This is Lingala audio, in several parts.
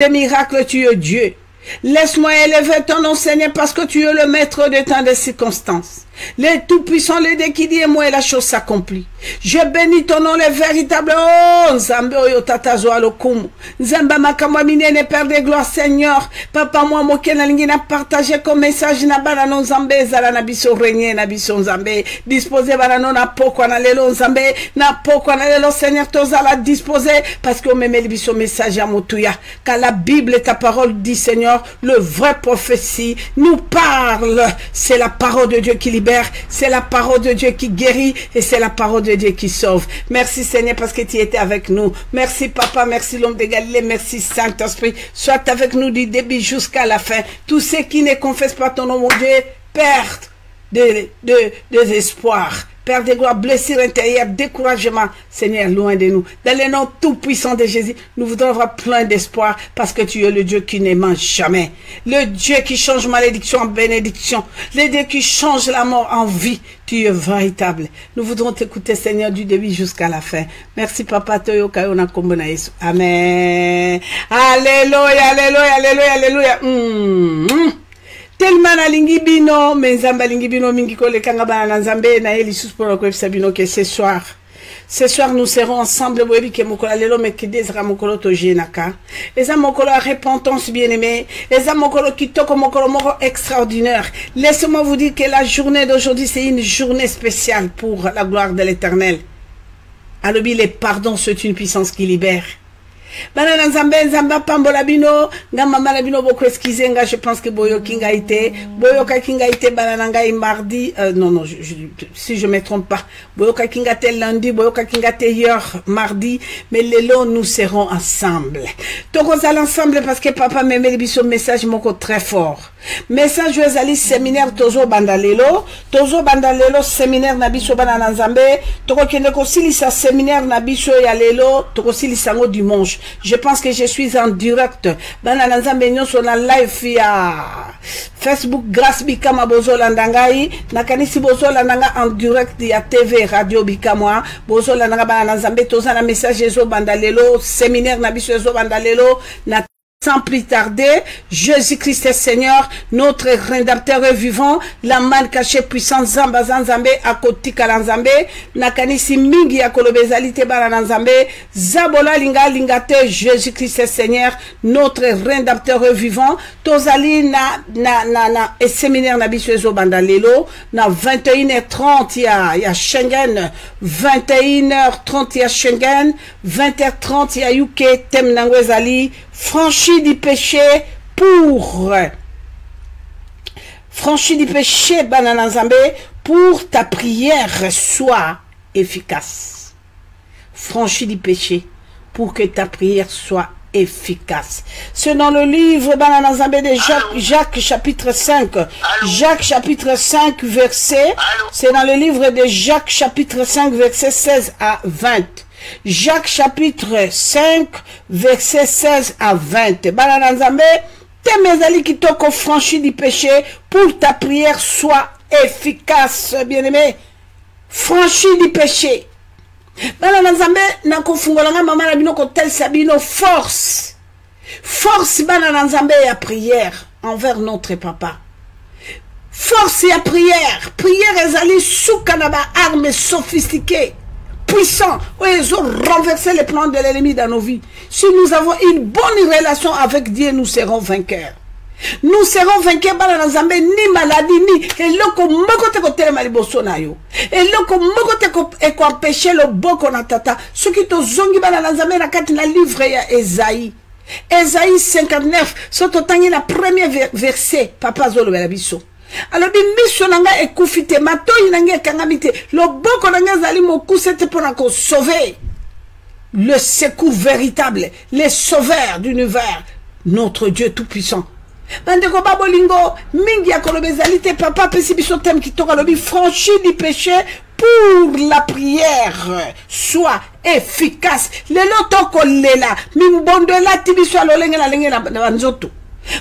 des miracles, tu es Dieu. Laisse-moi élever ton nom, Seigneur, parce que tu es le maître de temps des circonstances. Les tout-puissants, les déquidis et moi, et la chose s'accomplit. Je bénis ton nom, le véritable. Oh, Nzambe oyo tatazo alokumu. Nzamba makamwa minene, Père de gloire, Seigneur. Papa, moi, moke na lingi na partager comme message na bana non Nzambe, zala na biso régner na biso Nzambe. Disposer bana non na poko na lelo Nzambe, na poko na lelo Seigneur, tozala disposer, parce que me met biso message à motuya. Car la Bible et ta parole dit, Seigneur, le vrai prophétie nous parle. C'est la parole de Dieu qui libère. C'est la parole de Dieu qui guérit et c'est la parole de Dieu qui sauve. Merci Seigneur parce que tu étais avec nous. Merci Papa, merci l'homme de Galilée, merci Saint-Esprit. Sois avec nous du début jusqu'à la fin. Tous ceux qui ne confessent pas ton nom, mon Dieu, perdent des espoirs. Père de gloire, blessure intérieure, découragement, Seigneur, loin de nous. Dans le nom tout-puissant de Jésus, nous voudrons avoir plein d'espoir parce que tu es le Dieu qui ne ment jamais. Le Dieu qui change malédiction en bénédiction. Le Dieu qui change la mort en vie. Tu es véritable. Nous voudrons t'écouter, Seigneur, du début jusqu'à la fin. Merci, Papa. Amen. Alléluia, alléluia, alléluia, alléluia. Tellement na lingi bino, mais nzamba lingi bino mingi kole kanga bana na nzambe na eli sus pour ko sabino que ce soir nous serons ensemble boyebi ke mokola lelo mekedezra mokolo to jenaka. Les amokolo repentance bien-aimé, les amokolo kitoko mokolo moko extraordinaire. Laissez-moi vous dire que la journée d'aujourd'hui c'est une journée spéciale pour la gloire de l'Éternel. Alobi les pardons, c'est une puissance qui libère. Banana nzambe nzamba pambola bino ngamba mala bino boko excuser nga je pense que boyo kinga ite banana ngai mardi non si je me trompe pas boyo kinga te lundi boyo kinga te hier mardi mais lelo nous serons ensemble tokozala ensemble parce que papa memeli biso message moko très fort message ezali séminaire tozo bandalelo séminaire na biso banana nzambe tokokende kosilisa séminaire na biso ya lelo tokosilisa ngo dimanche. Je pense que je suis en direct. Banana nzambe nyonso na live ya Facebook grâce bikama bozola ndangai nakanisi bozola ndanga en direct ya TV radio bikama bozola ndanga banana nzambe toza na message ezo bandalelo séminaire na biso ezo bandalelo na. Sans plus tarder, Jésus-Christ est Seigneur, notre rédempteur est vivant, la man cachée puissante Zamba Zanzambe, Akoti Kalanzambe, Nakanisi Mingi Yakolobezalite Barananzambe, Zabola Linga Lingate, Jésus-Christ est Seigneur, notre rédempteur est vivant, Tozali na et séminaire Nabisuezo Bandalelo, na 21h30 ya Schengen, 21h30 ya Schengen, 20h30 ya UK, Tem Nangwezali, franchi du péché Banana Nzambe, pour ta prière soit efficace. Franchi du péché pour que ta prière soit efficace. C'est dans le livre Banana Nzambe de Jacques chapitre 5. Jacques chapitre 5 verset. C'est dans le livre de Jacques chapitre 5 verset 16 à 20. Jacques chapitre 5 verset 16 à 20. Banana Nzambe, temezali kitoko franchi du péché pour ta prière soit efficace, bien-aimé. Franchi du péché. Banana Nzambe na kofungolanga mama na bino kotel sabino force. Force Banana Nzambe ya prière envers notre papa. Force ya prière. Prière ezali soukanaba arme sophistiquée. Puissant, où ils ont renversé les plans de l'ennemi dans nos vies. Si nous avons une bonne relation avec Dieu, nous serons vainqueurs. Nous serons vainqueurs par la Nzambe, ni maladie, ni et loko mokote ko tele maliboso na yo. Et loko mokote ko empêcher le boko na tata. Ce qui to zongi ba la Nzambe na kati na livre ya Esaïe. Esaïe 59, soto tangi la premier verset, papa zolo bela biso. Alors biso nanga ekufite matoyi nanga kangamite loboko nanga zali mokusete pona ko sauver le secours véritable, les sauveurs d'univers, notre Dieu tout puissant. Bandeko babolingo mingi ya kolobezalite papa pesi biso tem kitoko lobi franchi du péché pour la prière soit efficace. Lelo toko lela mimbondola tibiso lolenge na lenge na nzoto.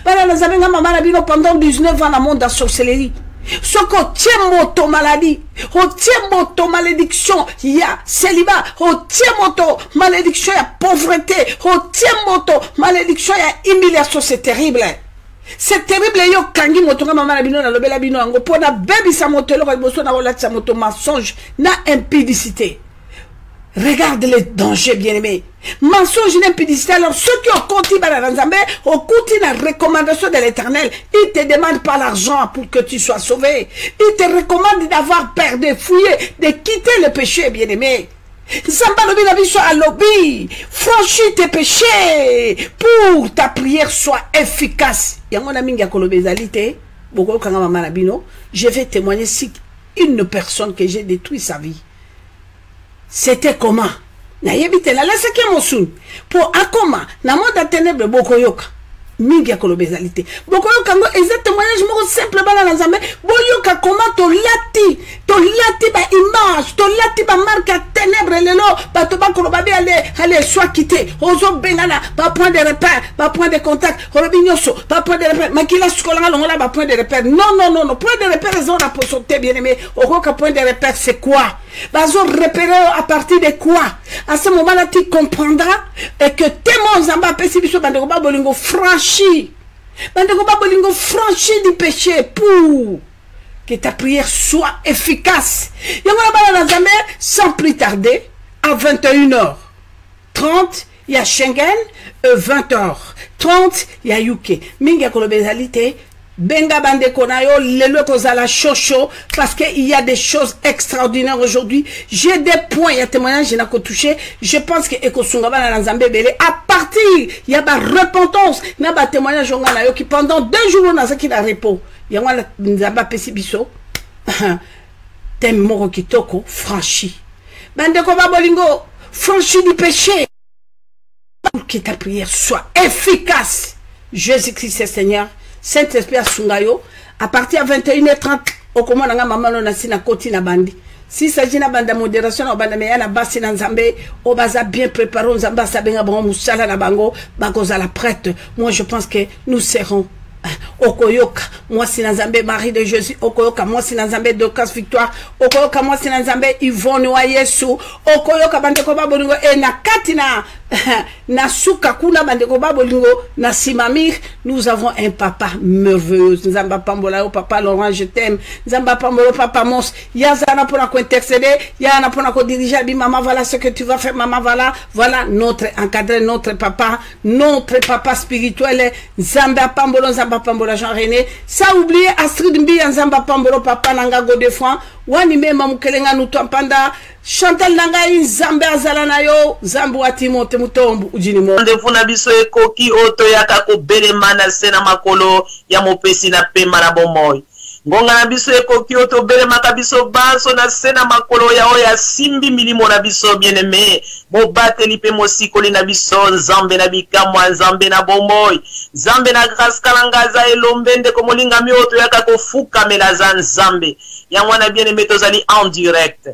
Pendant 19 ans dans le monde de la sorcellerie. Soko tient moto maladie, o tient moto malédiction, il y a célibat, o tient moto malédiction, il y a pauvreté, o tient moto malédiction, il y a humiliation, c'est terrible. C'est terrible, yo kangi moto nga mama na bino na lobela bino ngo pona baby sa moto lo ko boso na wala sa moto mensonge na impudicité. Regarde les dangers, bien-aimés. Mensonge et impudicité. Alors, ceux qui ont compté dans la Nzambé, ont compté la recommandation de l'Éternel. Ils te demandent pas l'argent pour que tu sois sauvé. Ils te recommandent d'avoir peur, de fouiller, de quitter le péché, bien-aimé. Zamba lobi na biso a lobby. Franchis tes péchés pour ta prière soit efficace. Yango na mingi ya kolobe ezalité. Boko kanga mama na bino. Je vais témoigner si une personne que j'ai détruit sa vie. C'était comment? Na yebite la laisse ke mosun. Pour akoma na monde ténèbre bokoyoka. Mingi ya kolobezalité. Bokoyoka ngo ezet témoignage moko simple bana na Nzambe. Boyoka comment to lati ba image, to lati ba marque à ténèbre lelo, ba to ba koloba be aller soit quitté. Ozo bengana ba point de repère, ba point de contact, robinyoso, ba point de repère. Makila skolanga longola ba point de repère. Non, point de repère ils ont la possibilité bien-aimé. Okoka point de repère c'est quoi? Bazo repérer à partir de quoi? À ce moment-là, tu comprendras et que témoins Zamba Pessibiso Bandekoba Bolingo franchi. Bandekoba Bolingo franchi du péché pour que ta prière soit efficace. Sans plus tarder, à 21h30, il y a Schengen, 20h30, il y a UK. Minga Kolobezalité. Benga bande konayo lelo kozala chocho parce qu'il y a des choses extraordinaires aujourd'hui. J'ai des points, il y a témoignages, je n'ai pas touché. Je pense que Ekosunga na Nzambe belé à partir il y a ba repentance, na ba témoignage ngana yo qui pendant 2 jours on a ça qui la repos. Il y a Nzamba pesibiso. Tem moro kitoko franchi. Bande ko ba bolingo franchi du péché pour que ta prière soit efficace. Jésus-Christ est Seigneur. Saint-Esprit à Sungayo, à partir de 21h30, au commande de maman, on a si na koti na bandi. Si s'agit na banda modération, on banda meya na basi na Nzambe, on baza bien préparé, on zamba sabenga bon musala na bango, bakoza la prête. Moi je pense que nous serons Okoyoka, moi si na Nzambe Marie de Jésus, Okoyoka, moi si na Nzambe Docas Victoire, Okoyoka, moi si na Nzambe Yvonne wa Yesu, Okoyoka bandeko babolingo e na katina na suka kuna bandeko babolingo na simamir, nous avons un papa merveilleux. Nzamba pambola o papa Laurent, je t'aime. Nzamba pambola papa Mons, yazana pour na ko intercéder, yana pour na ko diriger bi maman voilà ce que tu vas faire maman voilà notre encadré, notre papa spirituel. Nzamba pambola Nzamba pambola Jean-René, ça oublié Astrid Mbi Nzamba pambola papa nanga Godefroid, wani mema mukelenga nutwampanda Chantal Nangai Nzambe azalana yo Zambu Atimote Mutombu ujini mo ndefu na biso ekoki oto yaka ko belema na sena makolo ya mopesi na pema na bomoy ngonga na biso ekoki oto belema ka biso banso na sena makolo ya oya simbi milimo na biso bien-aimé bobateli pe mosikoli na biso Nzambe na bikamwa Nzambe na bomoy Nzambe na grâce kalangaza elombende ko molinga mi oto yaka ko fuka melaza Nzambe ya mwana bien-aimé tozali en direct.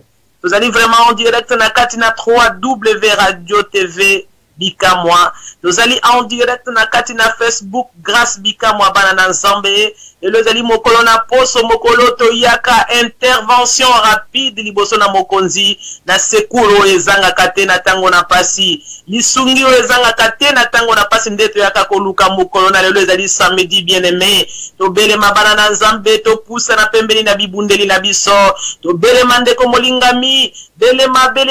Vous allez vraiment en direct na Katina 3W Radio TV Bikamwa. Vous allez en direct na Katina Facebook Grâce Bikamwa Banana Nzambe. Et le zali mokolo na poso mokolo to yaka intervention rapide liboso na mokonzi na sekuro ezanga katena tango na pasi lisungi ezanga katena tango na pasi ndeto yaka koluka mokolo na lelo ezali samedi bien-aimé to bele mabana na Nzambe to pusa na pembeni na bibundeli na biso to bele mandeko molingami bele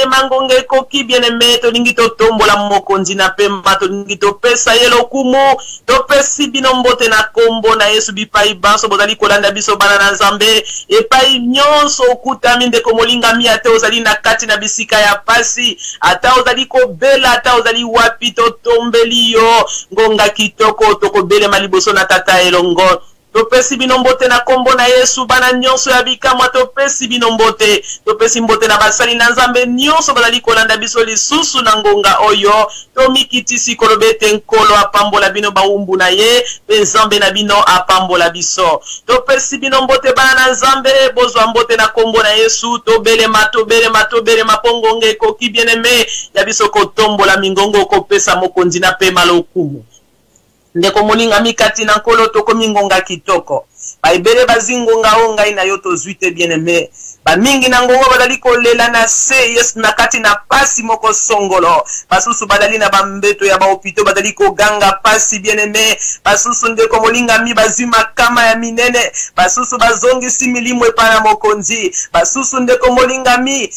mangonge koki bien-aimé to ningi to tombola mokonzi na pemba to ningi to pesa yelo kumu to pesi binombote na kombo na Yesu bipai banso bozali kolanda biso bana na Nzambe epai nyonso okutami ndeko molingami ate ozali na kati na bisika ya pasi ata ozali kobela ata ozali wapi to tombeli yo ngonga kitoko tokobele maliboso na tata elongo topesi binombote na kombo na Yesu bana nyonso ya bikamwa topesi binombote topesi mbote na basali na Nzambe nyonso bazali kolanda biso lisusu na ngonga oyo tomikitisi kolobete nkolo apambola bino baumbu na ye pe Nzambe na bino apambola biso topesi binombote bana na Nzambe bozwa mbote na kombo na Yesu tobele mapongonge koki bien-aimé ya biso kotombola mingongo kopesa mokonzi na pe malokumu ndeko molinga mikati na nkolo tokomi ngonga kitoko baibele bazingonga onga ina yo tozwi te bien-aimé bamingi na ngongo bazali kolela na se yesu na kati na pasi moko songolo basusu bazali na bambeto ya bahopito bazali koganga pasi bien-aimé basusu ndeko molinga mi bazwi makama ya minene basusu bazongisi milimo epai na mokonzi basusu ndeko molinga mi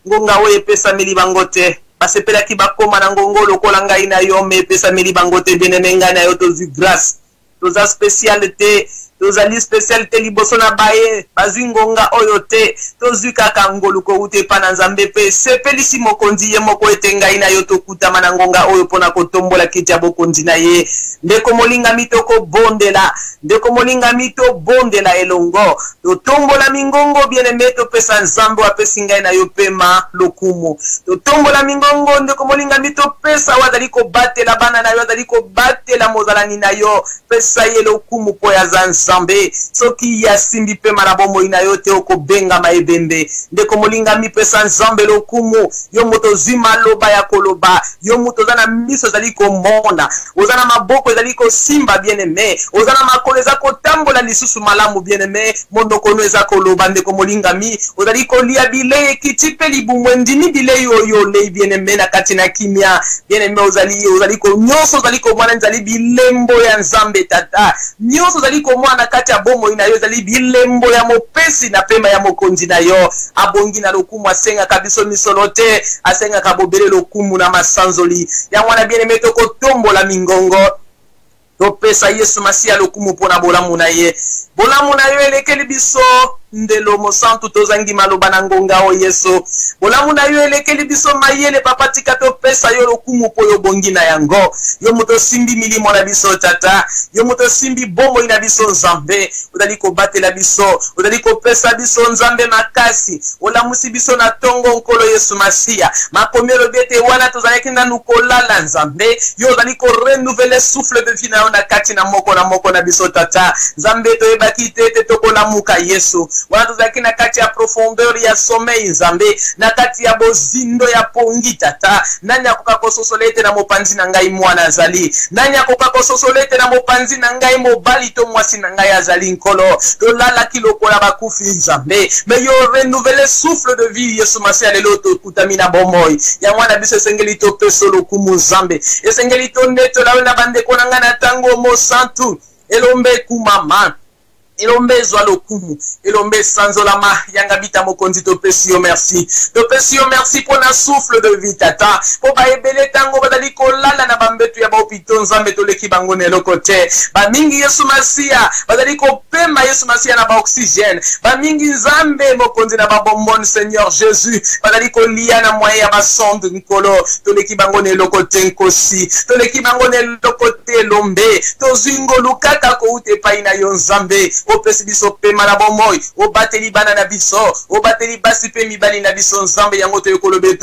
ngonga oyo epesameli bango te basepelaki bakoma na ngongo lokola ngai na yo me epesameli bango te bien-aimé ngai na yo tozwi grâce toza spécialité tozali spécialité liboso na baye bazwi ngonga oyo te tozwi kaka ngoluko ute pa na nzambe pe sepelisi mokonzi ye moko ete ngai na yo tokutama na ngonga oyo mpona kotombola kiti ya bokonzi na ye ndeko molinga mi tokobondela ndeko molinga mi tobondela elongo totombola mingongo bien-aimé topesa nzambe apesi ngai na yo pema lokumu totombola mingongo ndeko molinga mi topesa wazali kobatela bana na yo wazali kobatela mozalani na yo pesa ye lokumu po ya nzambe soki ya simbi pe marabomo ina yo te okobenga maebembe ndeko molinga mi pesa nzambe lokumu yo moto zima loba ya koloba yo moto zana miso zali komona ozana maboko zali ko simba bien-aimé ozana makolo za kotambola lisusu malamu bien-aimé mondoko no za koloba ndeko molinga mi ozali kolia bile kitipe libumwe ndini bile yo le bien-aimé na kati na kimia bien-aimé ozali ko nyoso ozali ko mwana nzali bilembo ya nzambe tata nyoso ozali ko mwana kati ya bomo ina yo zali bilembo ya mopesi na pema ya mokonzi na yo abongi na lokumu asenga kabiso misolo te asenga kabobele lokumu na masanzoli ya mwana bien-aimé tokotombola mingongo topesa yesu masiya lokumu mpona bolamu na ye elekeli biso ndelo mosantu tozangi maloba na ngonga o yesu bolamu na yo elekeli biso mayele papa tika topesa yo lokumu po yo bongi na yango yo moto simbi milimo na biso tata yo moto simbi bomo ina biso nzambe odali kobatela biso odali kopesa biso nzambe makasi olamusi biso na tongo nkolo yesu masiya makomelo bete wana tozalaki nanu kolala nzambe yo odali ko renouveler souffle de vie na yo na kati na moko na biso tata nzambe toyebaki te tokolamuka yesu wana tozalaki na kati ya profondeur ya sommeil nzambe na kati ya bozindo ya pongi tata nani akoka kososola ete na mopanzi na ngai mwana azali nani akoka kososola ete na mopanzi na ngai mobali to mwasi na ngai azali nkolo tolalaki lokola bakufi nzambe me yo renouveler souffle de vie yesu masiya lelo tokutami na bomoi ya mwana biso esengeli topesa lokumu nzambe esengeli tondetola oyo na bandeko na ngai na ntango mosantu elombe kumama elombe ezwa lokumu elombe sanzolama yanga bita mokonzi topesi yo merci pona souffle de vie tata po baebele tango bazali kolala na bambetu ya bahopito nzambe toleki bango na eloko te bamingi yesu masiya bazali kopema yesu masiya na baoxygène bamingi nzambe mokonzi na babomboni seigneur jésus bazali kolia na mwaye ya basonde nkolo toleki bango na eloko te nkosi toleki bango na eloko te elombe tozwingolu kaka kouta epai na yo nzambe opesi biso pema na bomoi obateli bana na biso obateli basi pe mibali na biso nzambe yango toyokolobe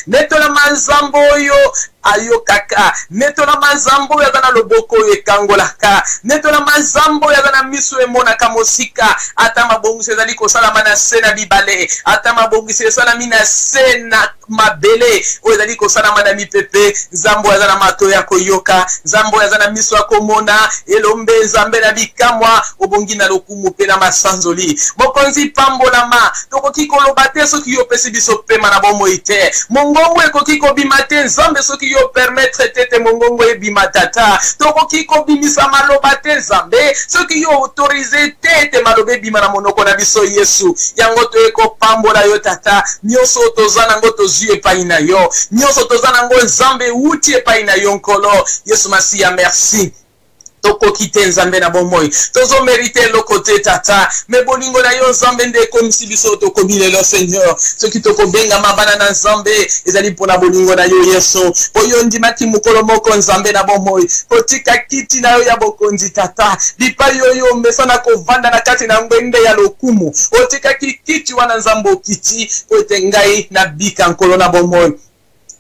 netolama nzambe oyo ayo kaka netolama nzambe oyo aza na loboko oyo ekangolaka netolama nzambe oyo aza na miso emonaka mosika ata mabongisi ezali kosalama na se na bibale ata mabongisi esalami na se na mabele oyo ezali kosalama na mipepe nzambe oyo aza na mato ya koyoka nzambe oyo aza na miso ya komona elombe nzambe na bikamwa obongi na lokumu mpe na masanzoli mokonzi pambolama tokoki koloba te soki yo opesi biso pema na bomoi te mongongo ekoki kobima te nzambe soki yo permettre tete mongongo ebima tata tokoki kobimisa maloba te nzambe soki yo autorize tete maloba ebima na monoko na biso yesu yango toyekopambola yo tata nyonso toza nango tozwi epai na yo nyonso toza nango nzambe uti epai na yo nkolo yesu masiya merci tokoki te nzambe na bomoi tozo mérite loko te tata me bolingo na yo nzambe nde ekomisi biso tokomi lelo seigneur soki tokobengama bana na nzambe ezali mpona bolingo na yo yesu po yo ndimaki mokolo moko nzambe na bomoi kotika kiti na yo ya bokonzi tata bipai oyo omesana kovanda na kati na ngwende ya lokumu otikaki kiti wana nzambe okiti po ete ngai na bika nkolo na bomoi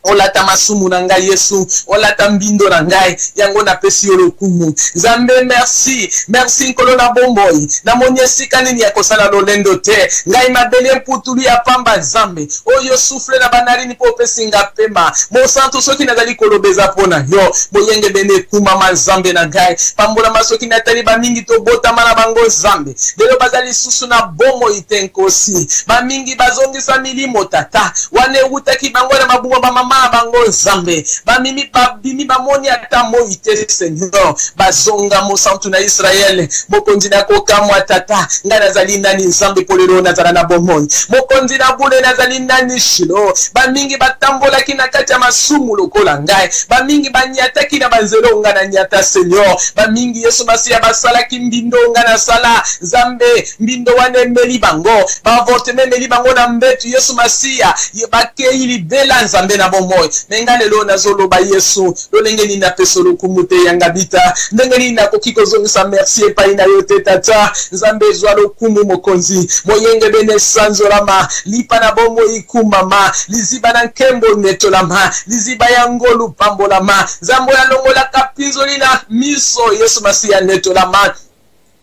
olata masumu na ngai Yesu, olata mbindo na ngai, yango na pesi yo lokumu. Nzambe merci, merci nkolo na bomboyi, na monyesika nini ya kosala lolendo te, ngai mabele mputulu ya pamba Nzambe, oyo souffle na banarini po pesi nga pema, mosantu soki nazali kolobeza pona yo, boyenge bene kuma Nzambe na ngai, pambola masoki na tali ba mingi to botama na bango Nzambe, lelo bazali susu na bomo itenkosi, ba mingi bazongisa milimo tata, wane utaki bango na mabungo ba mama bango Nzambe, bamimi babimi bamoni ata moi te Seigneur, bazonga mosantu na Israel, mokonzi na kokamwa tata, nga nazali nani Nzambe polelo nazala na bomoi, mokonzi na bule nazali nani Shilo, bamingi batambola kina kati ya masumu lokola ngai, bamingi banyata kina banzelo nga na nyata Seigneur, bamingi Yesu Masiya basala kimbindo nga na sala, Nzambe mbindo wane meli bango, bavote meli bango na mbetu Yesu Masiya, yebake ili bela Nzambe na bomoi, menga lelo nazoloba Yesu, lolenge nina peso lokumute yangabita, ndenge nina kokiko zongisa merci epai na yote tata, Nzambe zwa lokumu mokonzi, moyenge bene sanzorama, lipa na bomo ikumama, liziba na nkembo netolama, liziba ya ngolu pambolama, Zambo ya longola kapizo lina miso Yesu Masiya netolama,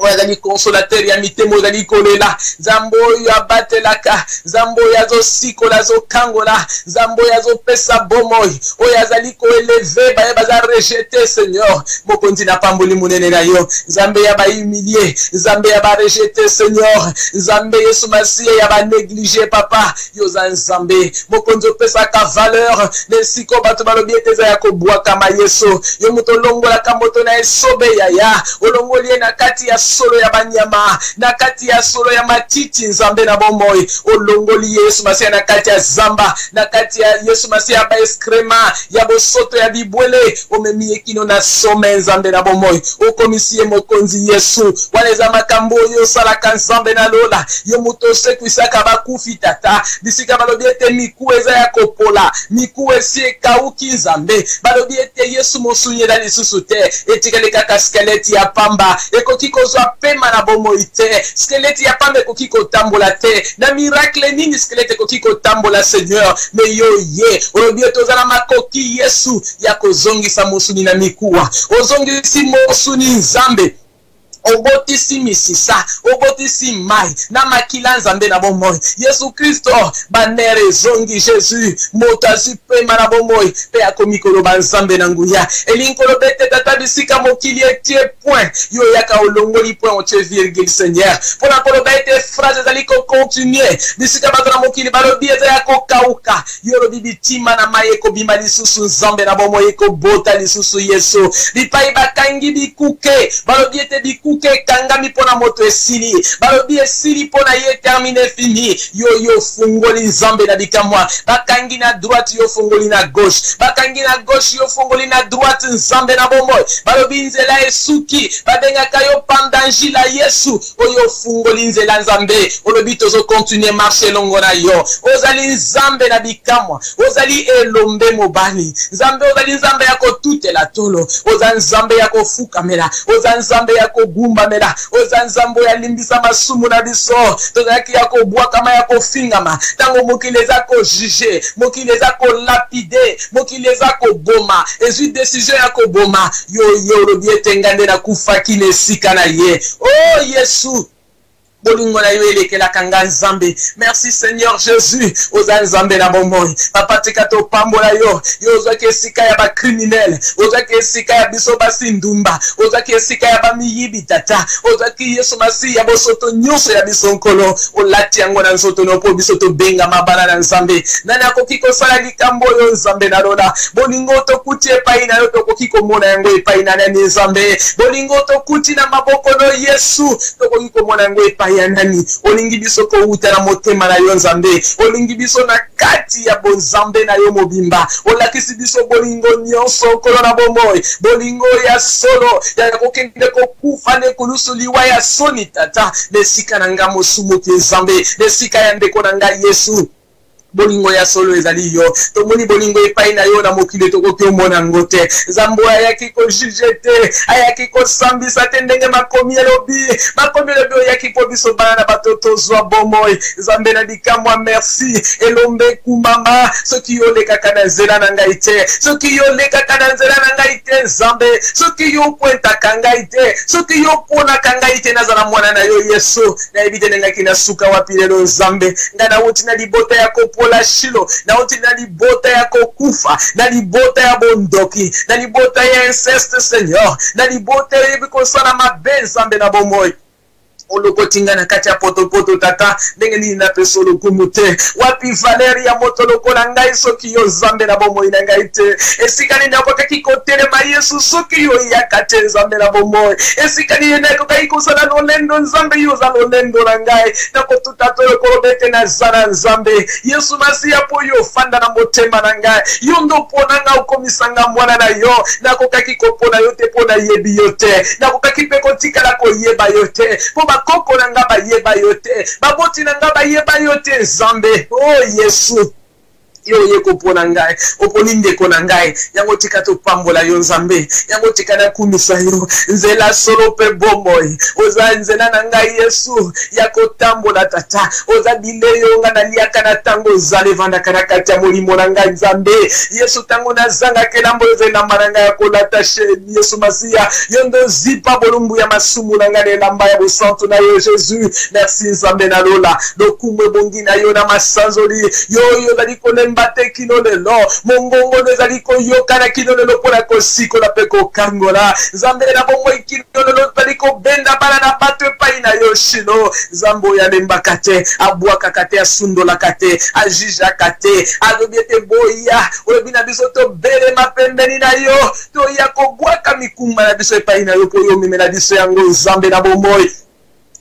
oyazali consolateur ya mitemo ozali kolela, Zambo ya batelaka, Zambo ya zo sikola zo kangola, Zambo ya zo pesa bomoi, oyazali ko eleve ba baza rejeter Seigneur, mokonzi na pamboli munene na yo, Zambe ya ba humilier, Zambe ya ba rejeter Seigneur, Zambe Yesu Masiya ya ba négliger papa, yo za Nzambe, mokonzi pesa ka valeur, le siko bato balobi eteza ya ko bwa kama Yesu, yo muto longola kamoto na esobe ya, olongoli na kati ya solo ya banyama, na kati ya solo ya matiti Nzambe na bomoi, olongoli Yesu Masiya na kati ya zamba, na kati ya Yesu Masiya ba eskrema, ya bosoto ya bibwele, omemi ekino na some Nzambe na bomoi, okomisie mokonzi Yesu, waneza makambo yo salaka Nzambe na lola, yo muto sekwisaka bakufi tata, bisika balobi ete miku eza ya kopola, miku esi ekauki Nzambe, balobi ete Yesu mosunye na lisusu te, etikele kaka skeleti ya pamba, ekoki kozwa pema na bomoi te, skeleti ya pamba ekoki kotambola te, na miracle nini skeleti ekoki kotambola Seigneur, me yo ye, olobi ete ozala makoki Yesu, ya kozongisa mosuni na mikuwa, ozongisi mosuni Nzambe, obotisi misisa, obotisi mai, na makila Nzambe na bomoi, Yesu Kristo, banere zongi Jésus, motazi pema na bomoi, pe akomikolo ba Nzambe na nguya, elinkolo bete tata bisika mokili etie point, yo yaka olongoli point otie virgule Seigneur, pona kolo bete phrase zali ko continuer, bisika bato na mokili balobi eza ya ko kauka, yo lobi bitima na mai eko bima lisusu Nzambe na bomoi eko bota lisusu Yesu, bipai bakangi bikuke, balobi ete bikuke kangami pona moto esili, balobi esili pona ye termine fini, yo fungoli Nzambe na bikamwa, bakangi na droite yo fungoli na gauche, bakangi na gauche yo fungoli na droite Nzambe na bomoi, balobi nzela esuki, babenga kayo pandanjila Yesu, oyo fungoli nzela Nzambe, olobi tozo continue marche longo na yo, ozali Nzambe na bikamwa, ozali elombe mobali, Nzambe ozali Nzambe yako tutela tolo, ozali Nzambe yako fukamela, ozali Nzambe yako gumba mela, oza Nzambo ya limbisa masumu na biso, tozaki yako bwa kama yako fingama, tango mokile zako juge, mokile zako lapide, mokile zako boma, ezui decision yako boma, yo lobi etengande na kufaki nesika na ye, oh Yesu, bolingo na yo elekela kanga Nzambe, merci Seigneur Jésus, oza Nzambe na bomoi, papa tika to pambola yo, yo oza kesika ya ba criminel, oza kesika ya biso basi ndumba, oza kesika ya ba miyibi tata, oza ki Yesu Masiya ya bosoto nyonso ya biso nkolo, olati yango na nzoto no po biso to benga mabana na Nzambe, nani akoki kosala likambo yo Nzambe na lola, bolingo to kuti epai na yo tokoki komona yango epai na nani Nzambe, bolingo to kuti na maboko no Yesu, tokoki komona yango epai ya nani, olingi biso ko uta na motema na yo Nzambe, olingi biso na kati ya bonzambe na yo mobimba, olakisi biso bolingo nyonso kolo na bomoi, bolingo ya solo, ya kokende ko kufa ne kulusu liwa ya soni tata, nesika na nga mosumu te Nzambe, nesika ya ndeko na nga Yesu, bolingo ya solo ezali yo tomoni bolingo epai na yo na mokili tokoki omona ngo te nzambe ayaki kojuge te ayaki kosambisa te ndenge makomi elobi oyaki po biso bana na bato tozwa bomoi nzambe na likamwa merci elombe kumama soki yo lekaka na nzela na ngai te soki yo lekaka na nzela na ngai te nzambe soki yo pointaka ngai te soki yo ponaka ngai te nazala mwana na yo yesu nayebi te ndengaki nasuka wapi lelo nzambe nga nauti na libota ya kopola shilo nauti na libota ya kokufa na libota ya bondoki na libota ya inceste seigneur na libota ya yebi kosala mabe nzambe na bomoi olokotinga na kati ya poto tata ndenge nini na peso lokumu te wapi valeri ya moto lokola ngai soki yo nzambe na bomoi na ngai te esika nini nakokaki kotelema yesu soki yo yaka te nzambe na bomoi esika nini nakokaki kosala lolendo nzambe yo oza lolendo na ngai nakotuta to lokolobete na zala nzambe yesu masiya po yo ofanda na motema na ngai yo ndo mpona nga okomisanga mwana na yo nakokaki kopona yo te mpo nayebi yo te nakokaki mpe kotikala koyeba yo te po koko na nga bayeba yo te baboti na nga bayeba yo te nzambe oh yesu yo yeko pona ngai oponi ndeko na ngai yango tika topambola yo nzambe yango tika na kumisa yo nzela solo pe bomoi oza nzela na ngai yesu yako tambola tata oza bileyo nga na liaka na tango zale vanda kana kati ya molimo na ngai nzambe yesu tango na zanga kelambo ezela maranga ya kolata sheni yesu masiya yondo zipa bolumbu ya masumu na ngai elamba ya bosantu na yo Jesus merci nzambe na lola lokumwe bongi na yo na masanzoli yo dali konemba te kino lelo mongongo nezali koyoka na kino lelo pona kosikola pe kokangola nzambe na bomoi kino lelo dali kobenda bana na bato epai na yo shino nzambo ya lembaka te abwakaka te asundolaka te ajijaka te alobi ete boya olobi na biso tobelema pembeni na yo toya kobwaka mikumba na biso epai na yo po yo omemela biso yango nzambe na bomoi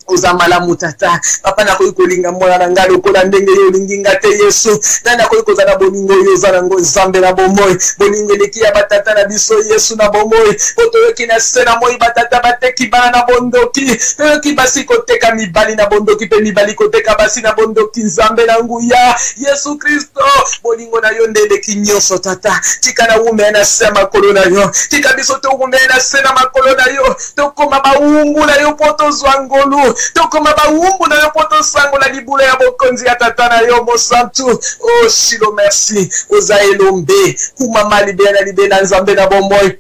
oza malamu tata papa nakoki kolinga mwana na ngai lokola ndenge yo olingi nga te yesu nani nakoki kozala bolingo oyo oza nango nzambe na bomoi bolingo eleki ya batata na biso yesu na bomoi po toyoki na se na moi batata bateki bana na bondoki toyoki basi koteka mibali na bondoki mpe mibali koteka basi na bondoki nzambe na nguya yesu kristo bolingo na yo nde eleki nyonso tata tika na umea na se ya makolo na yo tika biso toumea na se na makolo na yo tokoma bawumbu na yo po tozwa ngolu tokoma bawumbu na yo po tosangola libula ya bokonzi ya tata na yo mosantu oh shilo merci oza elombe kumama libela na nzambe na bomoi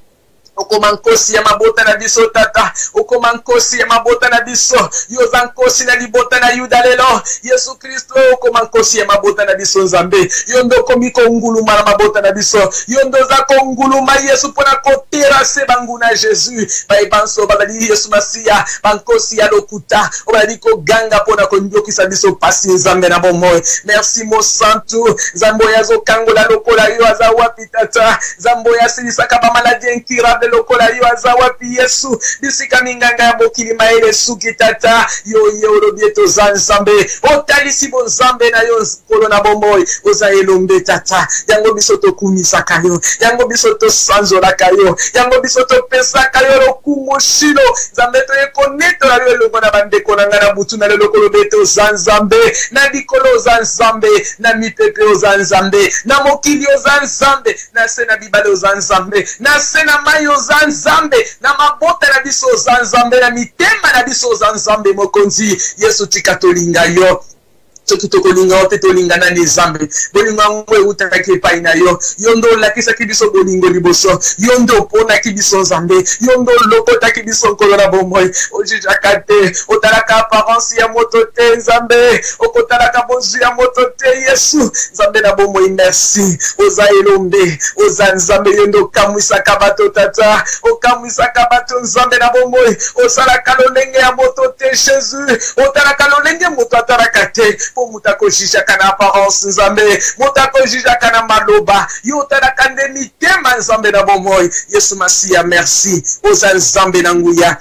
okoma nkosi ya mabota na biso tata okoma nkosi ya mabota na biso yoza nkosi na libota na yuda lelo yesu kristo okoma nkosi ya mabota na biso nzambe yondo komi konguluma na mabota na biso yondo za konguluma yesu pona kotera se banguna jesus baibanso bazali yesu masiya bankosi ya lokuta obali koganga pona kondiokisa biso pasi nzambe na bomoi merci mosantu zambo yazo kangola lokola yo aza wapi tata zambo yasilisaka bamaladi incurable lokola yo aza wapi yesu bisika minganga ya mokili maele suki tata yo olobi ete oza nzambe otalisi bonzambe na yo nkolo na bomoi oza elombe tata yango biso tokumisaka yo yango biso tosanzolaka yo yango biso topesaka yo lokumu shilo nzambe toyekonetola yo elongo na bandeko na ngai na butu na lelo kolobi ete oza nzambe na likolo oza nzambe na mipepe oza nzambe na mokili oza nzambe na se na bibale oza nzambe na se na mai oza nzambe na mabota na biso oza nzambe na mitema na biso oza nzambe mokonzi yesu tika tolinga yo soki tokolinga ote tolinga na nzambe bolingo yango eutaki epai na yo yo ndo olakisaki biso bolingo liboso yo ndo oponaki biso nzambe yo ndo olokotaki biso nkolo na bomoi ojijaka te otalaka apparence ya moto te nzambe okotalaka bozwi ya moto te yesu nzambe na bomoi merci oza elombe oza nzambe yo ndo okamwisaka bato tata okamwisaka bato nzambe na bomoi osalaka lolenge ya moto te jesus otalaka lolenge moto atalaka te mutako jijaka na apparence nzambe mutako jijaka na maloba yo talaka nde mitema nzambe na bomoi yesu masiya merci oza nzambe na nguya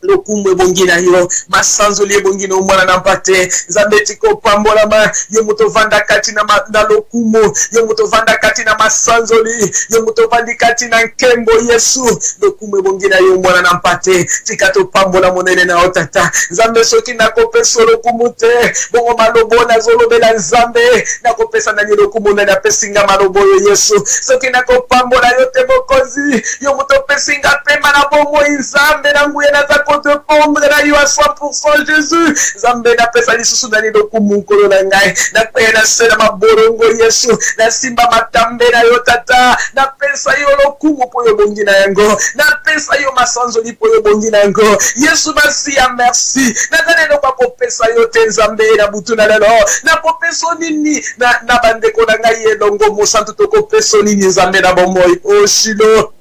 lokumwe bongina yo masanzoli ebongina omwana na mpate nzambe tiko pambola ma yo moto vanda kati na lokumu yo moto vanda kati na masanzoli yo moto vandi kati na nkembo Yesu lokumwe bongina yo mwana na mpate tika to pambola monene na otata nzambe soki na kopesa lokumu te bongo malobo na zolobela nzambe na kopesa na lokumu na pesinga malobo yo Yesu soki na kopambola yo te mokozi yo moto pesinga pema na bongo nzambe na nguye na de pombre na yo à 100% Jésus zambe na pesa lisusu na lokumu nkolo na ngai na pena sena maborongo Yesu na simba matambe na yo tata na pesa yo lokumu po yo bongi na yango na pesa yo masanzo li po yo bongi na yango Yesu masia merci na tane kwa popesa yo te nzambe na butu na lelo na popeso nini na bandeko na ngai elongo mosantu to kopeso nini nzambe na bomoi o Shilo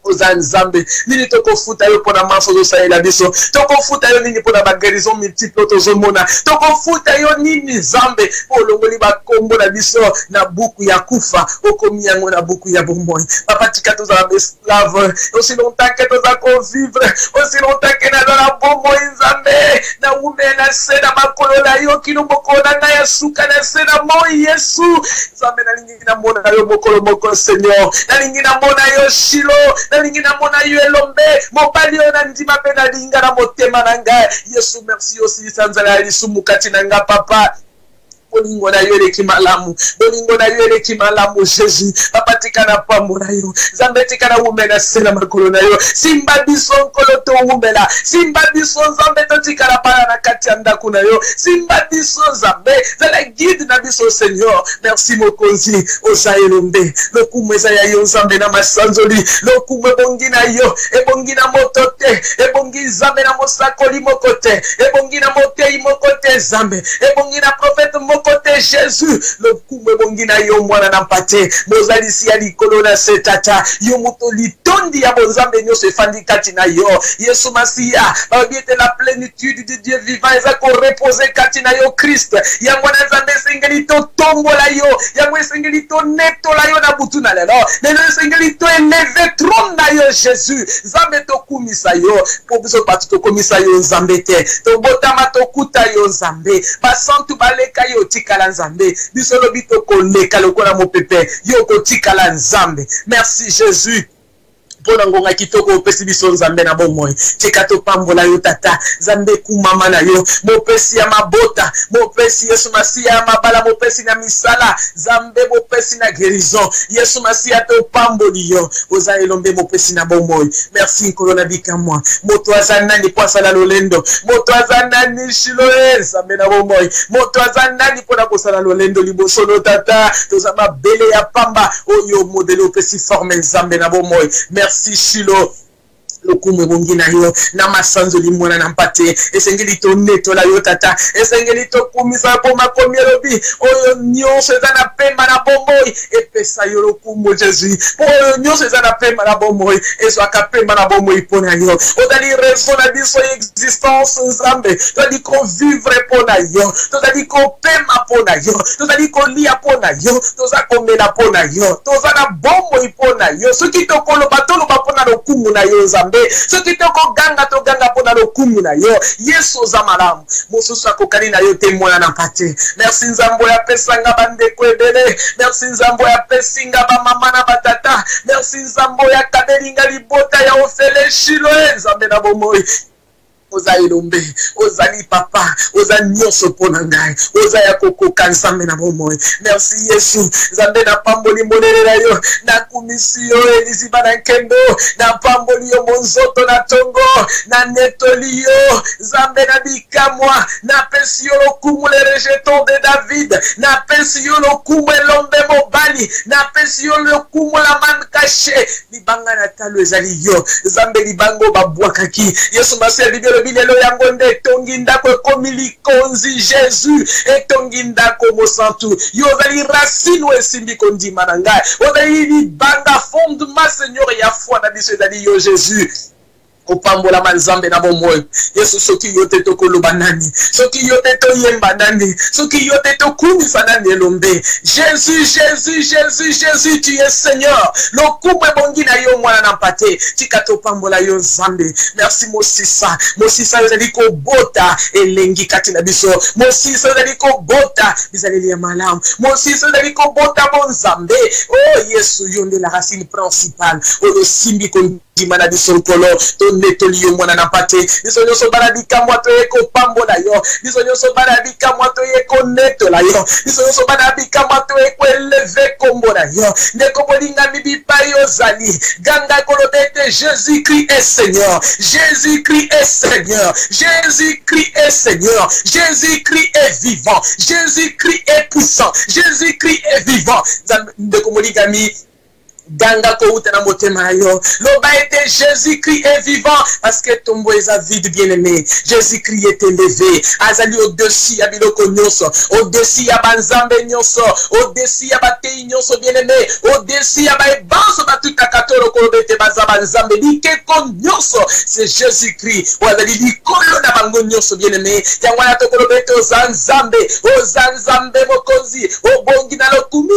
oza nzambe nini tokofuta yo pona maso zosalela biso tokofuta yo nini pona baguérison multiple tozomona tokofuta yo nini nzambe olongoli bakombo na biso na buku ya kufa okomi yango na buku ya bomoi papa tika tozala esclave aussi longtemps que toza convivre aussi longtemps que na la bomoi nzambe na ume na se na makolo na yo kino mokolo na ngai ya suka na se na moi Yesu nzambe nalingi na mona yo mokolo moko Seigneur nalingi na mona yo Shilo nalingi na mona yo elombe mobali yo na ndima pe na linga na motema na ngai Yesu merci aussi sanzala lisumu kati na nga papa bolingo na yo eleki malamu bolingo na yo eleki malamu Jésus papa tika na pambo na yo nzambe tika na umela sela makolo na yo simba biso nkolo to umela simba biso nzambe to tika na pana na kati ya ndako na yo simba biso nzambe zala guide na biso Seigneur merci mokonzi oza elombe lokumu eza ya yo nzambe na masanzoli lokumu ebongi na yo ebongi na moto te ebongi nzambe na mosakoli moko te ebongi na motei moko te nzambe ebongi na prophète côté Jésus le kume bongina yo mwana na mpate mozalisi ya likolo na setata yo moto litondi ya bonzambe nyo se fandi kati na yo Yesu Masia babiete la plénitude de Dieu vivant eza ko reposer kati na yo Christ ya mwana nzambe sengeli to tombola yo ya mwana sengeli to netola yo na butu na lelo lelo sengeli to eleve trône na yo Jésus nzambe to kumisa yo po biso patu to komisa yo nzambe te to botama to kuta yo nzambe basantu baleka yo tikala nzambe biso lobi to koleka lokola mopepe yo ko tikala nzambe merci Jésus pona ngonga kitoko opesi biso nzambe na bomoi tika to pambola yo tata nzambe kumama na yo mopesi ya mabota mopesi Yesu Masia ya mabala mopesi na misala nzambe mopesi na guérison Yesu Masia to pamboli yo oza elombe mopesi na bomoi merci nkolo na bikamwa moto azanani kwasa la lolendo moto azanani Shilo nzambe na bomoi moto azanani pona kosala lolendo liboso no tata toza mabele ya pamba oyo modele opesi forme nzambe na bomoi merci Shilo lokumu bongina yo na masanzoli mwana na mpate esengeli to netola yo tata esengeli to kumisa po makomi elobi oyo nyonso eza na pemba na bomoi epesa yo lokumu Jésus oyo nyonso eza na pemba na bomoi ezwaka pemba na bomoi pona yo ozali raison na biso existence nzambe tozali kovivre pona yo tozali kopema pona yo tozali kolia pona yo toza komela pona yo toza na bomoi pona yo soki tokoloba toloba pona lokumu na yo nzambe soki toko ganga to ganga pona lokumu na yo Yesu za malamu mosusu akokani na yo te mwana na mpate merci nzambo ya pesanga bandeko ebele merci nzambo ya pesinga ba mama na batata merci nzambo ya kabelinga libota ya ofele Shilo nzambe na bomoi oza elombe ozali papa oza nyonso pona ngai oza ya kokoka nzambe na bomoi merci Yesu nzambe na pamboli monene na yo na kumisi yo elisiba na nkendo na pamboli yo monzoto na tongo na netoli yo nzambe na bikamwa na pesi yo lokumu le rejeton de David na pesi yo lokumu elombe mobali na pesi yo lokumu la man caché libanga na talo ezali yo nzambe libango babwakaki Yesu Masia libelo bilelo yango nde tongi ndako ekomi likonzi Jésus etongi ndako mosantu yo ozali racine esimbi kondima na ngai ozali libanga fondement Seigneur ya foi na biso ezali yo Jésus Opambola manzambe na bomoi. Yesu soki yote to koloba nani. Soki yote to yemba nani. Soki yote to kumisa nani elombe. Jésus, Jésus, Jésus, Jésus, tu es Seigneur. Lokumwe bongi na yo mwana na mpate. Tikato pambola yo zambe. Merci Mosisa. Mosisa yozali ko bota elengi kati na biso. Mosisa yozali ko bota bizali ya malamu. Mosisa yozali ko bota bon zambe. Oh Yesu yonde la racine principale. Oyo simbi kon dimana biso kolo. Netoli yo mwana na pate. Biso nyoso banabika mwato yeko pambola yo. Biso nyoso banabika mwato yeko netola yo. Biso nyoso banabika mwato yeko eleve kombola yo. Neko bolinga mibipa yo zali. Ganga kolodete Jésus-Christ est Seigneur. Jésus-Christ est Seigneur. Jésus-Christ est Seigneur. Jésus-Christ est vivant. Jésus-Christ est puissant. Jésus-Christ est vivant. Neko bolinga mi Ganga ko utana motema yo. Loba était Jésus-Christ est vivant parce que tombo est vide bien-aimé. Jésus-Christ est élevé. Azali au-dessus ya biloko nyonso. Au-dessus ya banzambe nyonso. Au-dessus ya batei nyonso bien-aimé. Au-dessus ya baebanso batuka katoro kolobete banzambe likeko nyonso. C'est Jésus-Christ. Wazali likolo na bango nyonso bien-aimé. Yangwana to kolobete ozanzambe. Ozanzambe mokonzi. Obongi na lokumi.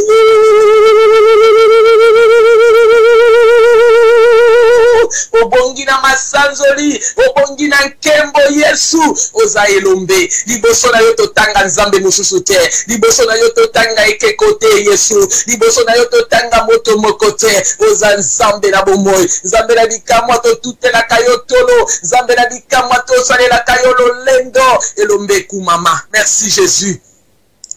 Obongi na masanzoli, obongi na nkembo Yesu, oza elombe. Liboso na yo totanga nzambe mususu te. Liboso na yo totanga ekekote Yesu. Liboso na yo totanga moto mokote. Oza nzambe na bomoi. Nzambe na bikamwa to tutela kayo tolo. Nzambe na bikamwa to salela kayo lolendo. Elombe kumama. Merci Jésus.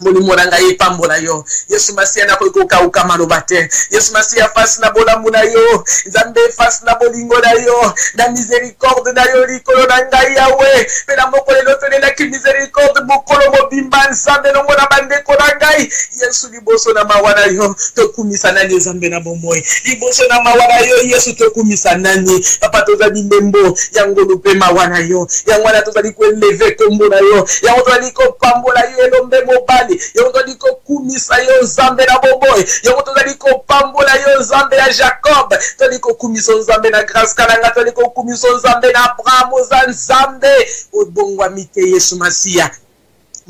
Molimoranga ye pambola yo. Yesu Masia na ko kauka malobate. Yesu Masia face na bolamu na yo. Nzambe face na bolingo na yo. Na miséricorde na yo likolo na ngai yawe. Pena mokole lotone na ki miséricorde mokolo mobimba nzambe no mona bandeko na ngai. Yesu liboso na mawana yo. Tokumisa nani nzambe na bomoi. Liboso na mawana yo Yesu tokumisa nani. Papa tozali ndembo yango lupe mawana yo. Yangwana tozali ko lever kombo na yo. Yango tozali ko pambola yo elombe mobali. Yongo tozali ko kumisa yo nzambe na boboy. Yongo tozali ko pambola yo nzambe ya Jacob. Tozali ko kumisa nzambe na Grace Kalanga. Tozali ko kumisa nzambe na Abraham oza nzambe. Obongwa mite Yesu Masia.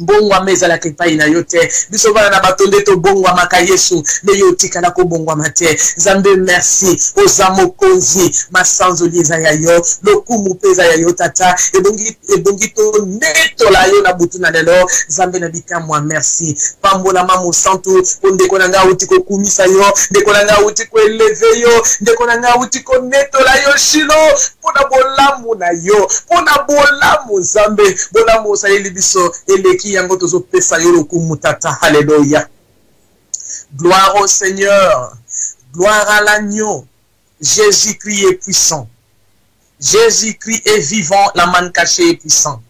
Bongwa meza la kepai na yote. Biso bana na batonde to bongwa maka Yesu. Ne yotika na ko bongwa mate. Zambe merci. Ozamo konzi. Masanzo liza ya yo. Lokumu peza ya yo tata. Ebongi to neto la yo na butu na lelo. Zambe na bika mwa merci. Pambola mamu santu. Ndeko na nga utiko kumisa yo. Ndeko na nga utiko eleve yo. Ndeko na nga utiko neto la yo shilo. Pona bolamu na yo. Pona bolamu zambe. Bolamu sa elibiso. Eleki yango tozo pesa yoro kumutata. Alléluia. Gloire au Seigneur. Gloire à l'agneau. Jésus-Christ est puissant. Jésus-Christ est vivant. La manne cachée est puissant.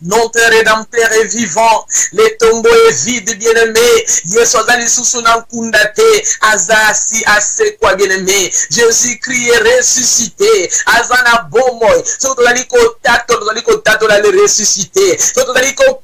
Notre rédempteur est vivant. Le tombeau est vide, bien-aimé. Yesu azali susu na nkundate. Azasi ase kwa bien-aimé. Jésus-Christ est ressuscité. Azana bomoy. So tozali ko tato la le ressuscité. So tozali ko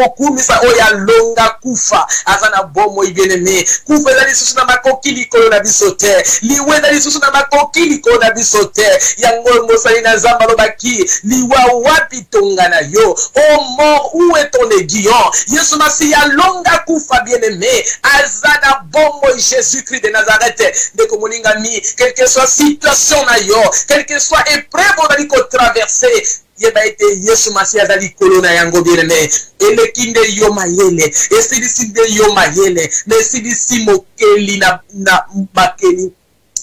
kumisa oya longa kufa. Azana bomoy, bien-aimé. Kufa ezali susu na makokili kolo na bisote. Liwe ezali susu na makokili kolo na bisote. Yango ngosali na zamba lobaki. Liwa wapi tongana yo. Oh mort, où est ton aiguillon? Yesu Masia longa kufa bien-aimé. Azana bomo Jésus-Christ de Nazareth. De komoningami, quelle que soit situation na yo, quelle que soit épreuve on a dit qu'on traverser. Yeba ete Yesu Masia zali kolona yango bien-aimé. Ele kinde yo mayele. Esidisi de yo mayele. Nesidisi mokeli na bakeli.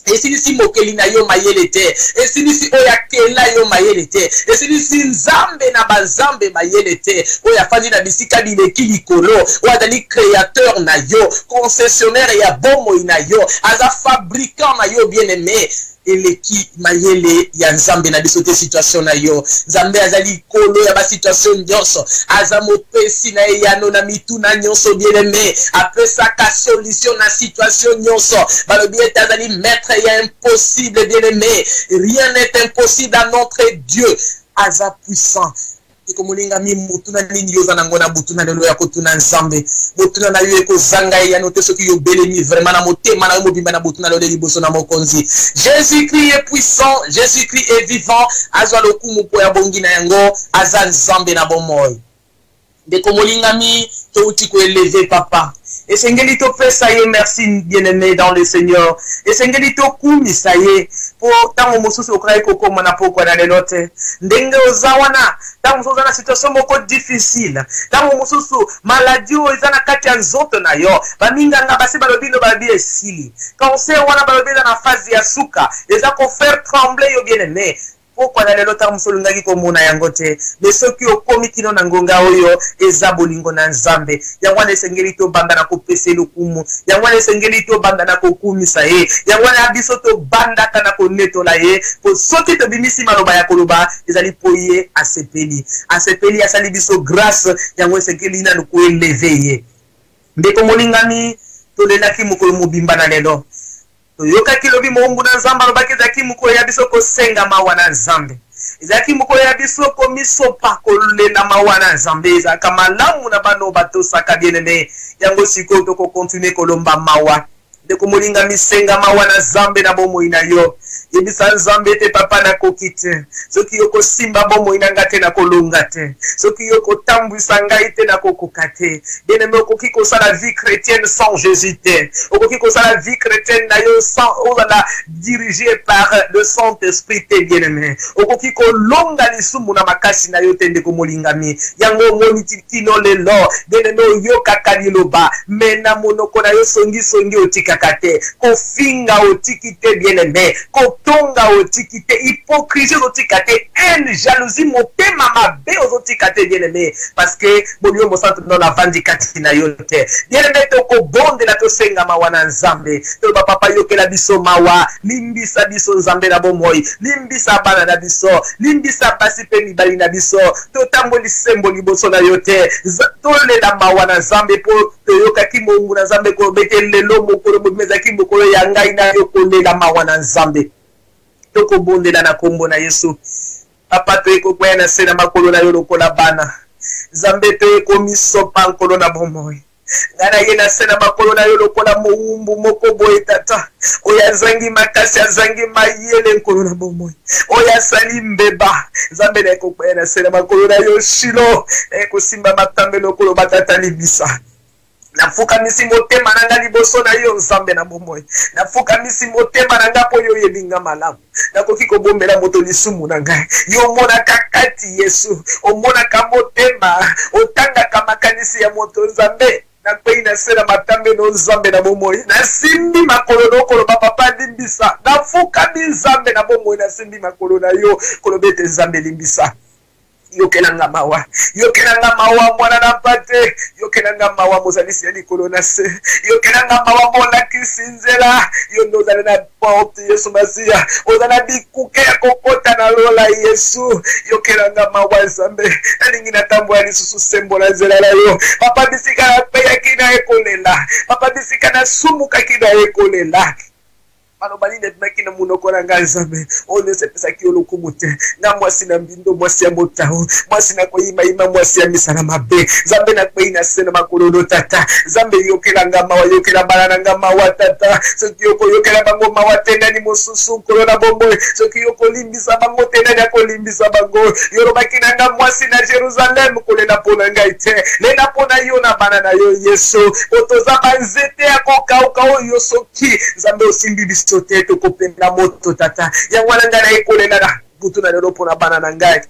Esidisi mokeli na yo mayele te. Esidisi oyakela yo mayele te. Esidisi nzambe na bazambe mayele te. Oya fandi na bisika bileki likolo. Oadali créateur na yo. Concessionnaire ya bomo na yo. Aza fabricant na yo bien-aimé. Eleki mayele ya nzambe na bisote situation na yo. Nzambe azali kolo ya ba situation nyonso. Azamo pesi na yano na mitu na nyonso bien-aimé. Apesa ka solution na situation nyonso. Balobi azali maître ya impossible bien-aimé. Rien n'est impossible à notre Dieu. Aza puissant. Komulinga mi mutuna nini yoza na ngona butuna lelo ya kotuna nzambe butuna na yo eko zanga ya note soki yo belemi vraiment na motema na yo mobimba na butuna lelo liboso na mokonzi. Jésus-Christ est puissant, Jésus-Christ est vivant, azwa lokumu po ya bongi na yango aza nzambe na bomoi. De komulinga mi to uti ko élever papa. Et Sengeli to pesa ye merci bien-aimé dans le Seigneur. Et Sengeli to kumi sa ye pour tango mosusu okrai koko mona poko na lelote. Ndenge ozawana tango mosusu na situation moko difficile. Tango mosusu maladie ozana kati ya nzoto na yo. Baminga nga basi balobino babi esili. Cancer wana balobina na phase ya suka. Eza ko faire trembler yo bien-aimé. Pourquoi na lelo tamu solungaki ko mona yango te mais soki okomi kino na ngonga oyo eza bolingo na nzambe yangwana esengeli to banda na kopesa lokumu yangwana esengeli to banda na kokumisa ye yangwana biso to banda kana konetola ye po soki to bimisi maloba ya koloba ezali poye asepeli asali biso grâce yango esengeli na ko élever ye ndeko molingami to lelaki mokolo mobimba na lelo yoka kilobi mungu na nzamba lobaki zaki muko ya biso ko senga mawa na nzambe zaki muko ya biso ko misopa ko lela mawa na nzambe za kama lamu na bano bato saka bien-aimé yango siko to ko continuer ko lomba mawa de ko molinga misenga mawa na nzambe na bomo ina yo yebisa nzambe te papa na kokite soki yoko simba bomo ina ngate na kolonga te soki yoko tambwisa ngai te na kokokate bien-aimé okoki ko sala vie chrétienne sans Jésus te okoki ko sala vie chrétienne na yo sans ozala dirigé par le Saint-Esprit te bien-aimé okoki ko longa lisumu na makasi na yo te ndeko molingami yango moni tino lelo bien-aimé yoka kaliloba mena monoko na yo songi otikakate ko finga otikite bien-aimé ko tonga otikite hypocrisie otikate haine jalousie motema mabe otikate bien-aimé parce que bolio mosantu dans la vandikati na yote bien-aimé to ko bonde la to senga mawa na nzambe to papa yokela biso mawa limbisa biso nzambe na bomoi limbisa bana na biso limbisa basi pe mibali na biso to tamboli sembo liboso na yote to lela mawa na nzambe po to yokaki mungu na nzambe ko betele lo mokolo bomezaki mokolo ya ngai na yo ko lela mawa na nzambe toko bondela na kombo na Yesu papa to eko kwena sena makolo na yo lokola bana nzambe to eko misopa nkolo na bomoi ngana yena sena makolo na yo lokola muumbu moko boye tata oya zangi makasi azangi mayele nkolo na bomoi oya sali mbeba nzambe na eko kwena sena makolo na yo shilo eko simba matambe lokolo batata libisa nafuka misi motema nanga liboso na yo nzambe na bomoi nafuka misi motema nanga po yo yebinga malamu nakoki ko bombela moto lisumu na ngai yo mona kakati Yesu omona ka motema otanga ka makanisi ya moto nzambe na kwei na sera matambe no nzambe na bomoi na simbi makolo lokolo papa limbisa nafuka nzambe na bomoi na simbi makolo na yo kolobete nzambe limbisa yokelanga mawa mwana na pate yokelanga mawa mozalisi ya likolo na se yokelanga mawa mona kisinzela yo nozala na porte Yesu Masia ozala bikuke ya kokota na lola Yesu yokelanga mawa nzambe alingi na tambo ya lisusu sembo na nzela la yo papa bisika na peya kina ekolela papa bisika na sumuka kina ekolela Malobali ne maki na munoko na nzambe one se pesa ki olokumute na mwasi na mbindo mwasi ya motao mwasi na koyima ima mwasi ya misana mabe zambe na kweina sena makolo tata zambe yokela ngama wa yokela balana ngama wa tata soki yoko yokela bango mawa tena ni mosusu kolo na bombo soki yoko limbisa bango tena na kolimbisa bango yoroba kinanga mwasi na Jerusalem kole na pona ngaite le na pona yo na bana na yo Yesu otoza banzete akokauka yo soki zambe osimbi sote to kopenda moto tata ya walanga na ekolela na butu na lelo pona bana na ngai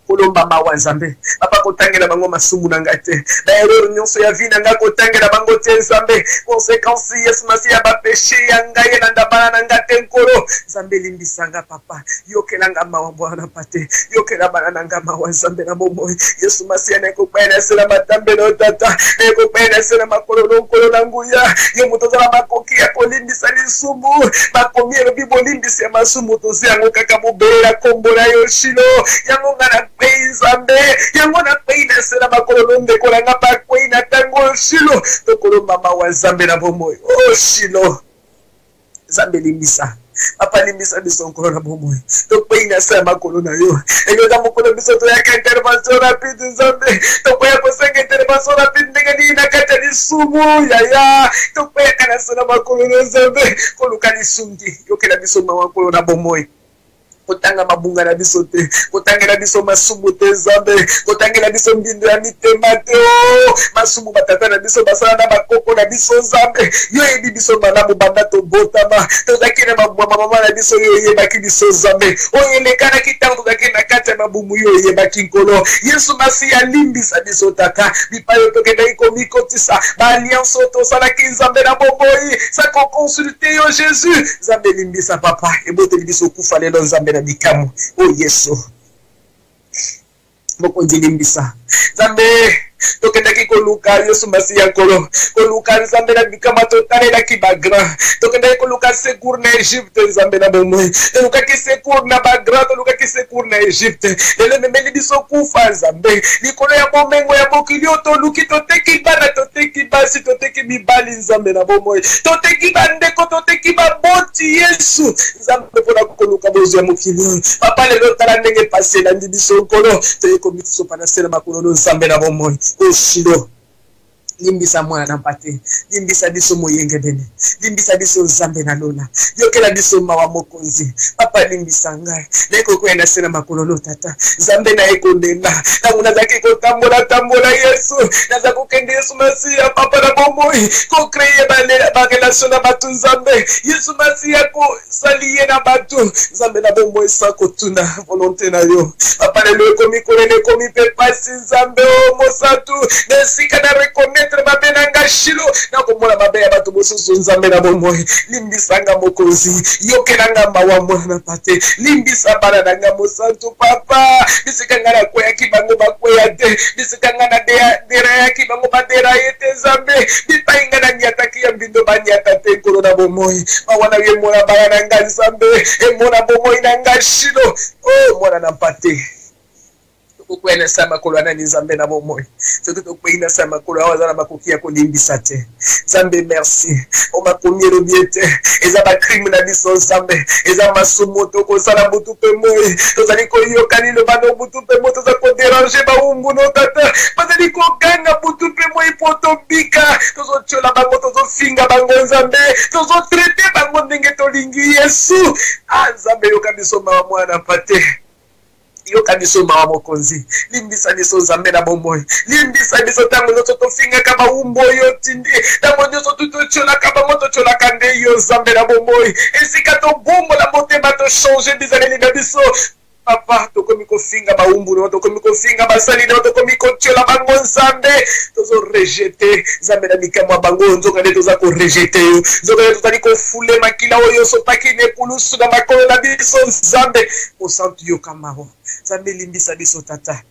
kolomba mawa nzambe papa kotangela bango masumu na ngate na erreur nyonso ya vina nga kotangela bango te nzambe conséquence yes masi ya ba péché ya ngai na ndabana na ngate nkolo nzambe limbisanga papa yokelanga mawa bwana pate yokela bana na ngama wa nzambe na momo Yesu masi ya neko pena sela matambe no tata neko pena sela makolo nkolo na nguya yo mutozala makoki ya kolimbisa lisumu bakomie lo bibo limbisa ya masumu toziango kaka mobela kombo na yo shilo yango ngana Nzambe yango na peina sela makolo ndeko na ngapa kwina tango shilo tokolo mama wa Nzambe na bomoyo oh shilo Nzambe limbisa papa limbisa biso nkolo na bomoi tokweinga sa makolo na yo eyoza mokolo biso toyaka intervention rapide nzambe tokoya kosenga intervention rapide ndenge nini na kati ya lisumu yaya tokoyaka na so na makolo na nzambe koluka lisungi yokela biso mawa nkolo na bomoi kotanga mabunga na biso te kotangela biso masumu te nzambe kotangela biso mbindo ya mitema te masumu batata na biso basala na bakoko na biso nzambe yo yebi biso malamu banda tobotama tozalaki na mama na biso yo oyebaki biso nzambe oyo elekanaki ntango tozalaki na kati ya mabumu yo oyebaki nkolo yesu masi alimbisa biso tata bipai oyo tokendaki komikotisa baalliance oyo tosalaki nzambe na bomoi sako konsulte yo jésus nzambe elimbisa papa eboteli biso kufa lelo nzambe na bikamu o yesu mokonzi limbisa nzambe tokendaki koluka yesu masiya nkolo koluka nzambe na bikama totalelaki bagrand tokendaki koluka secours na Egypte nzambe na bomoi tolukaki secours na bagrand tolukaki secours na Egypte lelo memeli biso kufa nzambe likolo ya bomengo ya mokili oyo toluki toteki bana toteki basi toteki mibali nzambe na bomoi toteki bandeko toteki baboti yesu nzambe mpona koluka bozwa mokili oyo papa lelo tala ndenge pasi elandi biso nkolo toyekomi biso pana se na makolo nzambe na bomoi Oshilo limbisa mwana na mpate limbisa biso moyenge bene limbisa biso nzambe na lola yokela biso mawa mokonzi papa limbisa ngai leko kwenda sena makolo tata nzambe na ekondenda tangu nazaki kotambola yesu naza kokende yesu masiya papa na bomoi ko créer ba relation na batu nzambe yesu masiya ko saliye na batu nzambe na bomoi sa kotuna volonté na yo papa lelo komi kolele komi pe pasi nzambe o mosatu nesika na reconnaître mabe nanga shilo na komona mabe ya bato bosusu nzambe na bomoi limbisanga mokonzi yokelanga mawa mwana pate limbisa bana nanga mosantu papa bisika ngana koya kibango bakoya te bisika ngana dera ya kibango badera yete nzambe bipainga na nyataki ya mbindo banyata te nkolo na bomoi mawana ye mona bana nanga nzambe mona bomoi nanga shilo oh mwana na pate kukwena sama kolwana ni nzambe na bomoi soki tokwena sama kolwana wazana makokia kolimbisa te nzambe merci o makomi robiete eza ba crime na biso nzambe eza masumu tokosala butu pe moi tozali koyokani lo bano butu pe moi toza kodéranger baumbu no tata bazali koganga butu pe moi po tobika tozotiola bango tozofinga bango nzambe tozotraite bango ndenge tolingi yesu nzambe yoka biso mawa mwana pate yoka biso mawa mokonzi limbisa biso nzambe na bomoi limbisa biso tango nyonso tofingaka baumbu oyo tindi tango nyonso tutotolaka bango totolaka nde yo nzambe na bomoi esika tobombola motema tochange bizaleli na biso papa tokomi kofinga baumbu no tokomi kofinga basali no tokomi kotiola bango nzambe tozo rejete nzambe na mikamo bango nzoka nde toza ko rejete yo nzoka nde tozali kofule makila oyo sopaki ne kulusu na makolo na biso nzambe osantu yo kamaro nzambe limbisa biso tata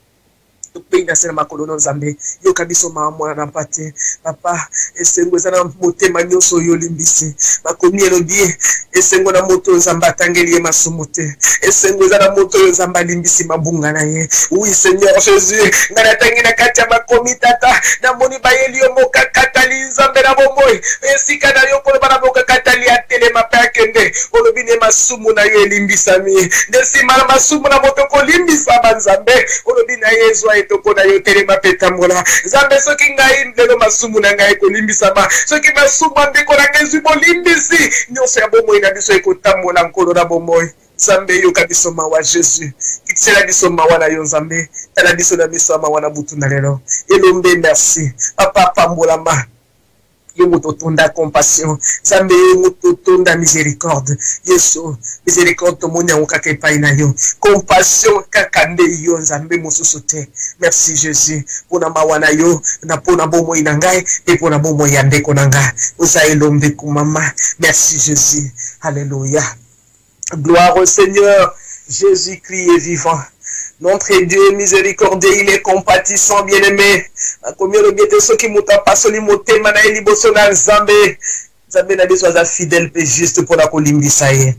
topinga sena makolo nzambe yoka biso mwana na pate papa esengo eza na motema nyonso yo limbisi makomi elobi esengo na moto nzambe atangeli ye masumu te esengo eza na moto oyo nzambe alimbisi mabunga na ye oui seigneur jésus nga natangi na kati ya makomi tata namoni bayeli yo mokakatali nzambe na bomoi esika na yo koloba na mokakatali atelema mpe akende olobi ne masumu na yo elimbisami nde nsima na masumu na moto kolimbisa banzambe olobi na ye ezwa etoko na yo telema mpe tambola nzambe soki ngai lelo masumu na ngai ekolimbisama soki masumu andeko na ngai ezwi bolimbisi nyonso ya bomoi na biso ekotambola nkolo na bomoi nzambe yoka biso mawa jésus kitisela biso mawa na yo nzambe tala biso na biso ya mawa na butu na lelo elombe merci papa pambolama yo moto tonda compassion nzambe yo moto tonda miséricorde yesu miséricorde tomoni yango kaka epai na yo compassion kaka nde yo nzambe mosusu te merci jésus mpona mawa na yo na mpona bomoi na ngai mpe mpona bomoi ya ndeko na ngai oza elombe kumama merci jésus alléluia. Gloire au Seigneur, Jésus-Christ est vivant. Notre Dieu est miséricordieux, il est compatissant, bien-aimé. Combien de bien ceux qui m'ont passé les mots, mana eli bosona Nzambe. Nzambe na biso aza fidèle pe juste pour la kolimbisa ye.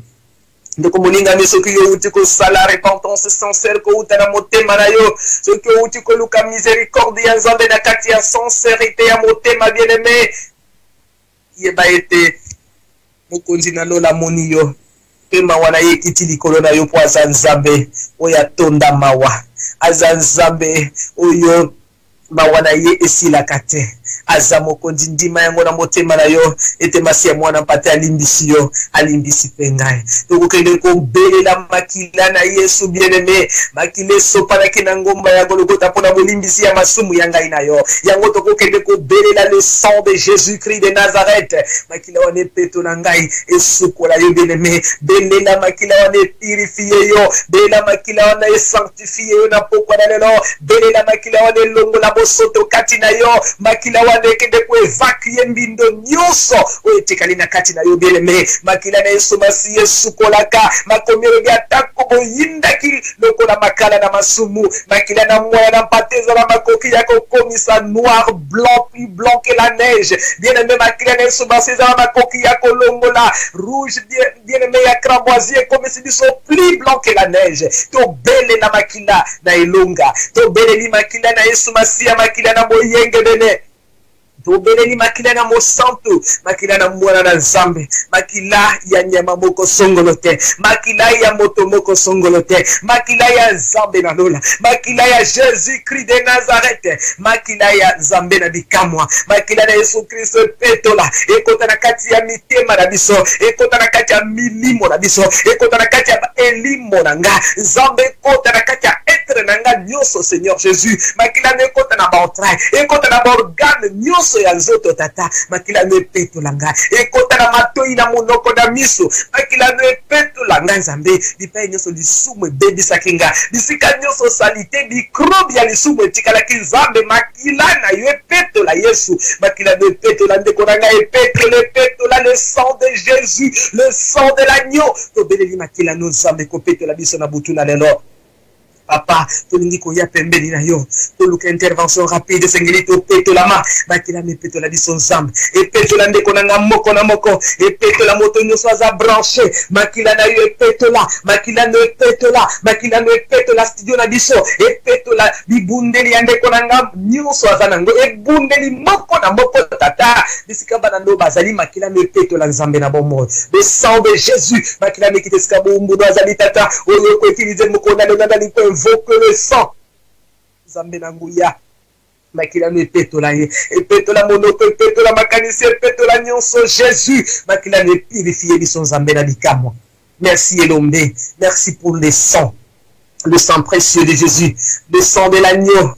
Ndeko moninga miso ki yo uti ko sala repentance sincère ko utana motema na yo. Ceux qui uti ko luka miséricorde ya Nzambe na kati ya sincérité ya motema bien-aimé. Yeba ete mokonzi na lola moni yo. pema wana ye kiti likolo na yo po aza nzambe oyo atonda mawa aza nzambe oyo mawa na ye esilaka te aza mokonzi ndima yango na motema na yo ete masi ya mwana mpate alimbisi yo alimbisi mpe ngai tokokende kobelela makila na Yesu bien-aimé makila esopanaki na ngomba ya Golgotha mpona bolimbisi ya masumu ya ngai na yo yango tokokende kobelela le sang de Jésus-Christ de Nazareth makila wana epeto na ngai esukola yo bien-aimé belela makila wana epurifie yo belela makila wana esanctifie yo na pokwa na lelo belela makila wana elongola bosoto kati na yo makila wana kende ko evacue mbindo nyonso oyo etekali na kati na yo bien-aimé makila na Yesu masi esukolaka makomero bya tako boyindaki lokola makala na masumu makila na mwana na mpateza na makoki ya kokomisa noir blanc plus blanc que la neige bien-aimé makila na Yesu masi za makoki ya kolongola rouge bien-aimé ya cramoisier comme si biso plus blanc que la neige to bele na makila na elonga to bele ni makila na Yesu masi ya makila na boyenge bene tobeleli makila na mosantu makila na mwana na nzambe makila ya nyama moko songolo te makila ya moto moko songolo te makila ya nzambe na lola makila ya Jésus-Christ de Nazareth makila ya nzambe na bikamwa makila na Yesu Kristo petola ekota na kati ya mitema na biso ekota na kati ya milimo na biso ekota na kati ya elimo na nga nzambe ekota na kati ya etre na nga nyonso Seigneur Jésus makila na ekota na baentraille ekota na baorgane nyonso ya nzoto tata makila no epetola nga ekota na matoi na monoko na miso makila no epetola nga nzambe bipai nyonso lisumu ebebisaki nga bisika nyonso salite bikrobi ya lisumu etikalaki nzambe makila na yo epetola Yesu makila no epetola ndeko na nga epetola le sang de Jésus le sang de l'agneau tobeleli makila no nzambe kopetola biso na butu na lelo Papa, tolingi koya pembeni na yo. Toluka intervention rapide sengeli to peto la ma. Bakila me peto la biso nzambe. E peto la ndeko na moko na moko. E peto la moto nyonso aza branché. Makila na yo e peto la. Makila no e peto la. Makila no e peto la studio na biso. E peto la bibundeli ya ndeko na nyonso aza nango. E bundeli moko na moko tata. Bisika bana ndo bazali makila no e peto la nzambe na bomo. Le sang de Jésus. Makila me kitesika bombo do azali tata. Oyo ko utiliser moko na lona li ko invoque le sang. Nzambe na nguya. Makila no epetola ye. Epetola monoko, epetola makanisi, epetola nyonso Jésus. Makila no purifier biso nzambe na bikamwa. Merci Elombe. Merci pour le sang précieux de Jésus. Le sang de l'agneau.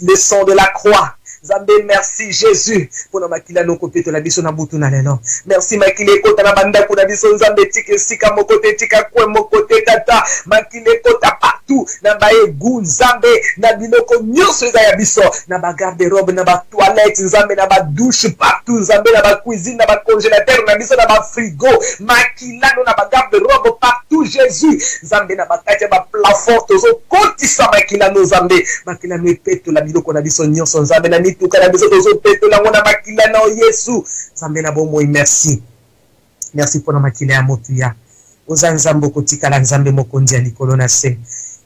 Le sang de la croix. Zambé, merci Jésus pour na makila no kopito la biso na butu na lelo. Merci makile kota na banda kuna biso nzambe tike sika mokote tika kwe mokote tata makile kota partout na bae gu nzambe na biloko nyonso eza ya biso na ba garde robe na ba toilette nzambe na ba douche partout nzambe na ba cuisine na ba congélateur na biso na ba frigo makila no na ba garde robe partout Jésus nzambe na ba kati ba plafond tozo kotisa makila no nzambe makila no epeto la biloko na biso nyonso nzambe na tuka na biso tozo peto la ngona makila na Yesu nzambe na bomo merci merci pour na makila ya motu ya oza nzambo kotika la nzambe mokonzi ya likolo na se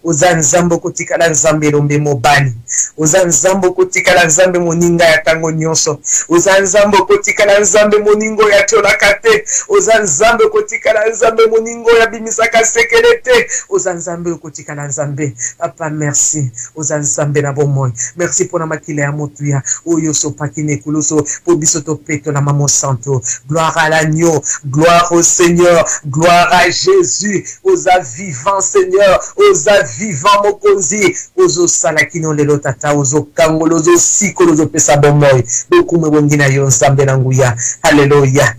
oza nzambo kotika la nzambe lombe mobali oza nzambo kotika la nzambe moninga ya tango nyonso oza nzambo kotika la nzambe moningo ya tolaka te oza nzambe kotika la nzambe moningo ya bimisaka sekelete oza nzambe kotika la nzambe papa merci oza nzambe na bomoi merci pour na makila ya motu ya oyo sopaki nekuluso po biso to peto na mamo santo gloire à l'agneau gloire au Seigneur gloire à Jésus oza vivant Seigneur oza vivant mokonzi ozo salakino lelo tata ozo kangolo ozo sikolo ozo pesa bomoi bokume bongina yo nzambe na nguya haleluya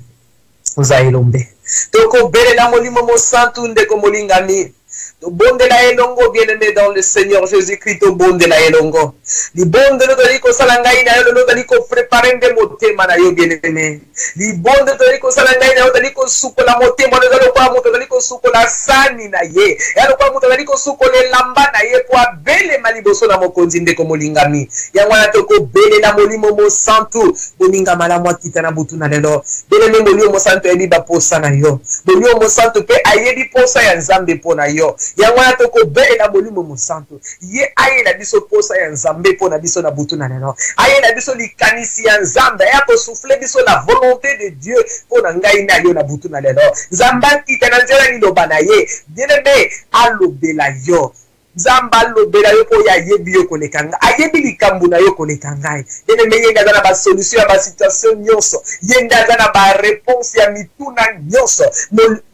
oza elombe toko bele na molimo mo santu ndeko molingami to bonde la elongo bien-aimé dans le Seigneur Jésus-Christ to bonde la elongo li bonde no toliko salangai na yo no toliko préparer de motema na yo bien-aimé li bonde toliko salangai na yo toliko sukola motema no toliko moto toliko sukola sani na ye ya no kwa moto toliko sukola lamba na ye po bele maliboso na mokonzi ndeko molingami yango na toko bele na molimo mo santu boninga malamu akita na butu na lelo bien-aimé molimo mo santu ebi ba posa na yo molimo mo santu pe ayebi posa ya nzambe po na yo yango wana tokobelela molimo mosantu ye ayela biso posa ya nzambe mpo na biso na butu na lelo ayela biso likanisi ya nzambe ya kosufle biso la volonté de Dieu mpo na ngai na yo na butu na lelo nzambe akita na nzela liloba na ye bien-aimé alobela yo nzambe alobela yo mpo ya yebi yo koleka ngai ayebi likambo na yo koleka ngai bien-aimé ye nde aza na basolution ya basituation nyonso ye nde aza na bareponse ya mituna nyonso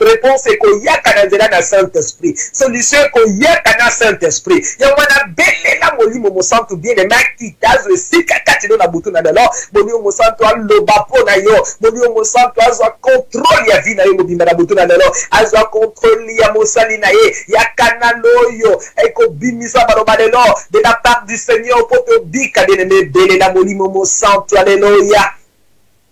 réponse ekoyaka na nzela na Saint-Esprit solution ekoyaka na Saint-Esprit yango wana belela molimo mosantu bien-aimé akita azwa esika kati no na butu na lelo molimo mosantu aloba mpo na yo molimo mosantu azwa contrôle ya vie na yo mobimba na butu na lelo azwa contrôle ya mosali na ye ya kanalo oyo ekobimisa baloba lelo de la part du Seigneur pour te bika bien-aimé belela molimo mosantu alleluya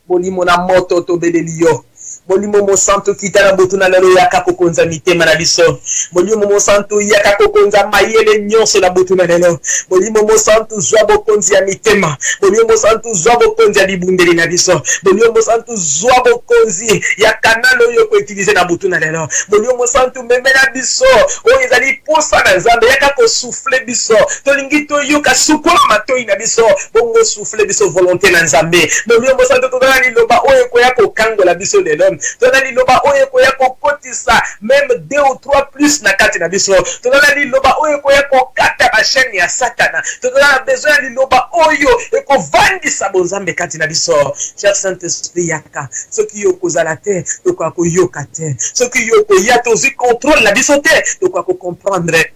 molimo na moto to beleli yo molimo mosantu kita na butu na lelo yaka kokonza mitema na biso molimo mosantu yaka kokonza mayele nyonso na butu na lelo molimo mosantu zwa bokonzi ya mitema molimo mosantu zwa bokonzi ya libundeli na biso molimo mosantu zwa bokonzi ya kanalo oyo koutilize na butu na lelo molimo mosantu memela biso oyo ezali posa na nzambe yaka kosufle biso tolingi toyoka sukola matoi na biso bongo sufle biso volonté na nzambe molimo mosantu tozala liloba oyo ekoya kokangola biso lelo tozala liloba oyo ekoya kokotisa même 2 ou 3 plus na kati na biso tozala liloba oyo ekoya kokata basheni ya satana tozala na besoin ya liloba oyo ekovandisa bonzambe kati na biso cher Saint-Esprit yaka soki yo kozala te tokoka koyoka te soki yo koya tozwi contrôle na biso te tokoka kocomprendre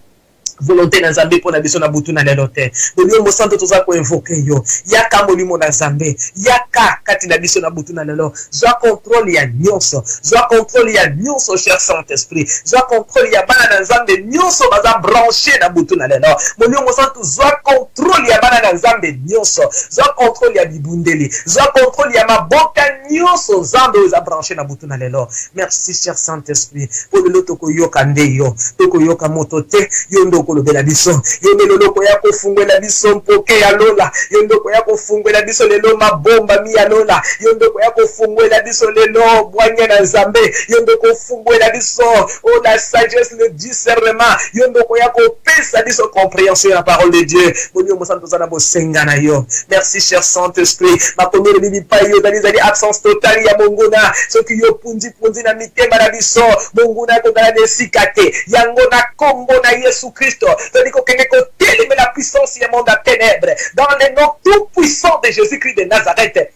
volonté na nzambe mpo na biso na butu na lelo te molimo mosantu toza koinvoke yo yaka molimo na nzambe yaka kati na biso na butu na lelo zwa contrôle ya nyonso zwa contrôle ya nyonso cher Saint-Esprit zwa contrôle ya bana na nzambe nyonso baza branché na butu na lelo molimo mosantu zwa contrôle ya bana na nzambe nyonso zwa contrôle ya bibundeli zwa contrôle ya maboka nyonso nzambe oyo eza branché na butu na lelo merci cher Saint-Esprit mpo lelo tokoyoka nde yo tokoyoka moto te yo ndoko kolobela biso yende loloko ya kofungwela biso mpoke ya lola yondoko ya kofungwela biso lelo mabomba mi ya lola yondoko ya kofungwela biso lelo bwanya na nzambe yondoko kofungwela biso oh la sagesse le discernement yondoko ya kopesa biso compréhension la parole de Dieu molimo mosantu zana bosenga na yo merci cher Saint-Esprit makomere bibi pa yo zali absence totale ya mongona soki yo punzi na mitema na biso mongona ko dala desikate yango na kombo na Yesu Christ tandis que la puissance du monde à ténèbres dans le nom tout puissant de Jésus-Christ de Nazareth.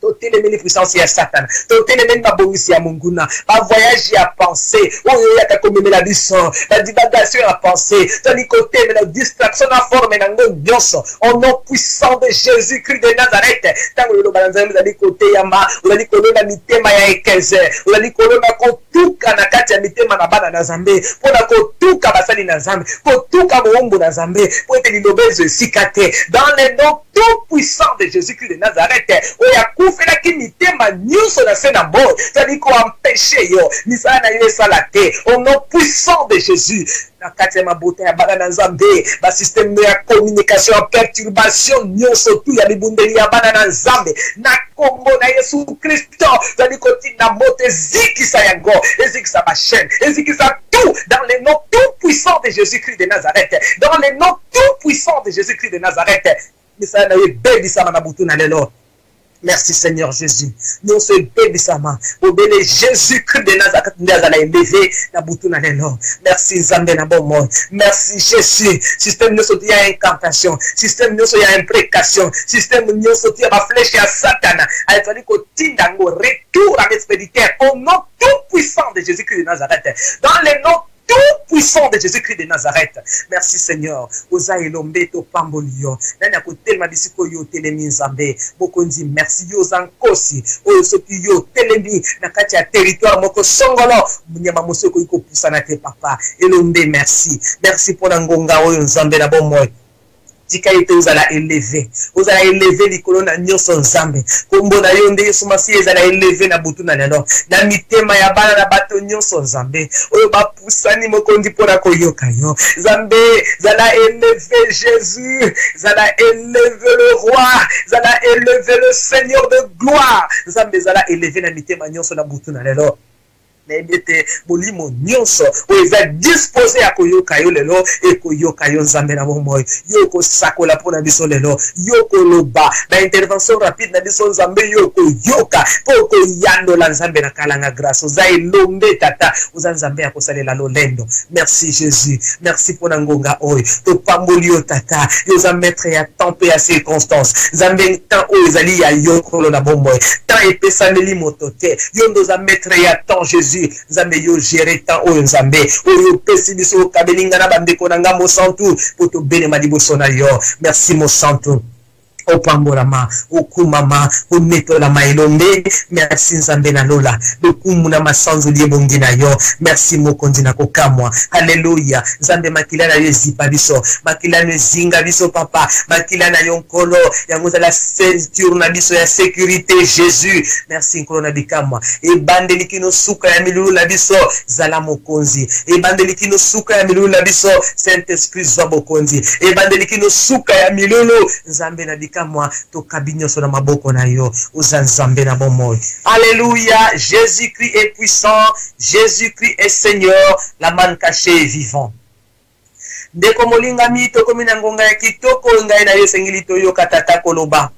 Totelemeni puissance ya Satan totelemeni mabongisi ya munguna ba voyage ya pensée oyo ya komemela biso la divagation ya pensée tandis côté mais la distraction na forme na ngo nyonso au nom puissant de Jésus-Christ de Nazareth tango lo balanza mzali côté ya ma ulali kolona mitema ya ekeze ulali kolona kotuka na kati ya mitema na bana na Nzambe pona kotuka basali na Nzambe kotuka boombo na Nzambe po ete lilobezo esikate dans le nom tout puissant de Jésus-Christ de Nazareth oya fela ki mitema nyonso na se na mort c'est-à-dire qu'on empêche yo misala na yo esala te au nom puissant de Jésus na kati ya mabota ya bana na Nzambe ba système ya communication en perturbation nyonso tu ya libundeli ya bana na Nzambe na kombo na Yesu Kristo c'est-à-dire que na moto ezikisa yango ezikisa ba chaîne ezikisa tout dans le nom tout puissant de Jésus-Christ de Nazareth dans le nom tout puissant de Jésus-Christ de Nazareth misala na yo bebisama na butu na lelo. Merci Seigneur Jésus. Nous sommes bébisama. Obéle Jésus-Christ de Nazareth. Nous allons élever la boutou na lelo. Merci Nzambe na bon mot. Merci Jésus. Système nous sorti à incantation. Système nous sorti à imprécation. Système nous sorti à flèche à Satan. Il fallait que tindango retour à l'expéditeur au nom tout puissant de Jésus-Christ de Nazareth. Dans le nom tout puissant de Jésus-Christ de Nazareth. Merci Seigneur. Oza elombe to pambolio. Nani akotelma bisiko yo telemi Nzambe. Bokonzi merci yo zankosi. Oyo soki yo telemi na kati ya territoire moko songolo. Munyama mosoko iko pusana te papa. Elombe merci. Merci pour la ngonga oyo Nzambe na bon moyo. Tika ete uzala élevé likolo na nyonso Nzambe kombo na yo nde Yesu Masiya ezala élevé na butu na lelo na mitema ya bana na bato nyonso Nzambe oyo bapusani mokondi mpona koyoka yo Nzambe zala élevé Jésus zala élevé le roi zala élevé le Seigneur de gloire Nzambe zala élevé na mitema nyonso na butu na lelo. naibete molimo nyonso oza disposé à koyoka yo lelo e koyoka yo nzambe na bomoi yo ko sakola pona biso lelo yo ko loba na intervention rapide na biso nzambe yo ko yoka poko yando la nzambe na kalanga grâce oza elombe tata oza nzambe ya kosalela lolendo. Merci Jésus, merci pour ngonga oy to pamboli yo tata yo za maître ya temps ya circonstance nzambe temps o ezali ya yo kolo na bomoi temps epesameli motote yo ndo za maître ya temps Jésus nzambe yo gérer temps o nzambe oyo pesi biso kabelinga na bandeko na ngambo santu poto bene madiboso na yo. Merci mo santu opambolama okumama onetolama elombe. Merci nzambe na lola lokumuna masanzu liebongi na yo. Merci mokonzi na kokamwa. Haleluya nzambe makila na yo zipa biso makila no zinga biso papa makila na yo nkolo yango za la ceinture na biso ya sécurité Jésus. Merci nkolo na bikamwa ebandeli kino suka ya milulu na biso zala mokonzi ebandeli kino suka ya milulu na biso Saint-Esprit zwa bokonzi ebandeli kino suka ya milulu nzambe na moi to kabinyo so na maboko na yo uza nzambe na bomoi. Alléluia. Jésus-Christ est puissant, Jésus-Christ est Seigneur, la man caché est vivant. Ndeko molinga mi to komina ngonga ya kitoko ngai na yo sengili to yo katata koloba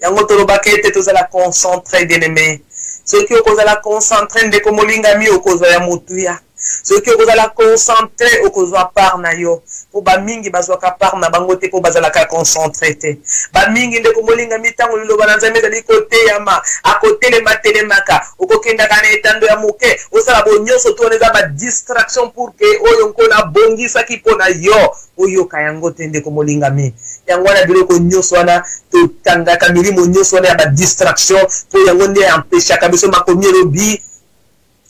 yango to loba kete to za la concentrer bien-aimé ce qui okoza la concentrer ndeko molinga mi okoza ya mutuya ce qui okoza la concentrer okoza par na yo po ba mingi bazwaka par na bango te po bazalaka concentré te ba mingi ndeko molinga mitango liloba na nzambe ezali kote yama akotele matelemaka okokenda kana etando ya moke osala bonyoso to oneza ba distraction pour que oyo nkona bongisa kipona yo oyo kayango te ndeko molinga mi yango wana biloko nyonso wana totangaka milimo nyonso wana ya ba distraction po yango nde empêchaka biso makomi elobi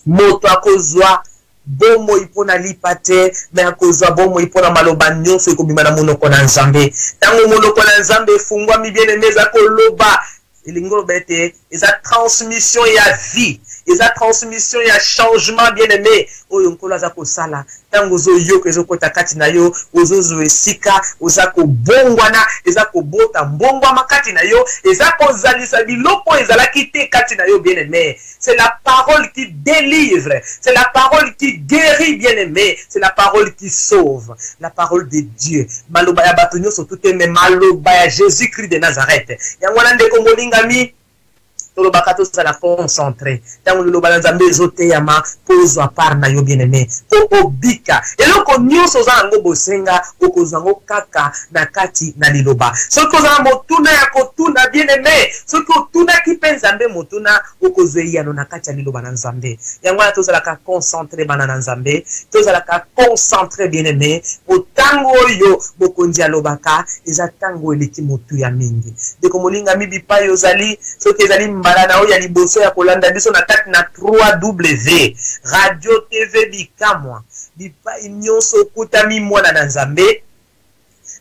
moto akozwa bomo ipona lipate me akozwa bomo ipona maloba nyonso ekobima na monoko na nzambe tango monoko na nzambe efungwa mi bien-aimé eza koloba elingo bete eza transmission ya vie eza transmission ya changement bien-aimé oyo nkolo aza kosala tango ozoyoka ezokota kati na yo ozozwa esika oza kobongwana eza kobota mbongwama kati na yo eza kozalisa biloko ezalaki te kati na yo bien-aimé. C'est la parole qui délivre, c'est la parole qui guérit bien-aimé, c'est la parole qui sauve, la parole de Dieu. Maloba ya bato nyonso tout aimé maloba ya Jésus-Christ de Nazareth yango na ndeko molingami tolobaka tozala concentré tango liloba na nzambe ezoteyama po ozwa par na yo bien-aimé po obika eloko nyonso oza nango bosenga okozwa yango kaka na kati na liloba soki oza na motuna ya kotuna bien-aimé soki otunaki mpe nzambe motuna okozwa eyano na kati ya liloba na nzambe yango wana tozalaka concentré bana na nzambe tozalaka concentré bien-aimé po tango oyo bokonzi alobaka eza tango eleki motu ya mingi ndeko molinga mibipai ozali soki ezali mbala na oya liboso ya kolanda biso na kati na 3W radio TV bikamwa bipai nyonso okutami mwana na nzambe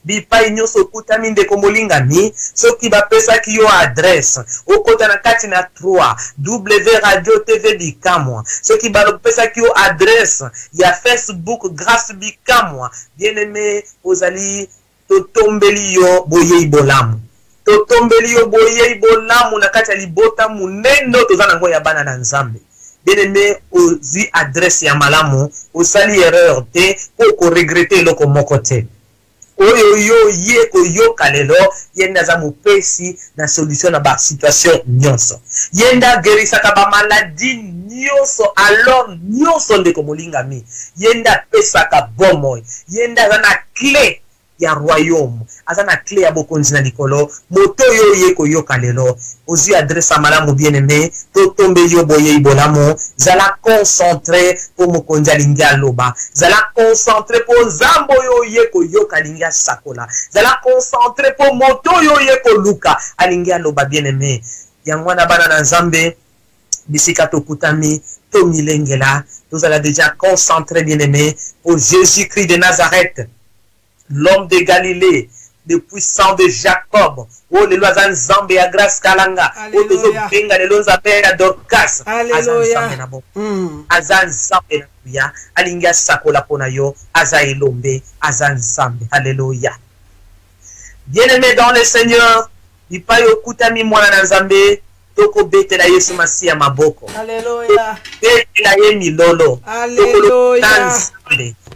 bipai nyonso okutami ndeko molingami soki bapesaki yo adresse okota na kati na 3W radio TV bikamwa soki bapesaki yo adresse ya Facebook grâce bikamwa bien-aimé ozali totombeli yo boyei bolamu totombeli yo boyei bolamu na kati ya libota munendo toza nango ya bana na nzambe bien-aimé ozi adresse ya malamu osali erreur te po ko regretter eloko moko te oyo yo ye koyoka lelo yenda za mopesi na solution na ba situation nyonso yenda gerisaka ba maladie nyonso alors nyonso ndeko molingami yenda pesaka bomoi yenda za na clé ya royaume azana clé ya bokonzi na likolo moto yo ye koyoka lelo ozi adresse malamu bien-aimé to tombe yo boye ibolamu zala concentré po mokonzi alingi aloba zala concentré po zambo yo ye koyoka alingi sakola zala concentré po moto yo ye koluka alingi aloba bien-aimé yango na bana na nzambe bisika tokutami to milengela tozala déjà concentré bien-aimé pour Jésus-Christ de Nazareth, l'homme de Galilée, le puissant de Jacob. Oh, le loazan zambe ya grâce kalanga. Oh, tozo benga le loza pera dorcas. Alléluia. Azan zambe na kuya. Alinga sakola pona yo. Aza elombe. Azan zambe. Alléluia. Bien-aimé dans le Seigneur, il pa yo kutami mwana na zambe. toko betela Yesu Masiya maboko. Alléluia. Betela ye milolo. Alléluia.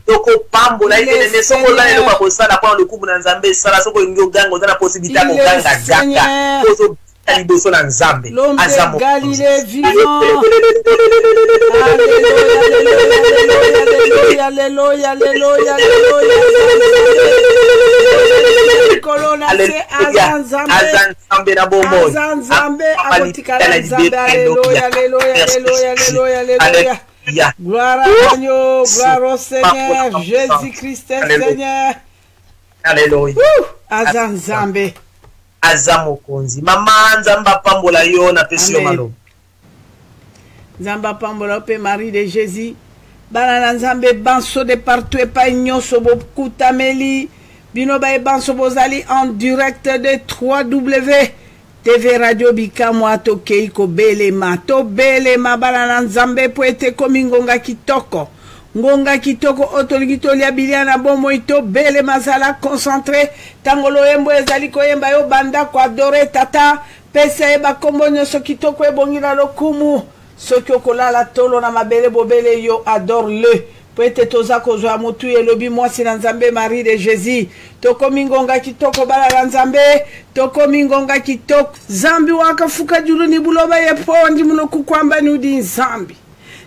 Toko pambo na ite ne soko la elo ba kosala kwa lukubu na Nzambe sala soko ngio gango na possibilité ko ganga ganga. Kozo liboso na Nzambe. Azamo Galilée vivant. Alléluia, alléluia, alléluia, alléluia. Corona c'est Azanzambe na bombo. Azanzambe akotikala Nzambe. Alléluia, alléluia, alléluia, alléluia, alléluia. Gloire à l'agneau, gloire au Seigneur, Jésus-Christ Seigneur. Alléluia. Azanzambe. Azamokonzi. Mama Nzamba pambola yo na pesi yo malo. Nzamba pambola pe Marie de Jésus. Bana Nzambe banso de partout et pas nyoso bo kutameli. Bino ba banso bozali en direct de 3W. TV Radio Bikamwa tokei ko belema to belema bana Nzambe po ete komi ngonga kitoko otolingi tolia biliana bomo ito belema zala concentré tangolo yembo ezali ko yemba yo banda ko adore tata pesa eba kombo nyoso kitoko ebongila lokumu soki okolala tolo na mabele bobele yo adore le Poete toza kozwa mutu elobi mwasi na Nzambe Marie de Jésus. Toko mingonga kitoko bala Nzambe. Toko mingonga kitoko. Zambi wakafuka julu ni buloba yepo ndi muno kukwamba nudi Nzambi.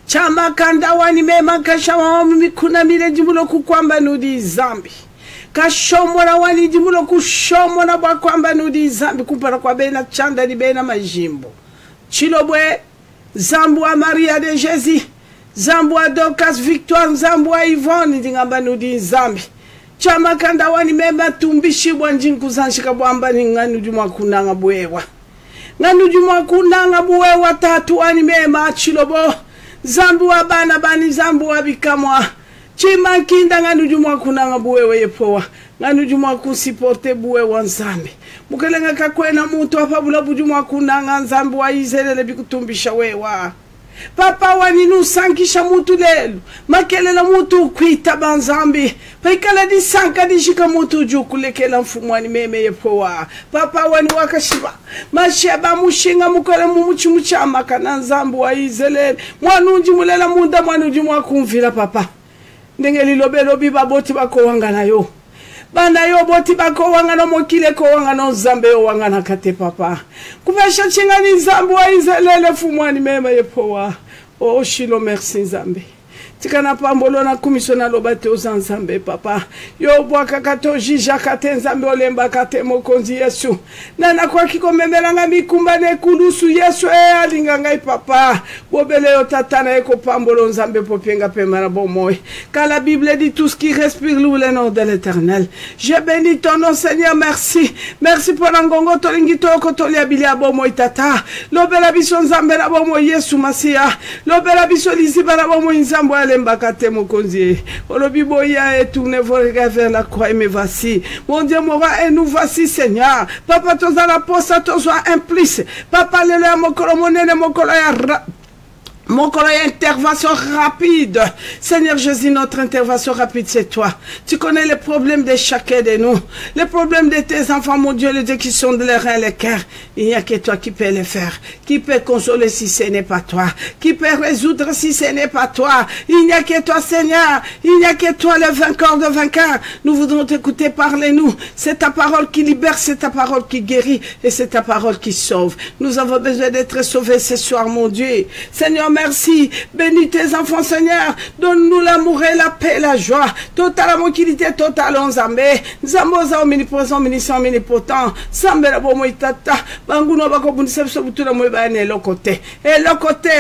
Chama kanda wani mema kashawa wami mikuna mile jimulo kukwamba nudi Nzambi. Kashomo na wani jimulo kushomo na bakwamba nudi Nzambi. Kupara kwa bena chanda di bena majimbo. Chilobwe Zambua Maria de Jésus. Zambua Dorcas Victoire, Zambua Yvonne, Dingamba Nudi Zambi. Chama kanda wani mema tumbishi wanjinku zanshika bwamba ni nganu jumwa kunanga buewa. Nganu jumwa kunanga buewa tatu wani mema chilobo. Zambua bana bani Zambua bikamwa. Chima kinda nganu jumwa kunanga buewa yepowa. Nganu jumwa kusiporte buewa Nzambi. Mukelenga kakwena mutu apabula bujumwa kunanga Nzambi wa Izerele bikutumbisha wewa. Papa wani nusankisha mutu lelu. Makelela mutu kuita banzambi. Paikala di sanka di shika mutu jukulekela mfumu wani meme yepowa. Papa wani wakashiba. Masheba mushinga mukole mumuchi muchama kana Nzambu wa Izele. Mwanunji mulela munda mwanunji mwakumvila papa. Ndengeli lobe lobi baboti bako wangana yo. Banda yo boti bako wangana mokile ko wangana Nzambe yo wangana kate papa. Kuvesha chingani Nzambe wa Izele fumwani mema yepowa. Oh shilo merci Nzambe. Tikana pambolo na kumisiona lobate Nzambe papa. Yo bwaka kato jija kate Nzambe olemba kate mokonzi Yesu. Nana kwa kiko memelanga mikumbane kulusu Yesu alinga ngai papa. Bobele yo tatana eko pambolo Nzambe popenga pe marabomoy. Car la Bible dit tout ce qui respire loue le nom de l'Éternel. Je bénis ton nom Seigneur, merci. Merci pour l'angongo tolingito kotolia bilia bomoy tata. Lobela biso Nzambe na bomoy Yesu Masiya. Lobela biso liziba na bomoy Nzambe Mbakate mokonzi. Olobi boya et tournez vos regards vers la croix et me voici. Mon Dieu m'aura et nous voici Seigneur. Papa toza la poste toza implice. Papa lele mokolo monene mokolo ya mon collègue, intervention rapide. Seigneur Jésus, notre intervention rapide, c'est toi. Tu connais les problèmes de chacun de nous. Les problèmes de tes enfants, mon Dieu, les dieux qui sont de les reins, les cœurs. Il n'y a que toi qui peux les faire. Qui peut consoler si ce n'est pas toi. Qui peut résoudre si ce n'est pas toi. Il n'y a que toi, Seigneur. Il n'y a que toi, le vainqueur de vainqueurs. Nous voudrons t'écouter, parlez-nous. C'est ta parole qui libère, c'est ta parole qui guérit et c'est ta parole qui sauve. Nous avons besoin d'être sauvés ce soir, mon Dieu. Seigneur, merci. Bénis tes enfants, Seigneur. Donne-nous l'amour et la paix et la joie. Totale tranquillité, totale Nzambe. Nzamboza omniprésent, omniscient, omnipotent. Nzambe la bomo itata. Banguno bako bundise biso butula moyeba ne lokote. Et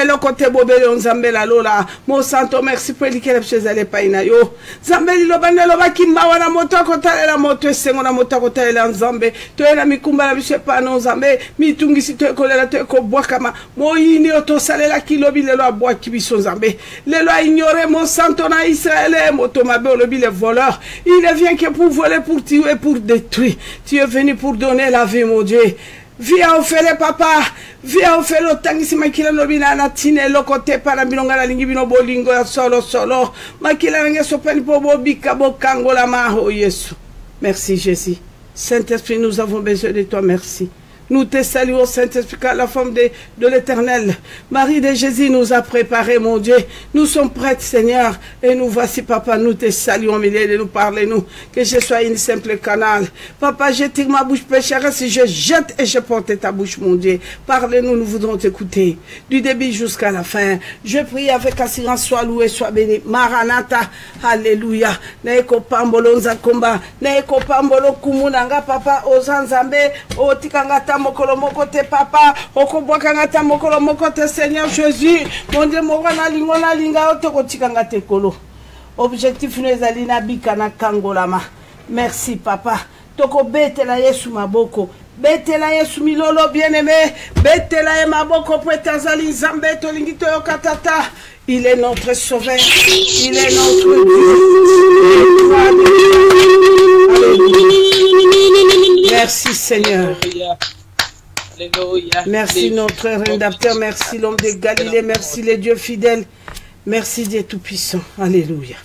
lokote bobele Nzambe la lola. Mo santo merci pour likele bshezale paina yo. Nzambe lilobane loba kimba na moto kotale la moto esengo na moto kotale la Nzambe. Toela mikumba la biso pa no Nzambe. Mitungisi to ekolela to ekobwakama. Moyini otosalela kilobi lelo abwa kibiso Nzambe. Lelo a ignoré mon santo na Israël motomabe olobi les voleurs. Il ne vient que pour voler, pour tuer, pour détruire. Tu es venu pour donner la vie, mon Dieu. Viens au fait papa. Viens au fait le tangisi makila nobina na tine lokote para bilonga la lingi bino bolingo ya solo. Makila nge sopeni po bobika bokangola maho Yesu. Merci Jésus. Saint-Esprit, nous avons besoin de toi, merci. Nous te saluons, Saint-Esprit, car la forme de l'Éternel. Marie de Jésus nous a préparé, mon Dieu. Nous sommes prêts, Seigneur. Et nous voici, Papa, nous te saluons au milieu de nous parler, nous. Que je sois une simple canal. Papa, je tire ma bouche pécheresse, si je jette et je porte ta bouche, mon Dieu. Parle-nous, nous voudrons t'écouter. Du début jusqu'à la fin. Je prie avec assurance, sois loué, sois béni. Maranatha, alléluia. Neeko pambolo nzakomba. Neeko pambolo kumunanga, Papa, ozanzambe, otikangata mokolo moko te papa okobwakanga ta mokolo moko te Seigneur Jésus mon Dieu mokona lingona linga otokotikanga te kolo objectif nous ezali na bika na kangolama merci papa toko betela Yesu maboko betela Yesu milolo bien-aimé betela maboko po etazali nzambe tolingi toyoka tata il est notre sauveur il est notre Dieu. Merci Seigneur. Alléluia. Merci notre rédacteur, merci l'homme de Galilée, merci les dieux fidèles, merci Dieu tout-puissant. Alléluia.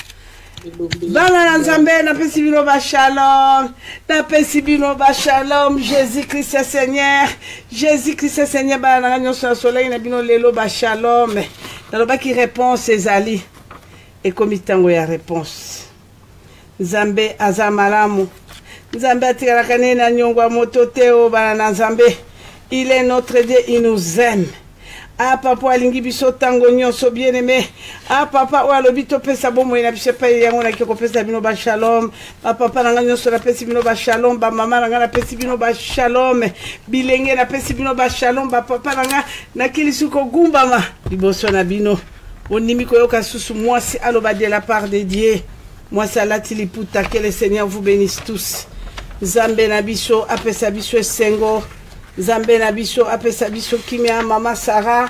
Bana nzambe na pesi bino ba shalom, na pesi bino ba shalom, Jésus-Christ est Seigneur, Jésus-Christ est Seigneur, bana na nyonso soleil na bino lelo ba shalom. Naloba ki réponse ezali et comme tango ya réponse. Nzambe azamalamu. Nzambe atikala na nyongwa moto teo bana na nzambe. Il est notre Dieu, il nous aime. Ah papa alingi biso tango nyonso bien-aimé. Ah papa wa lobito pesa bomo ina biso pa yango na kiko pesa bino ba shalom. Ah papa nanga nyonso na pesi bino ba shalom, ba mama nanga na pesi bino ba shalom. Bilenge na pesi bino ba shalom, ba papa nanga na kilisuko gumbama liboso na bino. Onimi koyoka susu moi c'est aloba de la part de Dieu. Moi c'est la tiliputa que le Seigneur vous bénisse tous. Zambe na biso apesa biso sengo. Zambé Nabiso, apesa biso kimia, Maman Sarah,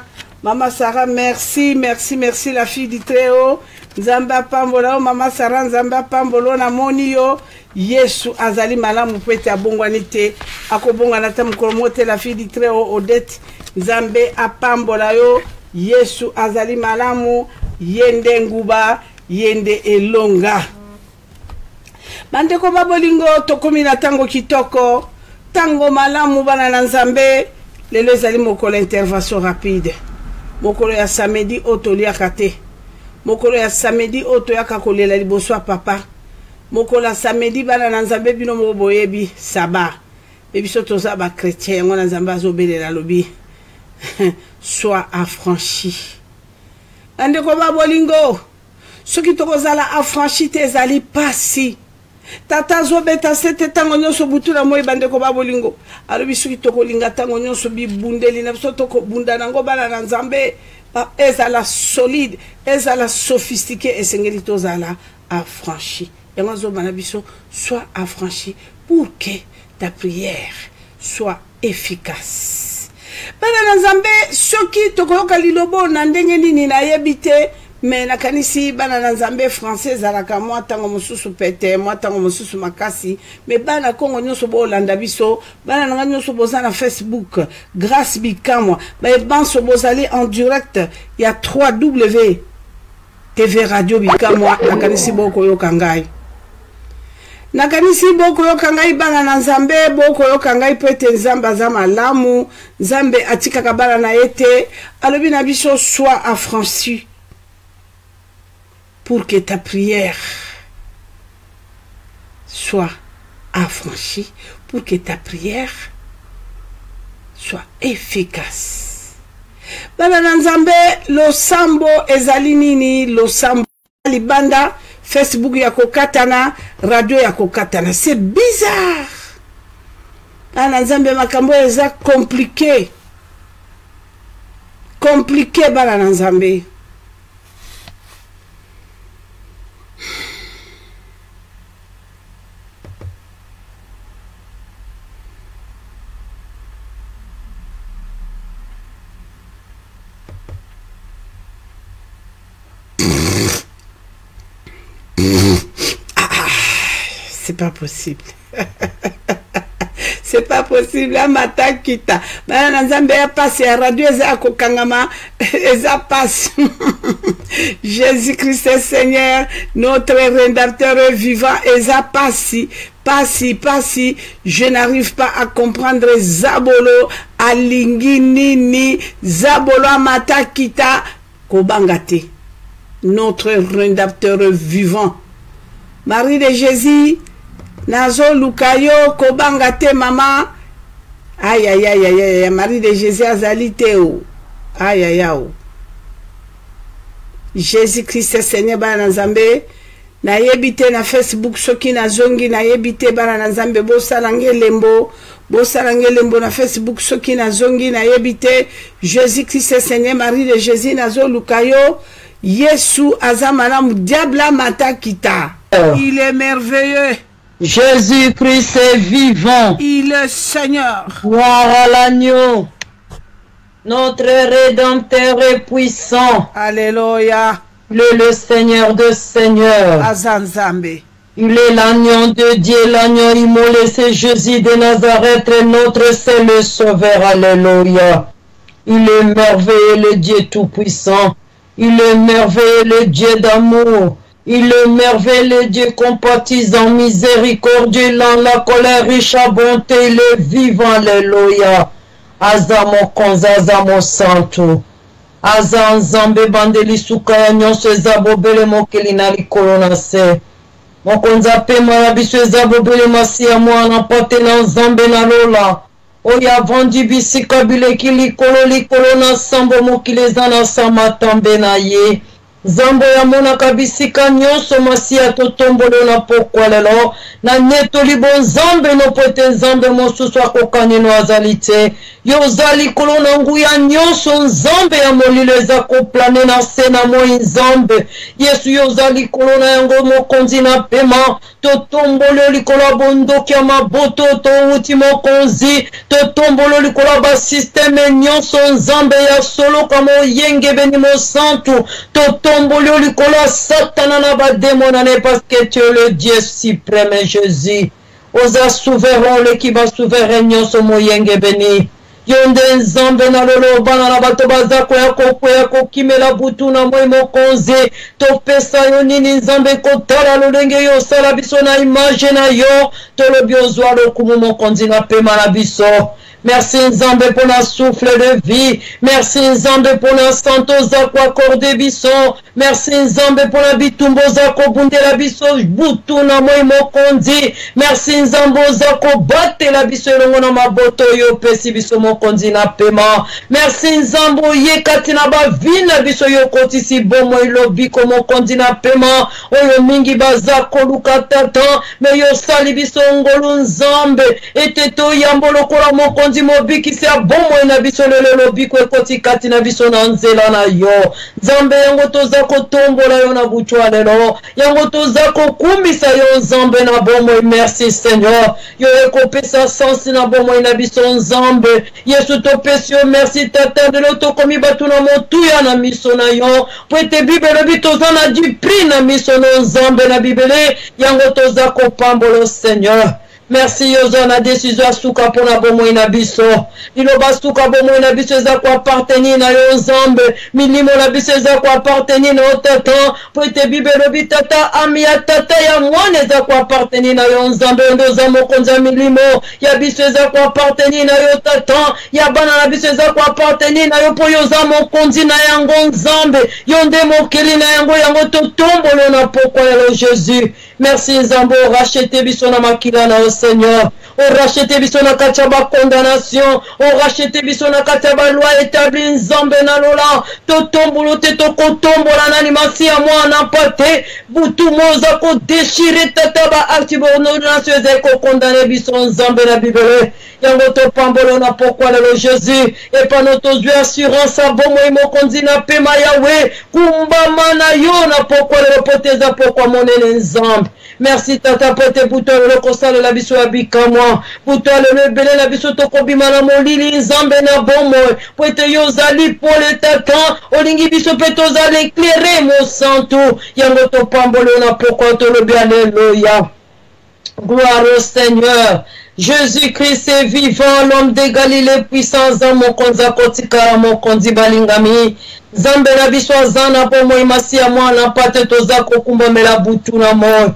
merci, merci, merci la fille du Très-Haut. Nzamba pambolo, Maman Sarah, Nzamba pambolo na monio. Yesu azali malamu pete abongwanite, akobongwana ta mukolomote la fille du Très-Haut Odette. Nzambe apambola yo, Yesu azali malamu, yende nguba, yende elonga. Bandeko babolingo tokomi na tango kitoko. Tango malamu bana na nzambe lelo ezali mokolo intervention rapide mokolo ya samedi otolia kate mokolo ya samedi otoyaka kolela liboso papa mokolo ya samedi bana na nzambe bino mo boyebi saba biso toza ba chrétien yango na nzambe azobelela lobi soit affranchi andeko babolingo soki tokozala affranchi te ezali pasi tata zobeta sete tango nyonso butula moi bandeko babolingo alobi soki tokolinga tango nyonso bibundeli na biso tokobunda nango bana na nzambe ezala solide ezala sophistiqué esengeli tozala affranchi yango zobana biso soit affranchi pour que ta prière soit efficace bana na nzambe soki tokoyoka lilobo na ndenge nini nayebi te mais nakanisi bana na nzambe français zalaka mwa tango mosusu pete mwa tango mosusu makasi mais bana kongo nyonso bolanda biso bana nanga nyonso boza na Facebook grâce bikamwa ba banso bozali en direct ya 3W TV radio bikamwa nakanisi boko yoka ngai nakanisi boko yoka ngai bana na nzambe boko yoka ngai pete nzambe aza malamu nzambe atikaka bana na ete alobi na biso soit affranchi pour que ta prière soit affranchie, pour que ta prière soit efficace. Bana nzambe lo sambo ezali nini lo sambo libanda Facebook ya kokatana radio ya kokatana c'est bizarre. Bana nzambe makambo eza compliqué bana nzambe. C'est pas possible. C'est pas possible. Amata kita. Bana nzambe ya passe ya radio eza kokangama eza passe. Jésus-Christ est Seigneur, notre rédempteur vivant eza passe. Pasi, je n'arrive pas à comprendre Zabolo, alingi nini, Zabolo amata kita, kobangate. Notre rédacteur vivant. Marie de Jésus, nazo lukayo, kobangate mama. Aïe, aïe, aïe, aïe, aïe, Marie de Jésus azalite ou. Aïe, aïe, aïe. Jésus-Christ Seigneur bana Nzambe. Na yebite na Facebook soki na zongi na yebite bana na Nzambe bosalange lembo na Facebook soki na zongi na yebite Jésus-Christ Seigneur Marie de Jésus nazo lukayo Yesu azamana diabla mata kita. Il est merveilleux. Jésus-Christ est vivant. Il est Seigneur. Gloire à l'agneau. Notre Rédempteur est puissant. Alléluia. Il est le Seigneur de Seigneurs. Azanzambe. Il est l'agneau de Dieu, l'agneau immolé, c'est Jésus de Nazareth, notre seul sauveur. Alléluia. Il est merveilleux, le Dieu tout-puissant. Il est merveilleux, le Dieu d'amour. Il est merveilleux, le Dieu compatissant, miséricordieux, lent la colère, riche à bonté. Il est vivant. Alléluia. Azamo konza, azamo santo. Aza nzambe bandeli suka ya nyonso ezabobele mokili na likolo na se. Mokonza pema ya biso ezabobele masi ya mwana pate na nzambe na lola. Oyo avandi bisika bileki likolo na sambo mokili eza na samatambe na ye. Zambo ya monaka bisika nyonso masi ya totombolo na pokwa lelo. Na nyetoli bo nzambe no poete nzambe mosusu akokani no azali te. Yo zali kolo na nguya nyonso nzambe ya molilo eza koplane na se na moi nzambe. Yesu yo zali kolo na yango mokonzi na pema. Totombolo likolo bondoki ya maboto touti mokonzi. Totombolo likolo ba systeme nyonso nzambe ya solo kamo yenge beni mo santu. Totombolo likolo satana na ba démonane parce que tu es le Dieu suprême Jésus. Oza souverain le qui va souverain nyonso mo yenge beni. Yonde nzambe na lolo bana na bato bazako ya kimela butu na moi mokonzi topesa yo nini nzambe kotala lolenge yo sala biso na image na yo tolobi ozwa lokumu mokonzi na pema na biso. Merci Nzambe pour la souffle de vie. Merci Nzambe pour la santo zako accordé biso. Merci Nzambe pour la bitumbo zako bunde la biso butu na moi mokonzi. Merci Nzambe zako bate la biso longo na maboto yo pesi biso mokonzi na pema. Merci Nzambe yekati na ba vina biso yo kotisi bomo ilobi ko mokonzi na pema. Oyo mingi bazako lukatata me yo sali biso ngolu Nzambe eteto yambolo kola mokonzi mobiki se abomo na biso lelo biko ekoti kati na biso na nzela na yo. Nzambe yango toza kotombola yo na butwa lelo. Yango toza kokumbisa yo Nzambe na bomo. Merci Seigneur. Yo ekopesa sensi na bomo na biso Nzambe. Yesu topesi yo merci tata de loto komi batu na motu ya na miso na yo. Poete bibele bitoza na du prix na miso na Nzambe na bibele. Yango toza kopambolo Seigneur. Merci yozo na décision asuka pona bomo ina biso. Ilo basuka bomo ina biso za kwa appartenir na yo Nzambe. Milimo la biso za kwa appartenir na otata. Poete bibelo bitata ami ya tata ya mwane za kwa appartenir na yo Nzambe. Ndo za mokonza milimo ya biso za kwa appartenir na yo tata. Ya bana na biso za kwa appartenir na yo po yo za mokonzi na yango Nzambe. Yonde mokeli na yango totombolo na pokwa ya Jésus. Merci Nzambe rachete biso na makila na Seigneur. O rachete biso na kachaba condamnation. O rachete biso na kachaba loi établie Nzambe na lola. Totombolo te tokotombola na nimasi ya mwana pate. Butu moza ko déchirer tataba actibono na seze ko condamner biso Nzambe na Bible. Yango to pambolo na pokwa lelo Jésus. Et pano to zui assurance abomo imokonzi na pema Yahweh. Kumbama na yo na pokwa lelo poteza pokwa monene Nzambe. Merci tata pote buto le kosala la biso abikamwa. Buto le bele la biso tokobima na molili Nzambe na bomo. Pote yo zali pour le tata. Olingi biso peto zali éclairer mon santo. Yango to pambolo na pokwa to lobi alléluia. Gloire au Seigneur. Jésus-Christ est vivant, l'homme de Galilée puissant za mokonza kotika mokonzi balingami. Nzambe na biso azana bomo imasi ya mwana pate toza kokumba mela butu na moyo.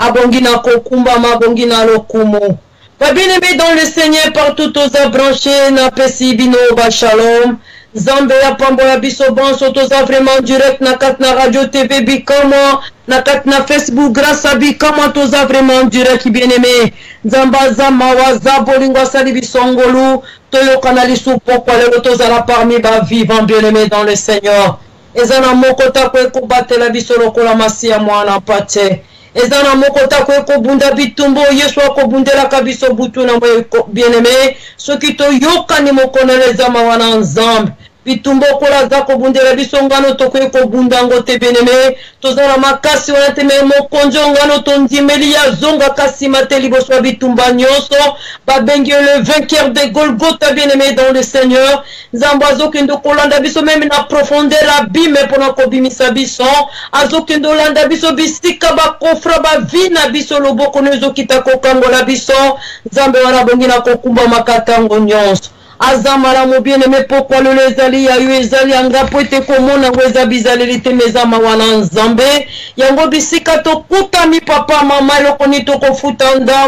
abongina kokumba mabongina lokumu. Bien-aimé dans le Seigneur, partout aux branchés, na pesi bino ba shalom. Zambe ya pambo ya biso banso toza vraiment direct na kat na radio TV Bikama, na kat na Facebook grâce à Bikama toza vraiment direct bien-aimé. Zamba zama waza bolingo sali bisongolu, toyo kanali supo kwa lelo toza la parmi ba vivant bien-aimé dans le Seigneur. Ezana mokota kwe kubatela biso lokola masia mwana pate. Ezana mokota kwe kobunda bitumbo Yesu akobundela kabiso butu na mwe bien-aimé. Soki to yoka ni mokoneleza mawana nzambe. Bitumbo kola zako bundela biso ngano tokwe ko bundango te bien-aimé. Tozala makasi wana te me mokonjo ngano tondimeli ya zonga kasi mateli boswa bitumba nyoso. Babengi le vainqueur de Golgotha bien-aimé dans le Seigneur. Zambazo kendo kolanda biso même na profondeur abime pona kobimisa biso. Azo kendo landa biso bisika ba kofra ba vina biso loboko nezo kitako kangola biso. Zambe wana bongina kokumba makatango nyonso. Azamala mo bien-aimé pourquoi le lezali ya yu ezali anga poete komona weza bizali te mezama wana nzambe yango bisika to kuta mi papa mama lokoni to kofuta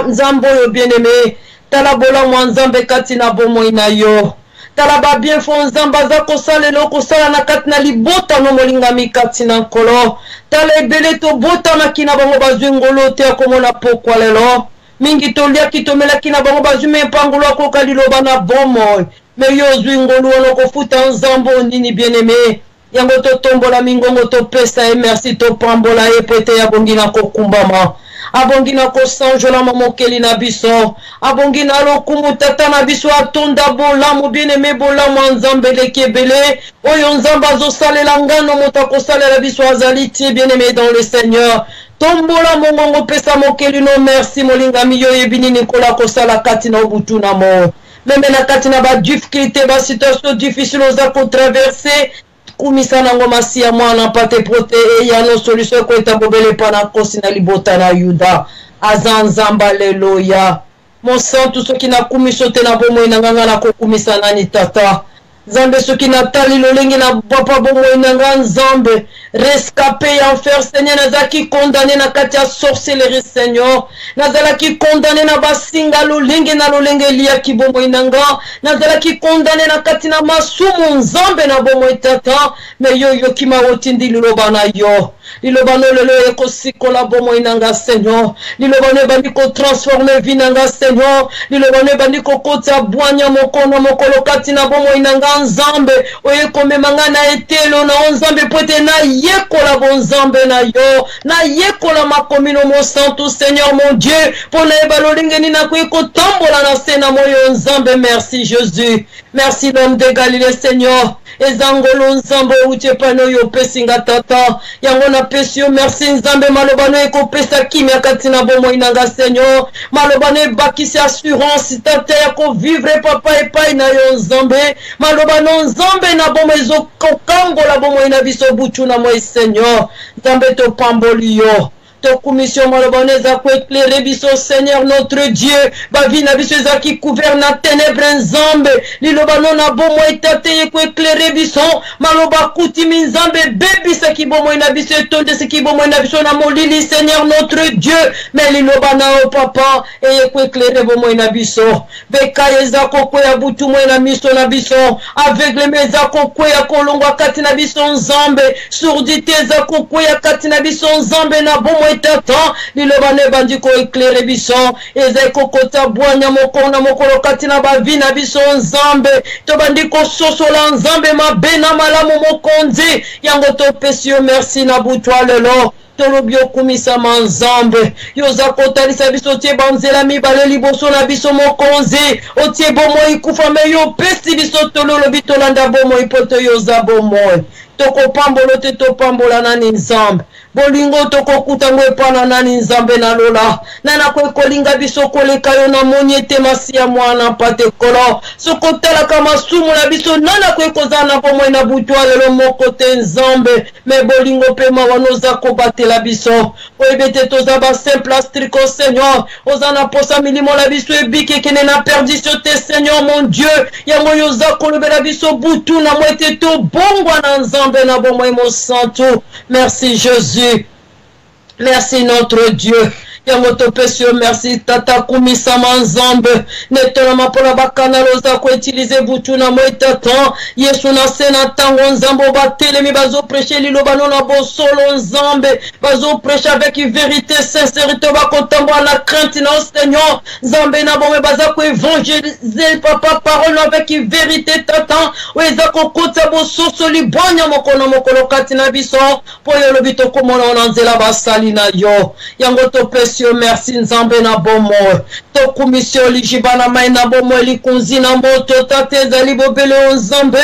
nzambo yo bien-aimé tala bola mwa nzambe kati na bomo ina yo tala ba bien fo nzamba za kosala loko sala na kati na libota no molingami kati na nkolo tala ebele to bota na kina bango bazwingolo te akomona pourquoi lelo mingi tolia kitomela kina bango bazume pangulo akoka liloba na bomo me yo zwingolo ono kofuta nzambo nini bien-aimé yango to tombola mingongo to pesa e merci to pambola e pete ya bongina kokumbama abongina ko sanjola mamokeli na biso abongina lokumu tata na biso atonda bolamu bien-aimé bolamu nzambe lekebele oyo nzamba zo salela ngano mota ko salela biso azali ti bien-aimé dans le Seigneur. Tombola mongongo pesa mokeli no merci molingami yo yebini nikola kosala kati na obutu na mo meme na kati na ba difficulté ba situation difficile oza ko traverser kumisa nango masia mwana pate prote e ya no solution ko etabobele pana kosi na libota na Yuda azanzamba leloya mon sang tout ce qui na kumiso te na bomo inanganga na kokumisa nani tata Zambe soki natali lolengi na papa bomo inanga nzambe rescapé enfer Seigneur nazaki condamné na kati ya sorcellerie Seigneur nazalaki condamné na basinga lolengi na lolenge liya ki bomo inanga nazalaki condamné na kati na masumu nzambe na bomo itata me yo kima otindi liloba na yo liloba no lelo ekosikola bomo inanga Seigneur liloba no bandi ko transformer vinanga Seigneur liloba no bandi ko kota bwanya mokono mokolo kati na bomo inanga nzambe oye komemanga na etelo na nzambe pote na yekola bon nzambe na yo na yekola makomino mo santo Seigneur mon Dieu pona ebalolingeni na ko tambola na sena moyo nzambe merci Jésus merci l'homme de Galilée Seigneur ezangolo nzambe uche pano yo pesinga tata yango na pesio merci nzambe malobano eko pesa kimia katina bomo inanga Seigneur malobano bakisi assurance tata yako vivre papa epai na yo nzambe malobano nzambe na bomo ezo kokangola bomo ina biso butu na moi Seigneur nzambe to pamboli yo to commission maloboneza ko éclairer biso Seigneur notre Dieu bavina biso ezaki couvert na ténèbres nzambe lilobano na bomo etate ko éclairer biso maloba kuti minzambe bebi saki bomo ina biso tonde saki bomo ina biso na molili Seigneur notre Dieu mais lilobana o papa et ko éclairer bomo ina biso bekayeza ko ko ya butu mo ina miso na biso aveugle meza ko ko ya kolongwa kati na biso nzambe surdité za ko ko ya kati na biso nzambe na bomo tata lilobane bandiko éclairer biso ezeko kota bwanya mokona mokolo katina bavina biso nzambe to bandiko sosola nzambe mabena malamu mokonzi yango to pesio merci na butwa lelo tolobio kumisa manzambe yoza kotalisa biso tie banzela mibale liboso na biso mokonzi otie bomo ikufa me yo pesi biso tololo bitolanda bomo ipoto yoza bomo toko pambolo te to pambola nani nzambe bolingo toko kutango epana nani nzambe na lola nana kwe kolinga biso koleka yo na moniete masia mwana pate kolo soko tala kama sumu na biso nana kwe kozana bomo na butwa lelo moko te nzambe me bolingo pe mawanoza kobatela biso oyebete toza ba simple astriko Seigneur ozana posa milimo la biso ebike kene na perdition te Seigneur mon Dieu yango yoza kolobela biso butu na mwete to bongwa na nzambe na bomo mo santo merci Jésus. Merci notre Dieu. yango topesi yo merci tata kumisama nzambe netolama mpola bakanalo oza koutilize butu na moi tata yesu na se na ntango nzambe batelemi bazopreche liloba no na bosolo nzambe bazopreche avec vérité sincérité bakotambola na crainte na Seigneur nzambe na bombe baza koevangelize papa parole avec vérité tata oeza kokota bososo libonya mokolo mokolo kati na biso po yo lobi tokomona na nzela basali na yo yango topesi yo merci nzambe na bomo tokumisio lijiba na mai na bomo likunzi na moto tate ezali bobele o nzambe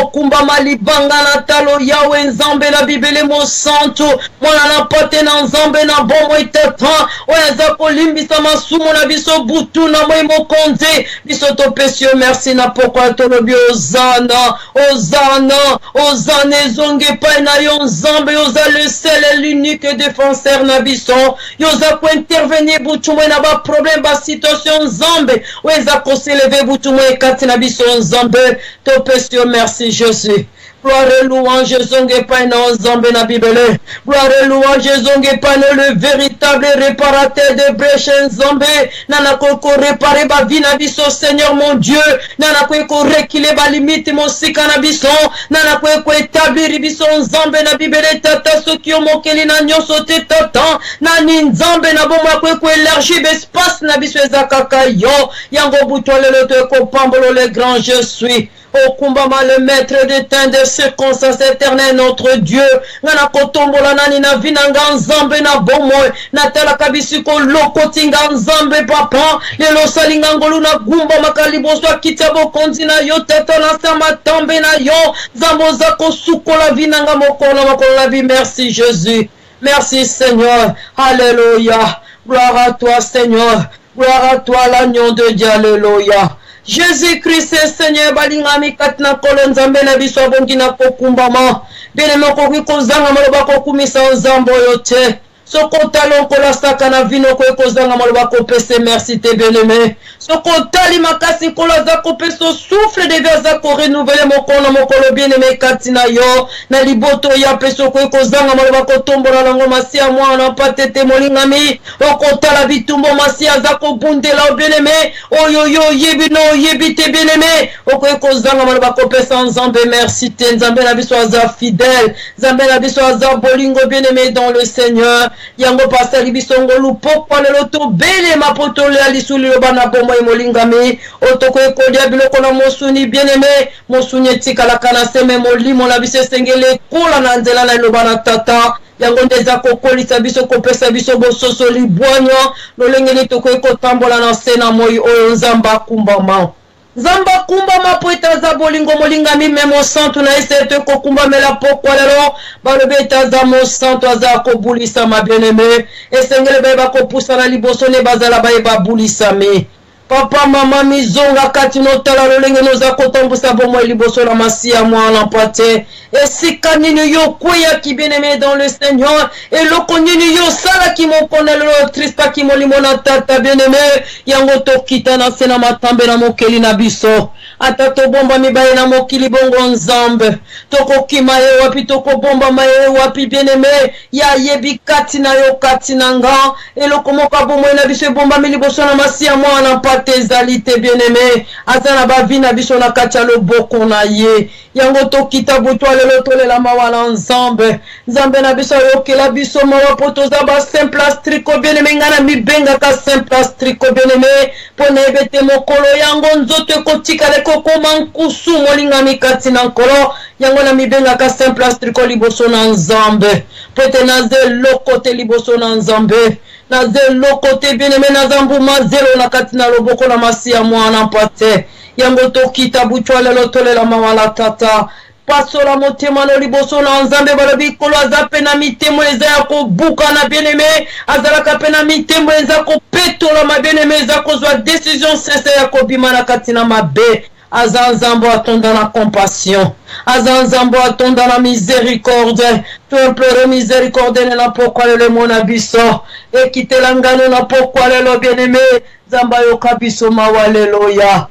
okumba malibanga na talo yawe nzambe na bibele mosantu mwana na pote na nzambe na bomo itata oyaza kolimbisa masumu na biso butu na moi mokonzi biso topesi yo merci na pokwa tolobi ozana ozana ozana ezonge epai na yo nzambe yoza le seul et l'unique défenseur na biso yoza ko intervenir butu moi na ba problème ba situation nzambe oeza ko s'élever butu moi kati na biso nzambe topesi yo merci Jésus. Gloire et louange zonge paina nzambe na bibele. Gloire et louange zonge paina le véritable réparateur de brèches nzambe. Nana ko réparer ba vie na biso Seigneur mon Dieu. Nana ko reculer ba limite mon sika na biso. Nana ko établir biso nzambe na bibele tata soki o mokeli na nyoso te tata. Nani nzambe na bomba ko élargir espace na biso ezakaka yo. Yango butole le te ko pambolo le grand je suis. Au kumbama le maître des temps de circonstances éternelles notre Dieu ngana kotombola nani na vinanga nzambe na bomo na tala kabisiko lokotinga nzambe papa lelo salinga ngolu na gumba makaliboso akita bokonzi na yo tata na sama tambe na yo zambo zako sukola vinanga mokolo makolo la vie merci Jésus merci Seigneur alléluia gloire à toi Seigneur gloire à toi l'agneau de Dieu alléluia Jésus-Christ Seigneur balingami katina kolonzambe na biso bongi na kokumbama bene moko kozanga maloba kokumisa nzambo yote soko talon kola saka na vino ko kozanga maloba kopese merci te bien-aimé soko tali makasi kola za kopeso souffle de verza ko renouveler mokono mokolo bien-aimé katina yo na liboto ya peso ko kozanga maloba ko tombola lango masia mwana patete molingami okotala bitumbo masia za ko bundela bien-aimé oyoyo yebino yebite bien-aimé okozanga maloba kopesa nzambe merci te nzambe na biso aza fidèle nzambe na biso aza bolingo bien-aimé dans le Seigneur yango pasali bisongo lupokwa lelo to bele mapotole alisuli lobana bomo molingami otoko ekolia biloko na mosuni bien-aimé mosuni etikala kana seme molimo na biso sengele kula na nzela na lobana tata yango ndeza kokolisa biso kopesa biso bososo libwanyo lolengeli toko ekotambola na sena moi oyo nzamba kumbama Zamba kumba mapoita za bolingo molingami memo santu na esete ko kumba mela pokwa lero balobeta za mo santu aza ko bulisa ma bien-aimé esengele ba ko pusa na liboso ne bazala ba bulisa me papa mama mizonga kati no tala lolenge no za ko tombusa bomo liboso na masia mwana pate esika nini yo kuya ki bien-aimé dans le Seigneur et loko nini yo sala ki mo konelo trista ki mo limona tata bien-aimé yango to kita na sena matambe na mokeli na biso atato bomba mibaye na mokili bongo nzambe toko kima ye wapi toko bomba maye wapi bien-aimé ya yebi kati na yo kati na nga eloko moka bomo na biso bomba miliboso na masia mwana pate ezalite bien-aimé azana bavi na biso na kati ya loboko na ye yango to kita butwa lelo tolela mawala nzambe nzambe na biso yokela biso mawa poto za ba simple astriko bien-aimé ngana mibenga ka simple astriko bien-aimé pona ebete mokolo yango nzoto ekotika leko koma nkusu molingami kati na nkolo yango na mibenga ka simple astriko liboso na nzambe pete na ze lokote liboso na nzambe na ze lokote bien-aimé na zambuma zelo na kati na loboko na masia mwana pate yango to kita butwa lelo tolela mawala tata pasola motema no liboso na nzambe balobi kolo aza pena mitemo eza ya kobuka na bien-aimé azalaka pena mitemo eza kopetola ma bien-aimé eza kozwa décision sincère ya kobima na kati na mabe aza nzambo atonda na compassion aza nzambo atonda na miséricorde to implore miséricorde na pokwa lelo mona biso ekitela ngano na pokwa lelo bien-aimé nzamba yoka biso mawaleluya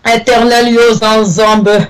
éternel yo nzambe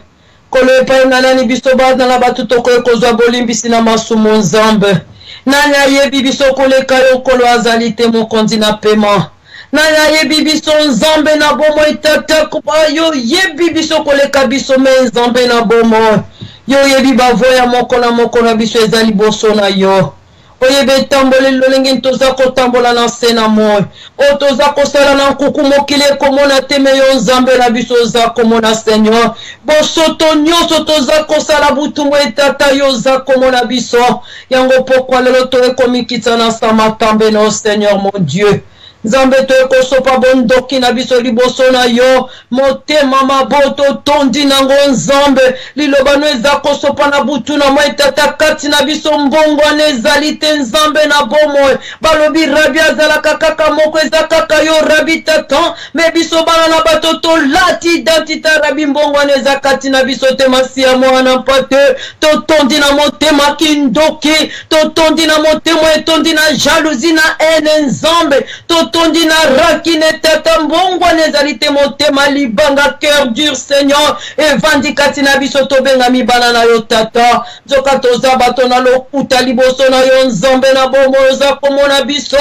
kolo epai na nani biso bana na batu toko ekozwa bolimbisi na masumu nzambe Nanya yebi biso koleka yo kolo azali te mokonzi na pema. Nanya yebi biso nzambe na bomo itata kuba yo yebi biso koleka biso me nzambe na bomo. Yo yebi bavoya moko na biso ezali boso na yo. Oyebe tambole lolenge toza kotambola na sena moy. O toza kosala na nkuku mokili komona teme yo nzambe na biso za komona Seigneur. Bosoto nyonso toza kosala butumbo etata yo za komona biso. Yango pokwa lelo to ekomikitsa na samatambe no Seigneur mon Dieu. Nzambe to ekosopa bondoki na biso liboso na yo motema maboto tondi nango nzambe lilobano eza kosopa na butu na moi tata kati na biso mbongo ezali te nzambe na bomo balobi rabi azalaka kaka moko eza kaka yo rabi tata me biso bana na bato tolati identité rabi mbongo eza kati na biso te masia mwana mpate to tondi na motema kindoki to tondi na motema etondi na jalousie na haine nzambe to tondi na rakine tata mbongo nezalite motema libanga cœur dur Seigneur evandi kati na biso tobenga mibana na yo tata nzoka toza bato na lokuta liboso na yo nzambe na bomo oza komona biso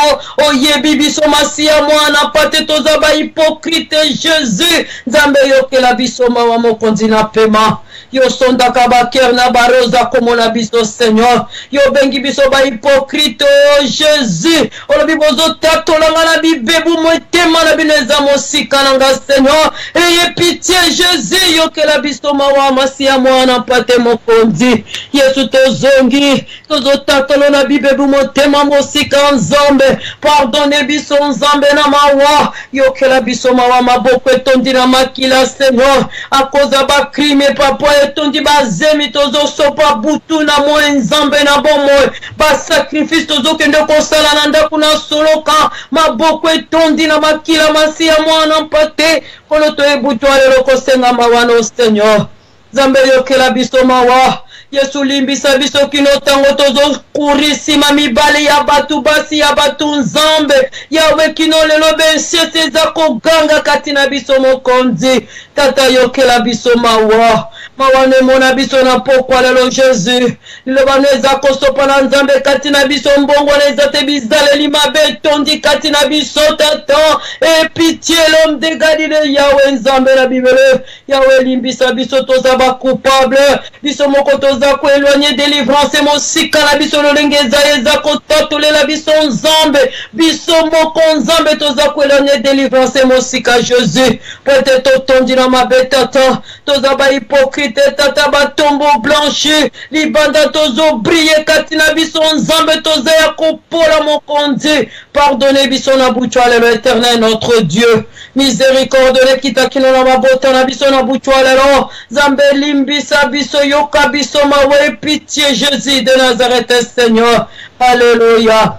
oyebi biso masia mwana pate toza ba hypocrite Jésus nzambe yokela biso mawa mokonzi na pema yo sondaka baker na baroza komona biso Seigneur yo bengi biso ba hypocrite Jésus olobi bozo tatolanga na bibebu motema na bineza mosika nanga Seigneur eye pitié Jésus yokela biso mawa masia mwana pate mokonzi Yesu tozongi tozotatolo na bibebu motema mosika nzambe pardonne biso nzambe na mawa yokela biso mawa maboko etondi na makila Seigneur akoza ba crime papa etondi bazemi tozosopa butu na moi nzambe na bomo ba sacrifice tozokende kosala na ndako na soloka maboko etondi na makila masia mwana mpate kolo toyebutwa lelo kosenga mawano Seigneur nzambe yokela biso mawa Yesu limbisa biso kino tango tozo kurisima mibale ya batu basi ya batu nzambe yawe kino lelo bensiete za koganga katina biso mokonzi tata yokela biso mawa mawane mona biso na pokwa lelo Jésus lilobano eza kosopa na nzambe katina biso mbongo neza te bizale limabe tondi katina biso tata e pitié l'homme de Galilée yawe nzambe na bibele yawe limbisa biso toza ba coupable biso moko toza ko éloigner délivrance mosika na biso lolenge eza kotatolela biso nzambe biso moko nzambe toza ko éloigner délivrance mosika Jésus peut-être totondi na mabe tata toza ba hypocrite tata batombo blanchi libanda tozo briller katina biso nzambe toza ya kopola mokonzi pardonnez biso na butwa lelo éternel notre Dieu miséricorde lekita kino na mabota na biso na butwa lelo nzambe limbisa biso yoka biso mawe pitié Jésus de Nazareth Seigneur alléluia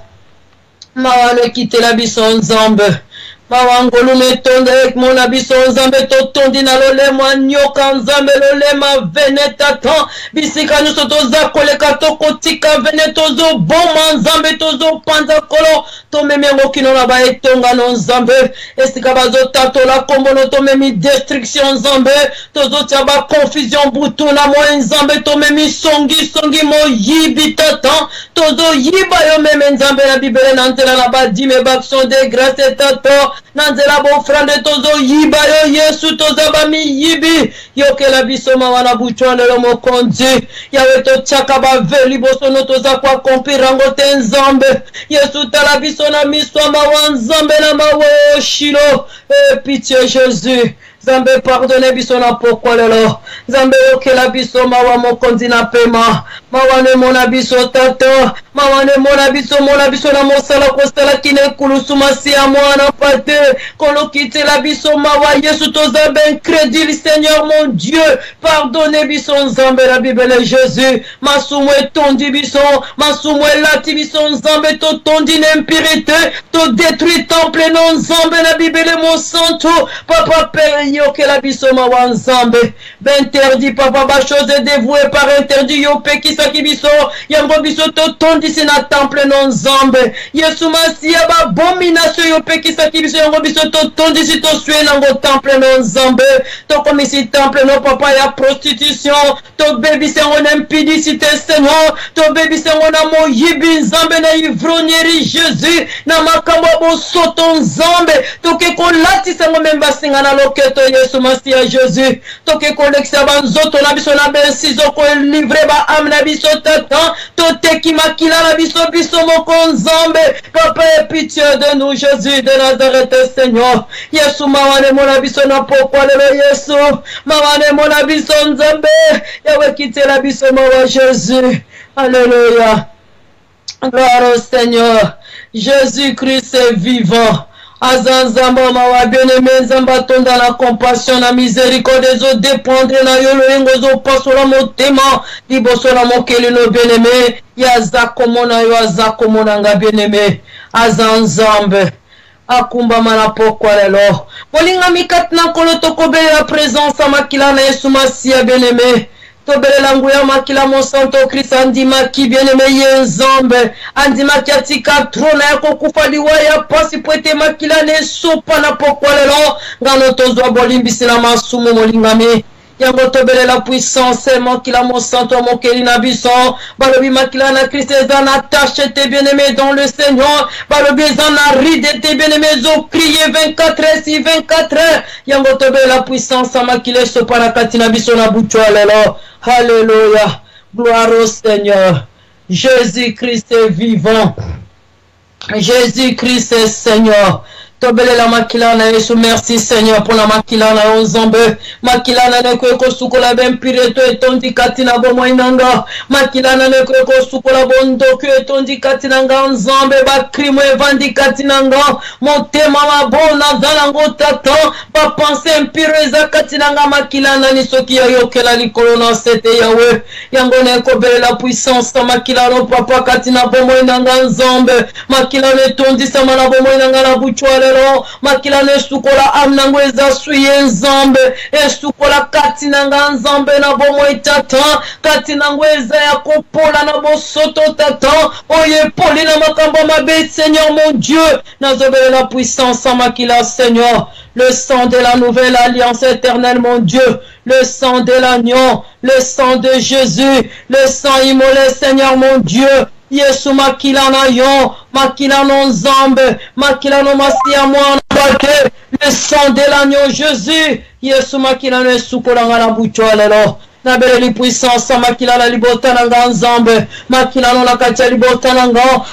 mawane kitela biso nzambe mawangolu metonde mona biso nzambe totondi na lolema nyoka nzambe lolema vene tata bisika nyonso toza koleka tokotika vene tozo boma nzambe tozo panza kolo tomemi yango kino na baetongano nzambe esika bazotatola kombono tomemi destruction nzambe tozotia baconfusion butu na moi nzambe tomemi songi moyibi tata tozoyiba yo meme nzambe na bibele na nzela na badime baction de grâce tata nanzela bofrande tozo yiba yo Yesu toza bamiyibi yokela biso mawa na butwa lelo mokonzi yawe totiaka baveli boso no toza kwa kompirango te nzambe Yesu tala biso na miswa mawa nzambe na mawa shilo pitié Jésus Zambe pardonne biso na pokwa lelo Zambe yokela biso mawa mokonzi na pema mawane mona biso tata mawane mona biso na mosala kosala kine kulusu masia mwana pate kolokite la biso mawa Yesu toza ben crédit Seigneur mon Dieu pardonne biso nzambe la Bible Jésus masumu etondi biso masumu elati biso nzambe to tondi n'impurité to détruit temple non nzambe la Bible mon santo papa père yoke la biso mawa nzambe interdit papa ba chose dévouée par interdit yo pekisa ki biso yango biso to tondisi na temple non nzambe Yesu Masiya ba abomination yo pekisa ki biso yango biso to tondisi to sue nango temple non nzambe to komisi temple no papa ya prostitution to bebisi yango na impudicité Seigneur to bebisi yango na moyibi nzambe na ivrognerie Jésus na makambo bosoto nzambe toke kolatisa ngo memba singa na loketo Yesu Masiya Jésus toke kolekisa banzoto na biso na bensizo ko livre ba âme na biso tata to teki makila na biso biso moko nzambe papa aie pitié de nous Jésus de Nazareth Seigneur Yesu mawane mona biso na pokwa lelo Yesu mawane mona biso nzambe yawe kitela biso mawa Jésus alléluia gloire au Seigneur Jésus-Christ est vivant Azanzamba mawa bien-aimé nzamba tonda la compassion na miséricorde zo dépendre na yolo engozo pasola motema liboso na mokeli no bien-aimé ya zakomona yo azakomona nga bien-aimé azanzambe akumba mana pokwa lelo molinga mikatna kolo tokobele la présence à makila na Yesu Masiya bien-aimé Tobelela nguya makila monsanto Christ andima ki bien-aimé yenzambe andima ki atika trona yako kufaliwa ya pasi pwete makila ne sopa na pokwalelo ngano tozwa bolimbisi na masumu molingami yango tobele la puissance makila monsanto mokeli na biso balobi makila na Christ ezana tâche te bien-aimé dans le Seigneur balobi ezana ride te bien-aimé zo crier 24 heures si 24 heures yango tobele la puissance makila sopa na kati na biso na butwa lelo Alléluia. Gloire au Seigneur. Jésus-Christ est vivant. Jésus-Christ est Seigneur. Tobele la makilana Yesu merci Seigneur pour la makilana onzambe makilana ne ko sukola ben pireto etondi katina bomo inanga makilana ne ko sukola bondo ko etondi katina nga onzambe ba crime evandi katina nga motema mabona zalango tata ba penser impureza katina nga makilana ni soki yokela likolo na sete yawe yango ne ko bele la puissance makilana papa katina bomo inanga onzambe makilana etondi sama na bomo inanga na buchwale makila ne sukola amnango eza suye nzambe esukola kati nanga nzambe na bomo itata kati nango eza ya kopola na bosoto tata oye poli na makambo mabe Seigneur mon Dieu nazobele la puissance à makila Seigneur le sang de la nouvelle alliance éternelle mon Dieu le sang de l'agneau le sang de Jésus le sang immolé Seigneur mon Dieu Yesu makila na yo makila no nzambe makila no Masiya mwana wake le sang de l'agneau Jésus Yesu makila no sukola ngana bucho lelo na bele li puissance makila la libota na nzambe makila no la kacha libota na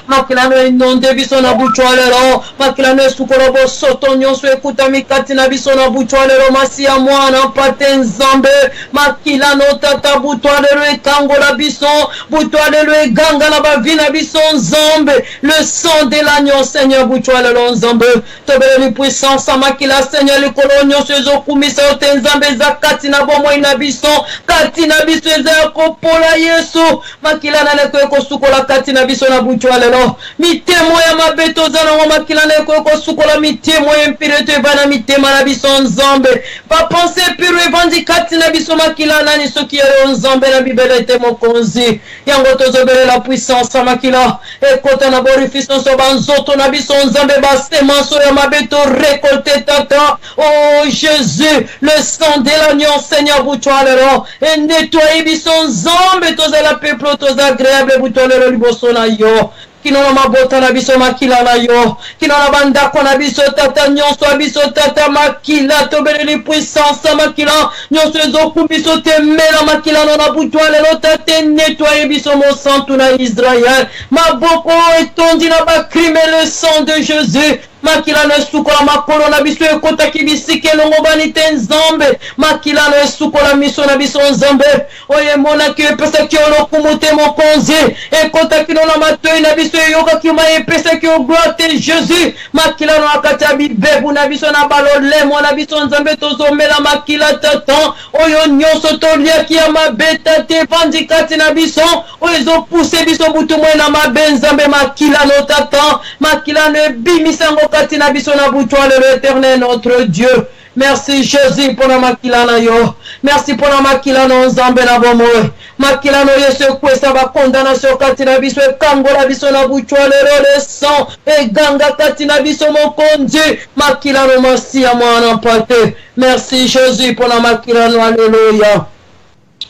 makila no inonde biso na bucho lelo makila no sukola bo soto nyonso ekuta mikati na biso na bucho lelo Masiya mwana pate nzambe makila no tata buto lelo ekangola biso buto lelo eganga na bavina biso nzambe le sang de l'agneau Seigneur bucho lelo nzambe tobele li puissance makila Seigneur likolo nyonso ezokumisa te nzambe zakati na bomo ina biso katina biso eza kopola Yesu makila na leko kosukola katina biso na buchwa lelo mitemo ya mabeto zana makila na leko kosukola mitemo ya impirete bana mitema na biso nzambe ba penser piro evandi katina biso makila na ni soki ya nzambe na bibele temo konzi yango tozobele la puissance makila ekota na borifiso so banzoto na biso nzambe ba semanso ya mabeto récolter tata oh Jésus le sang de l'agneau Seigneur buchwa lelo nettoyer biso nzambe tozala peuple tozagréable butolelo liboso na yo kinona mabota na biso makila na yo kinona bandako na biso tata nyonso biso tata makila tobeleli puissance makila nyonso ezoku biso temela makila na butolelo tate nettoyer biso mosantu na Israël maboko etondi na bacrime le sang de Jésus makila no sukola makolo na biso ekota kibisike longo bani te nzambe makila no sukola miso na biso nzambe oye mona ki pesa ki olokumute mokonzi ekota kino na matoi na biso yoka ki ma pesa ki gloire te Jésus makila no akata bibebu na biso na balole mona biso nzambe tozomela makila tata oyo nyonso tolia ki ya mabeta te vandikati na biso oyo zo pousser biso butu mwe na mabenzambe makila no tata makila no bimisango katina biso na butwa l'éternel notre Dieu Merci Jésus pour la makilana yo. Merci pour la makilana nzambe na bomoy. Makilano yesu kwesa ba condamnation katina biso kangola biso na buchwale le sang et ganga katina biso mokonzi. Makilano merci à moi en pate. Merci Jésus pour la makilano. Alléluia.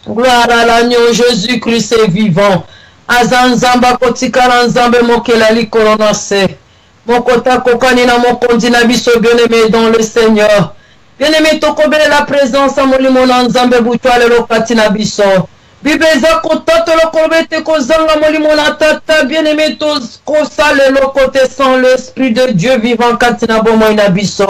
Gloire à l'agneau Jésus-Christ est vivant. Azanzamba kotikala nzambe mokela likolona se. Mokota kokani na mokonzi na biso bien-aimé dans le Seigneur. Bien-aimé tokobele la présence à molimo na nzambe buchwale lokati na biso. Bibeza kotato lokobete kozanga molimo na tata bien-aimé to kosale lokote sans l'esprit de Dieu vivant katina bomo na biso.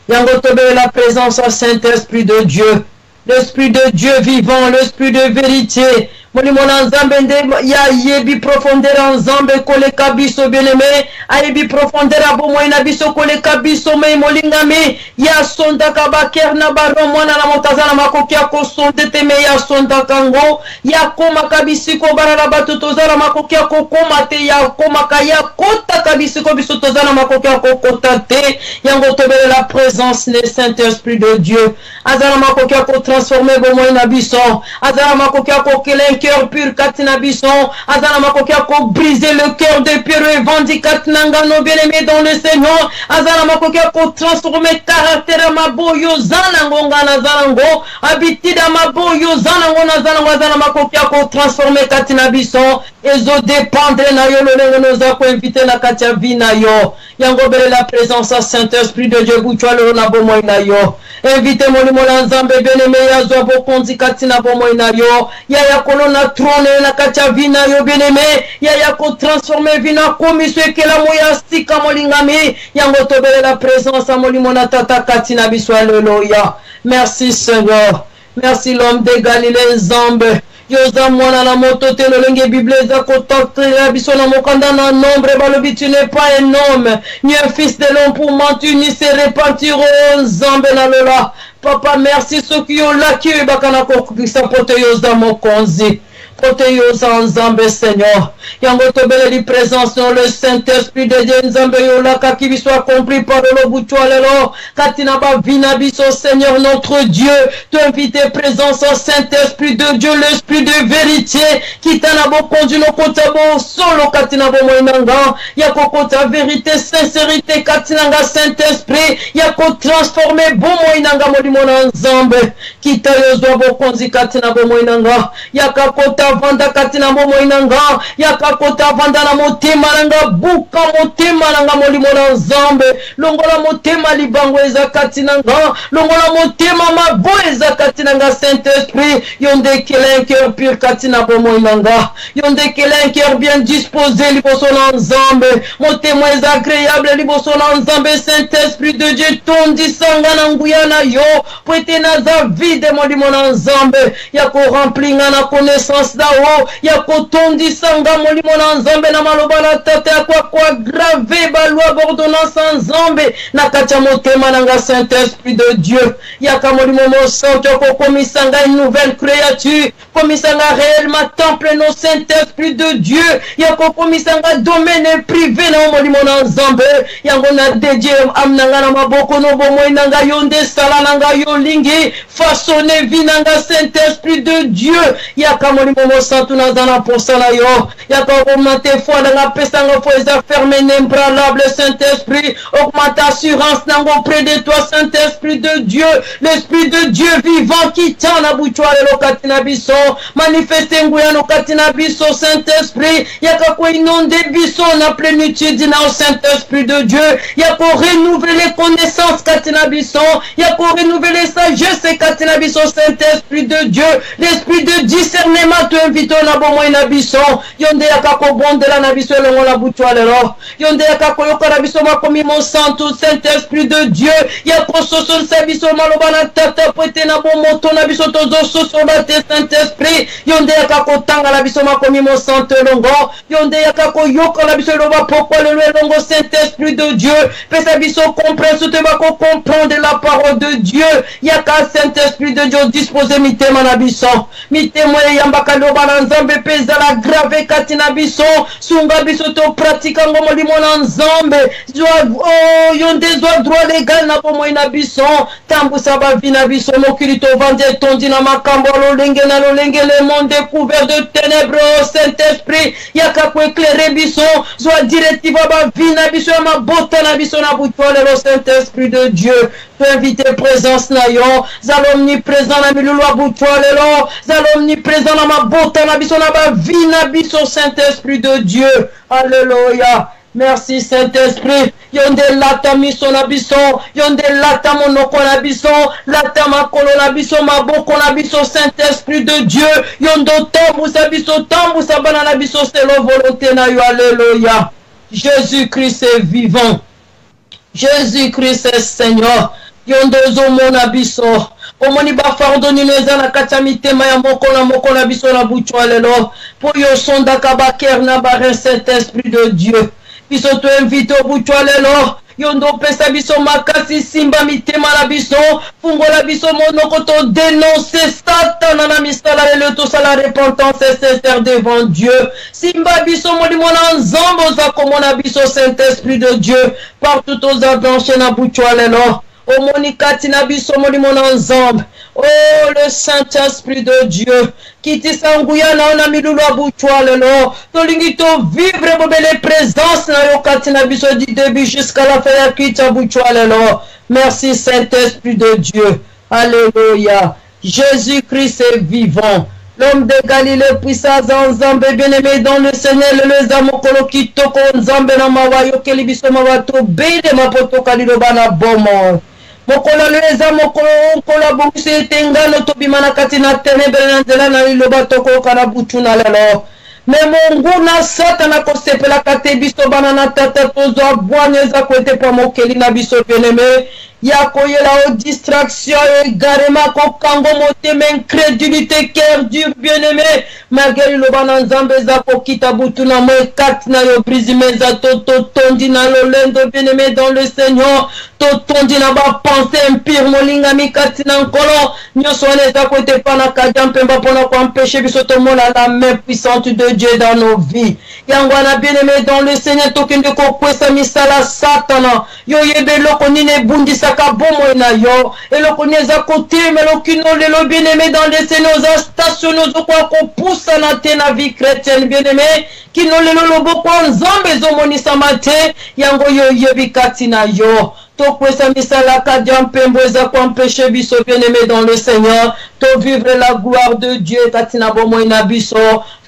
Yango tobele la présence au Saint-Esprit de Dieu. L'Esprit de Dieu vivant, l'Esprit de vérité. Molimona nzambe ya yebi profondeur nzambe koleka biso bien-aimé, ayebi profondeur bomo ina biso koleka biso me molingami ya sonda kabaker na baro mwana na motazana makokia ko sonde teme ya sonda kango ya koma kabisiko barala batu tozana makokia ko koma te ya koma kaya kota kabisiko biso tozana makokia ko kota te yango tobele la présence du Saint-Esprit de Dieu azana makokia ko transformer bomo ina biso azana makokia ko kelen cœur pur katina bison azana makokia ko briser le cœur de Pierre et Vandi katinanga no bien-aimé dans le Seigneur azana makokia ko transformer caractère maboyo zana ngonga na zanango habitude maboyo zanango na zanango azana makokia ko transformer katina bison ezo dépendre na yo lolengo noza ko inviter na katia vina yo yango bele la présence à Saint-Esprit de Dieu buchwalo na bomo na yo invite molimo la nzambe bien-aimé ya zo bokonzi katina bomo na yo ya kolona trône na katia vina yo bien-aimé ya ko transformer vina komiswe kela moya stika molingami yango tobele la présence à molimo na tata katina biso. Alléluia. Merci Seigneur. Merci l'homme de Galilée nzambe yoza mwana na moto te lolenge Bible za contacte la biso na mokanda na nombre balobi tu n'es pas un homme ni un fils de l'homme pour mentir ni se repentir nzambe na lola. Papa merci soki yo laki bakana ko kisa pote yoza mokonzi pote yoza nzambe Seigneur yango tobele li présence dans le Saint-Esprit de Dieu nzambe yo laka qui soit accompli par le buchwalelo katina ba vina biso Seigneur notre Dieu tu invites présence au Saint-Esprit de Dieu l'Esprit de vérité qui t'a bo conduit no kota bo solo katina bo moinanga ya kokota vérité sincérité katina nga Saint-Esprit ya ko transformer bo moinanga modimo na nzambe qui t'a yo bo konzi katina bo moinanga ya kakota vanda katina bo moinanga ya kakota vanda na motema nanga buka motema nanga molimo na nzambe longola motema libango eza katina nga longola motema mabo eza katina nga Saint-Esprit yonde kelen cœur pur katina bo moinanga yonde kelen cœur bien disposé liboso na nzambe motema eza agréable liboso na nzambe Saint-Esprit de Dieu tondi sanga na nguya na yo poete na za vide molimo na nzambe ya ko remplir na connaissance da o ya ko tondi sanga molimo na nzambe na maloba na tata ya kwa grave ba loi ordonnance nzambe na katia motema nanga Saint-Esprit de Dieu ya ka molimo mosanto ko komisanga une nouvelle créature komisanga réellement temple no Saint-Esprit de Dieu ya ko komisanga domaine privé na molimo na nzambe yango na dédié amnanga na maboko no bomo nanga yonde sala nanga yo lingi façonner vie nanga Saint-Esprit de Dieu ya ka molimo mosanto na zana posala yo ya ka augmenter foi nanga pesanga foi za fermer imbranlable Saint-Esprit augmente assurance nango auprès de toi Saint-Esprit de Dieu l'Esprit de Dieu vivant qui tient na buchwale lo katina biso manifeste nguya no katina biso Saint-Esprit ya ka ko inonde biso na plénitude na Saint-Esprit de Dieu ya ko renouveler connaissance katina biso ya ko renouveler sagesse katina biso Saint-Esprit de Dieu l'Esprit de discernement tu invite na bomo na biso yonde ya ka ko bondela na biso longo la buchwale lo yonde ya ka ko yoka na biso makomi mon santo Saint-Esprit de Dieu ya ko soso sa biso maloba na tata poete na bomo to na biso tozo soso ba te Saint-Esprit Saint-Esprit, yonde yakako tanga la biso makomi mo santo longo, yonde yakako yoko la biso loba poko le longo Saint-Esprit de Dieu, pesa biso compréhension te bako comprendre la parole de Dieu, yaka Saint-Esprit de Dieu disposer mitema na biso, mitema yambaka loba na nzambe pesa la grave katina biso, sunga biso to pratika ngomo limona nzambe, oh yonde zwa droit légal na pomo ina biso, tambu saba vina biso mokili to vande tondi na makambo lolenge na lolenge le monde couvert de ténèbres, Saint-Esprit yaka ko éclairer biso, zwa directive ba vina biso ma bota na biso na butole le Saint-Esprit de Dieu, tu inviter présence na yo, zalomniprésent na milulu a butole lo, zalomniprésent na ma bota na biso na ba vina biso Saint-Esprit de Dieu. Alléluia. Merci Saint-Esprit. Yonde lata miso na biso, yonde lata monoko na biso, lata makolo na biso, maboko na biso Saint-Esprit de Dieu. Yondo tambu sa biso, tambu sa bana na biso, c'est la volonté na yo. Alléluia. Jésus-Christ est vivant. Jésus-Christ est Seigneur. Yondo zomo na biso. Omoni ba fardoni neza na kati ya mitema ya moko na biso na butu alelo. Po yo sonda kabaker na bare Saint-Esprit de Dieu. Biso to invite au butu alelo. Yondo pesa biso makasi simba mitema la biso. Fungo la biso monoko to dénoncer Satan na misala le to sala repentance sincère devant Dieu. Simba biso moli mona nzambo za komona biso Saint-Esprit de Dieu. Partout aux abranchés na butu alelo. O monikati na biso molimo na nzambe. Oh le Saint-Esprit de Dieu qui tisanguya na ona milulu abutwa lelo tolingi to vivre bobele présence na yo kati na biso du début jusqu'à la fin ya kita butwa lelo. Merci Saint-Esprit de Dieu. Alléluia. Jésus-Christ est vivant. L'homme de Galilée puissant Nzambe bien-aimé dans le Seigneur le zamokolo kitoko Nzambe na mawayo kelibiso mawato bele mapoto kalilo bana bomo. Mokola leza mokolo onkola bongise tengano tobimana kati na ténèbres na nzela na liloba toko kana butu na lelo. Me Mungu na Satana kosepela kate biso bana na tata tozo bwanyeza kwete pa mokeli na biso bien-aimé. Yako yela o distraction égarement ko kango motema incrédulité cœur dur bien-aimé. Malgré le bana nzambe za ko kita butu na mo kat na yo brisime za to tondi na lolendo bien-aimé dans le Seigneur. Tondi na ba pensée impure molinga mikati na nkolo nyoso neza ko te pana kadampe mba pona ko empêcher biso to mona la main puissante de Dieu dans nos vies. Yangwana bien-aimé dans le Seigneur tokende ko kwesa misala Satana. Yo yebelo ko nine bundisa ka bomo na yo eloko neza kote melo kino lelo bien-aimé dans le Seigneur za station zo kwa ko poussa na te na vie chrétienne bien-aimé kino lelo lobo kwa nzambe zo monisa mate yango yo yebikati na yo. Tokwesa misala kadiam pembweza kwa mpeshe biso bien-aimé dans le Seigneur to vivre la gloire de Dieu katina bomo ina biso.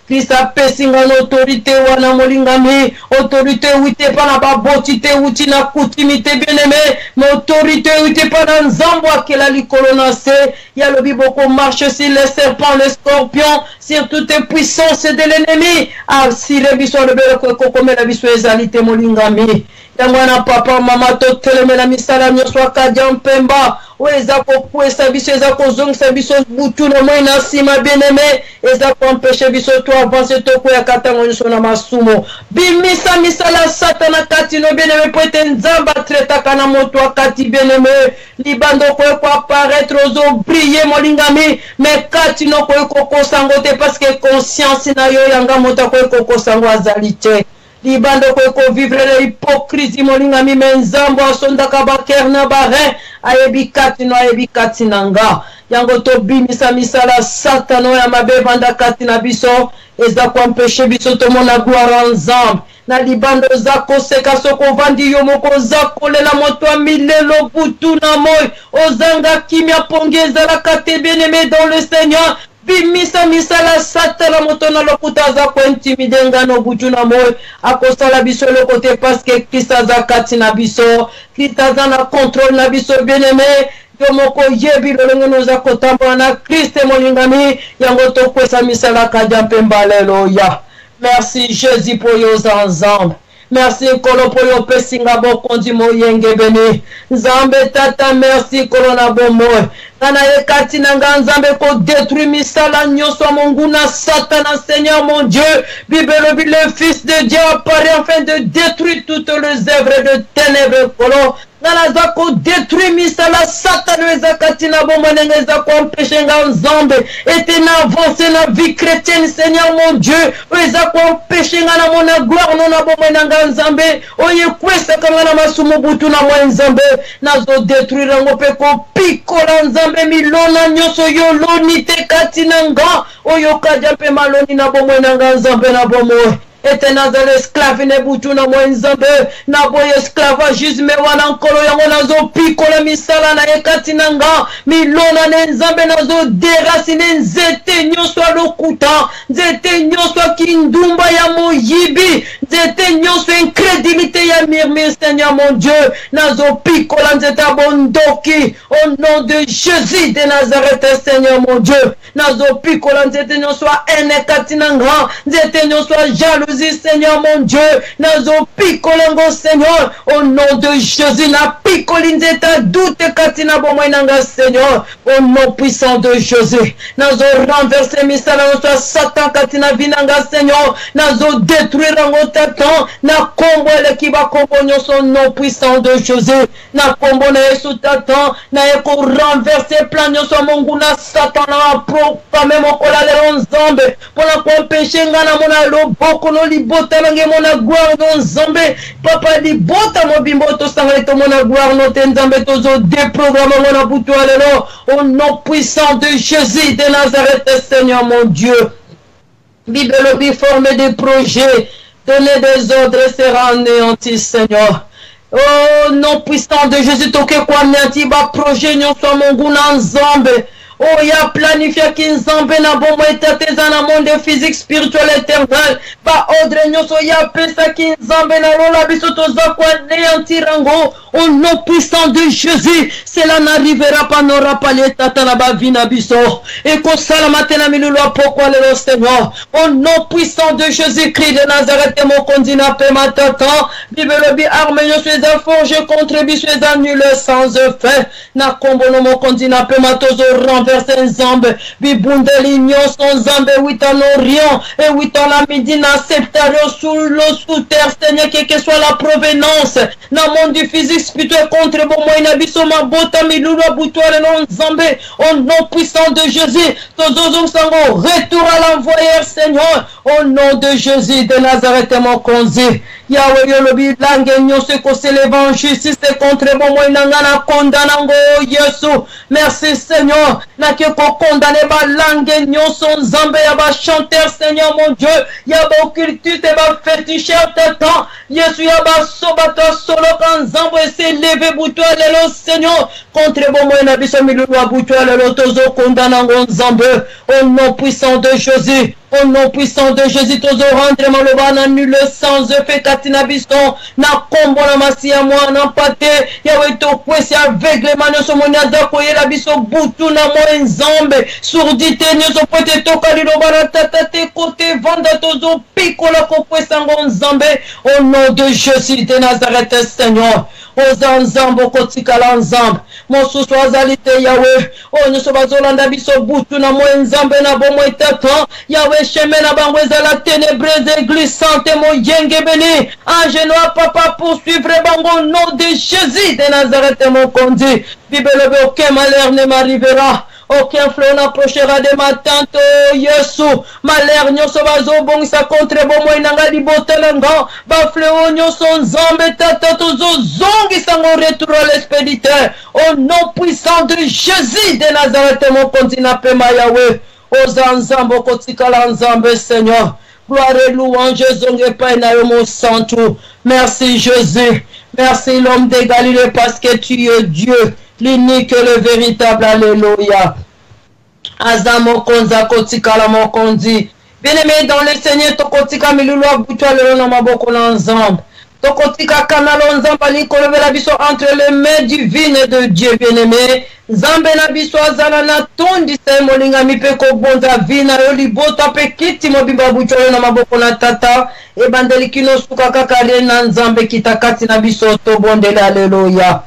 Christ a pesinga l'autorité wana molingami, autorité wite pana babotite wuti na kutimite bien-aimé, mais autorité wite pana nzambo akela likolo na se, ya lobi boko marche sur les serpents, les scorpions, sur toutes les puissances de l'ennemi, asire biso le belo kokome la biso ezalite molingami. Yangwana papa mama to telemela misala nyoswa kadia mpemba weza kokwesa biso eza kozongisa biso butu na moi na sima bien-aimé eza koempêcher biso to avancer to koya katango nyonso na masumo bimisa misala Satana kati no bien-aimé po ete nzamba tretaka na moto akati bien-aimé libando koye ko apparaître ozo briller molingami mais kati no koye kokosango te parce que conscience na yo yanga moto koye kokosango azali te. Libando ko vivre l'hypocrisie molingami menzambo asondaka baker na bare ayebikati nanga yango to bimisa misala Satana ya mabe banda kati na biso eza ko empêcher biso to mona gloire ensemble na libando zako seka soko vandi yo moko zako lela moto milelo butu na moy ozanga kimia pongeza la kate bien-aimé dans le Seigneur. Bimisa misala Satana moto na lokuta za ko intimider ngano butu na moy akosala biso le côté parce que Christ za kati na biso Christ za na contrôle na biso bien-aimé yo moko yebi lolongo noza kotambola na Christ molingami yango tokwesa misala kadia mpemba lelo ya. Merci Jésus pour yo ensemble. Merci kolo po yo pesinga bokondi moyenge beni. Nzambe tata merci kolo na bomoy. Nana yekati nanga nzambe ko détruire misala nyonso monguna Satan Seigneur mon Dieu. Bible le Fils de Dieu apparaît afin de détruire toutes les œuvres de ténèbres kolo. Nana zako détruire misala Satan ezakati na bomonenge zako empêcher nga nzambe et na avancer na vie chrétienne Seigneur mon Dieu. Ezako empêcher nga na mona gloire non na bomonanga nzambe. Oye kwesa kanga na masumu butu na mwa nzambe. Nazo détruire ngo pe ko pikola nzambe milona nyoso yo loni te kati nanga. Oyo kaja pe maloni na bomonanga nzambe na bomoy. Et nazale esclave ne butu na mwa nzambe na boye esclavagisme wana nkolo yango nazo pikola misala na ekati nanga milona ne nzambe nazo deracine nzete nyonso lokuta nzete nyonso kindumba ya moyibi nzete nyonso incrédulité ya murmure Seigneur mon Dieu nazo pikola nzete abondoki au nom de Jésus de Nazareth Seigneur mon Dieu nazo pikola nzete nyonso ene kati nanga nzete nyonso jalousie Seigneur mon Dieu, nazo pikolengo Seigneur, au nom de Jésus, na pikolinze ta doute katina bomoinanga Seigneur, au nom puissant de Jésus, nazo renverser misala soit Satan katina vinanga Seigneur, nazo détruire rango tatan, na kombo le kiba kombo son nom puissant de Jésus, na kombo na Yesu tatan, na eko renverser plan nyoso mongu na Satan na proclamer mon kolale nzambe, pona ko empêcher ngana mona loboko no libota nange mona gloire no nzambe papa libota mobimbo to sangale to mona gloire no te nzambe tozo déprogramme mona butu alelo au nom puissant de Jésus de Nazareth Seigneur mon Dieu. Bible bi forme des projets, donner des ordres sera anéanti Seigneur. Oh nom puissant de Jésus toke kwa nyati ba projet nyonso mongu na nzambe. Oh, ya planifié qui nzambe na bomo etateza na monde physique spirituel éternel. Ba ordre nyoso ya pesa qui nzambe na lola biso toza kwa néantirango. Au nom puissant de Jésus, cela n'arrivera pas, n'aura pas l'état na ba vina biso. Et ko salamate na milulu pourquoi le Seigneur. Au nom puissant de Jésus-Christ de Nazareth mon condina pe matata. Bible bi arme nyoso eza forge contre biso eza nul sans effet. Na kombono mon condina pe matozo renverser nzambe. Bibundeli nyonso nzambe 8 en Orient et 8 en la midi na septario sous terre Seigneur quelle que soit la provenance. Na monde du physique spirituel contre bon moyen biso mabota milulu abutwale non nzambe. Au nom puissant de Jésus, tozo sango retour à l'envoyeur Seigneur. Au nom de Jésus de Nazareth mon konzi. Yahweh yolobi langue nyonso ko s'élève justice contre bon moyen na kondanango Yesu. Merci Seigneur. Na ke ko condamné ba langue nyonso nzambe ya ba chanteur Seigneur mon Dieu. Ya ba occultiste ba féticheur temps. Yesu ya ba sobato solo kan nzambe se lever buto lelo Seigneur contre bon moyen na biso milulu buto lelo tozo kondanango nzambe. Au nom puissant de Jésus. Au nom puissant de Jésus, tozo rendre maloba na nul sans effet katina biston na kombo na masia moi na pate yawe to kwesi aveuglement no somonia zako yela biso butu na mo nzambe surdité nyoso pote toka liloba na tata te côté vanda tozo pikola ko kwesango nzambe au nom de Jésus de Nazareth Seigneur. Oza nzambo kotikala nzambe mosusu azalite yawe o nyoso bazolanda biso butu na mo nzambe na bomo etata yawe chemin na bango ezala ténébreuse glissante moyenge beni ange noir papa poursuivre bango au nom de Jésus de Nazareth mon conduit. Bible aucun malheur ne m'arrivera. Aucun flot n'approchera de ma tente, oh Yesu. Malheur nyonso bazobongisa contre bomo inanga libotelanga. Ba flot nyonso nzambe tata tozo zongisa ngo retour à l'expéditeur. Au nom puissant de Jésus de Nazareth mon continent pema Yahweh. Oza nzambo kotikala nzambe Seigneur. Gloire et louange zonge paina yo mon santo. Merci Jésus. Merci l'homme de Galilée parce que tu es Dieu. L'unique et le véritable, alléluia. Azamo konza kotikala mokondi. Bien-aimé dans le Seigneur, to kotika milulu abutua le nom maboko na nzambe. Tokotika kanalo nzambali kolobela biso entre les mains divines de Dieu bien-aimé. Nzambe na biso azala na tondi se molinga mipe ko bonza vina yo libota pe kiti mobimba bucholo na maboko na tata e bandeli kino suka kakale na nzambe kitakati na biso to bondele haleluya.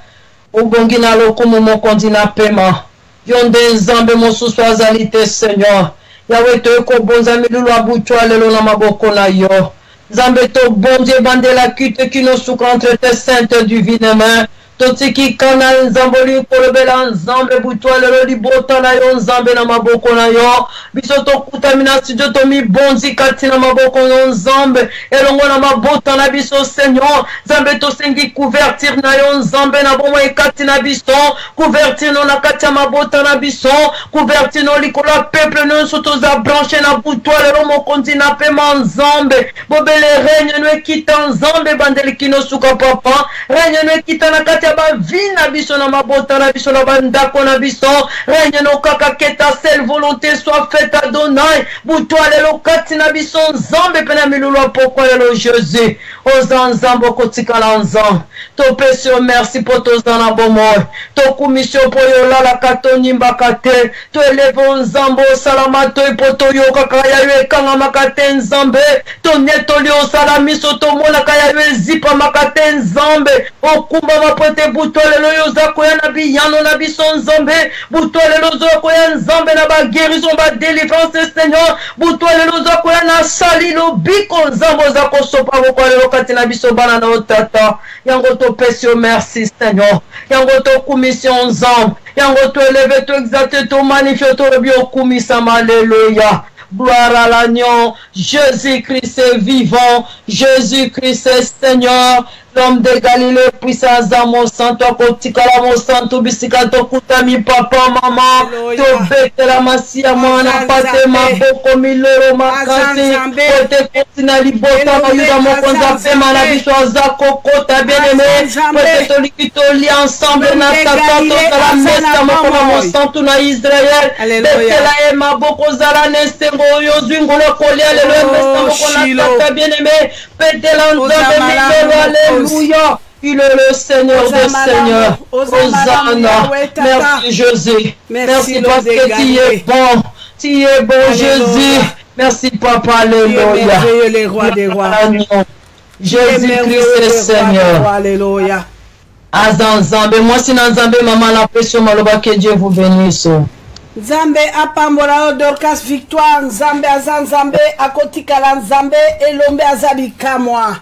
Ubongi na lokumu mokonzi na pema. Yonde nzambe mosusu azali te Seigneur. Yawe to ko bonza milulu abuchwa lelo na maboko na yo. Nzambe to bonje bandela kite kino suka entre tes saintes divines mains. Totiki kana nzamboli kolobela nzambe butwa lelo libota na yo nzambe na maboko na yo biso tokutamina studio tomi bonzi kati na maboko na nzambe elongo na mabota na biso Seigneur nzambe tosengi couverture na yo nzambe na bomo ekati na biso couverture no na kati ya mabota na biso couverture no likola peuple nyonso toza branché na butwa lelo mokonzi na pema nzambe bobele règne no ekita nzambe bandeli kino suka papa règne no ekita na kati ba vina biso na mabota na biso na bandako na biso règne no kaka que ta seule volonté soit faite Adonai butwa lelo kati na biso nzambe pena milulu poko lelo Jésus ozanzambo kotikala nzambe to pesio merci pour to zana bomoy to kumisio po yo lala katonyimba kate to elevo nzambo salama to ipoto yo kaka ya yo kanga makate nzambe to neto lio salamiso to mona kaya yo zipa makate nzambe okumba mapote butolelo yo zako ya nabi yano na biso nzambe butolelo zako ya nzambe na ba guérison ba délivrance Seigneur butolelo zako ya na salilo biko nzambo zako sopa boko lelo kati na biso bana na otata yango to pesio merci Seigneur yango to commission nzambe yango to élever to exalter to magnifier to bio kumisa alléluia. Gloire à l'agneau, Jésus-Christ est vivant, Jésus-Christ est Seigneur, l'homme de Galilée, puissance à mon sang, toi, kotikala mon sang, tu bisika, to kutami, papa, maman, to bete la masia, mwana, pate, maboko, milero, makasi, kote, kotina, libota, mayuda, mokonza, pema, la biso, zako, kota, bien-aimé, kote, tolikito, li ensemble, na tata, to, la mesa, mokoma, mon sang, tu na Israël, bete la ema, boko, zala, neste, yo zwingolo kolia lelo mesa mokona tata bien-aimé, pete la nzambe, milero, alléluia. Il est le Seigneur des Seigneurs. Hosanna. Merci Jésus. Merci parce que tu es bon. Tu es bon Jésus. Merci Papa. Alléluia. Les rois des rois. Jésus-Christ est Seigneur. Alléluia. Azanzambe. Moi si nanzambe maman la pression maloba que Dieu vous bénisse. Nzambe apambola Dorcas Victoire. Nzambe azanzambe akotikala nzambe elombe azali kamwa.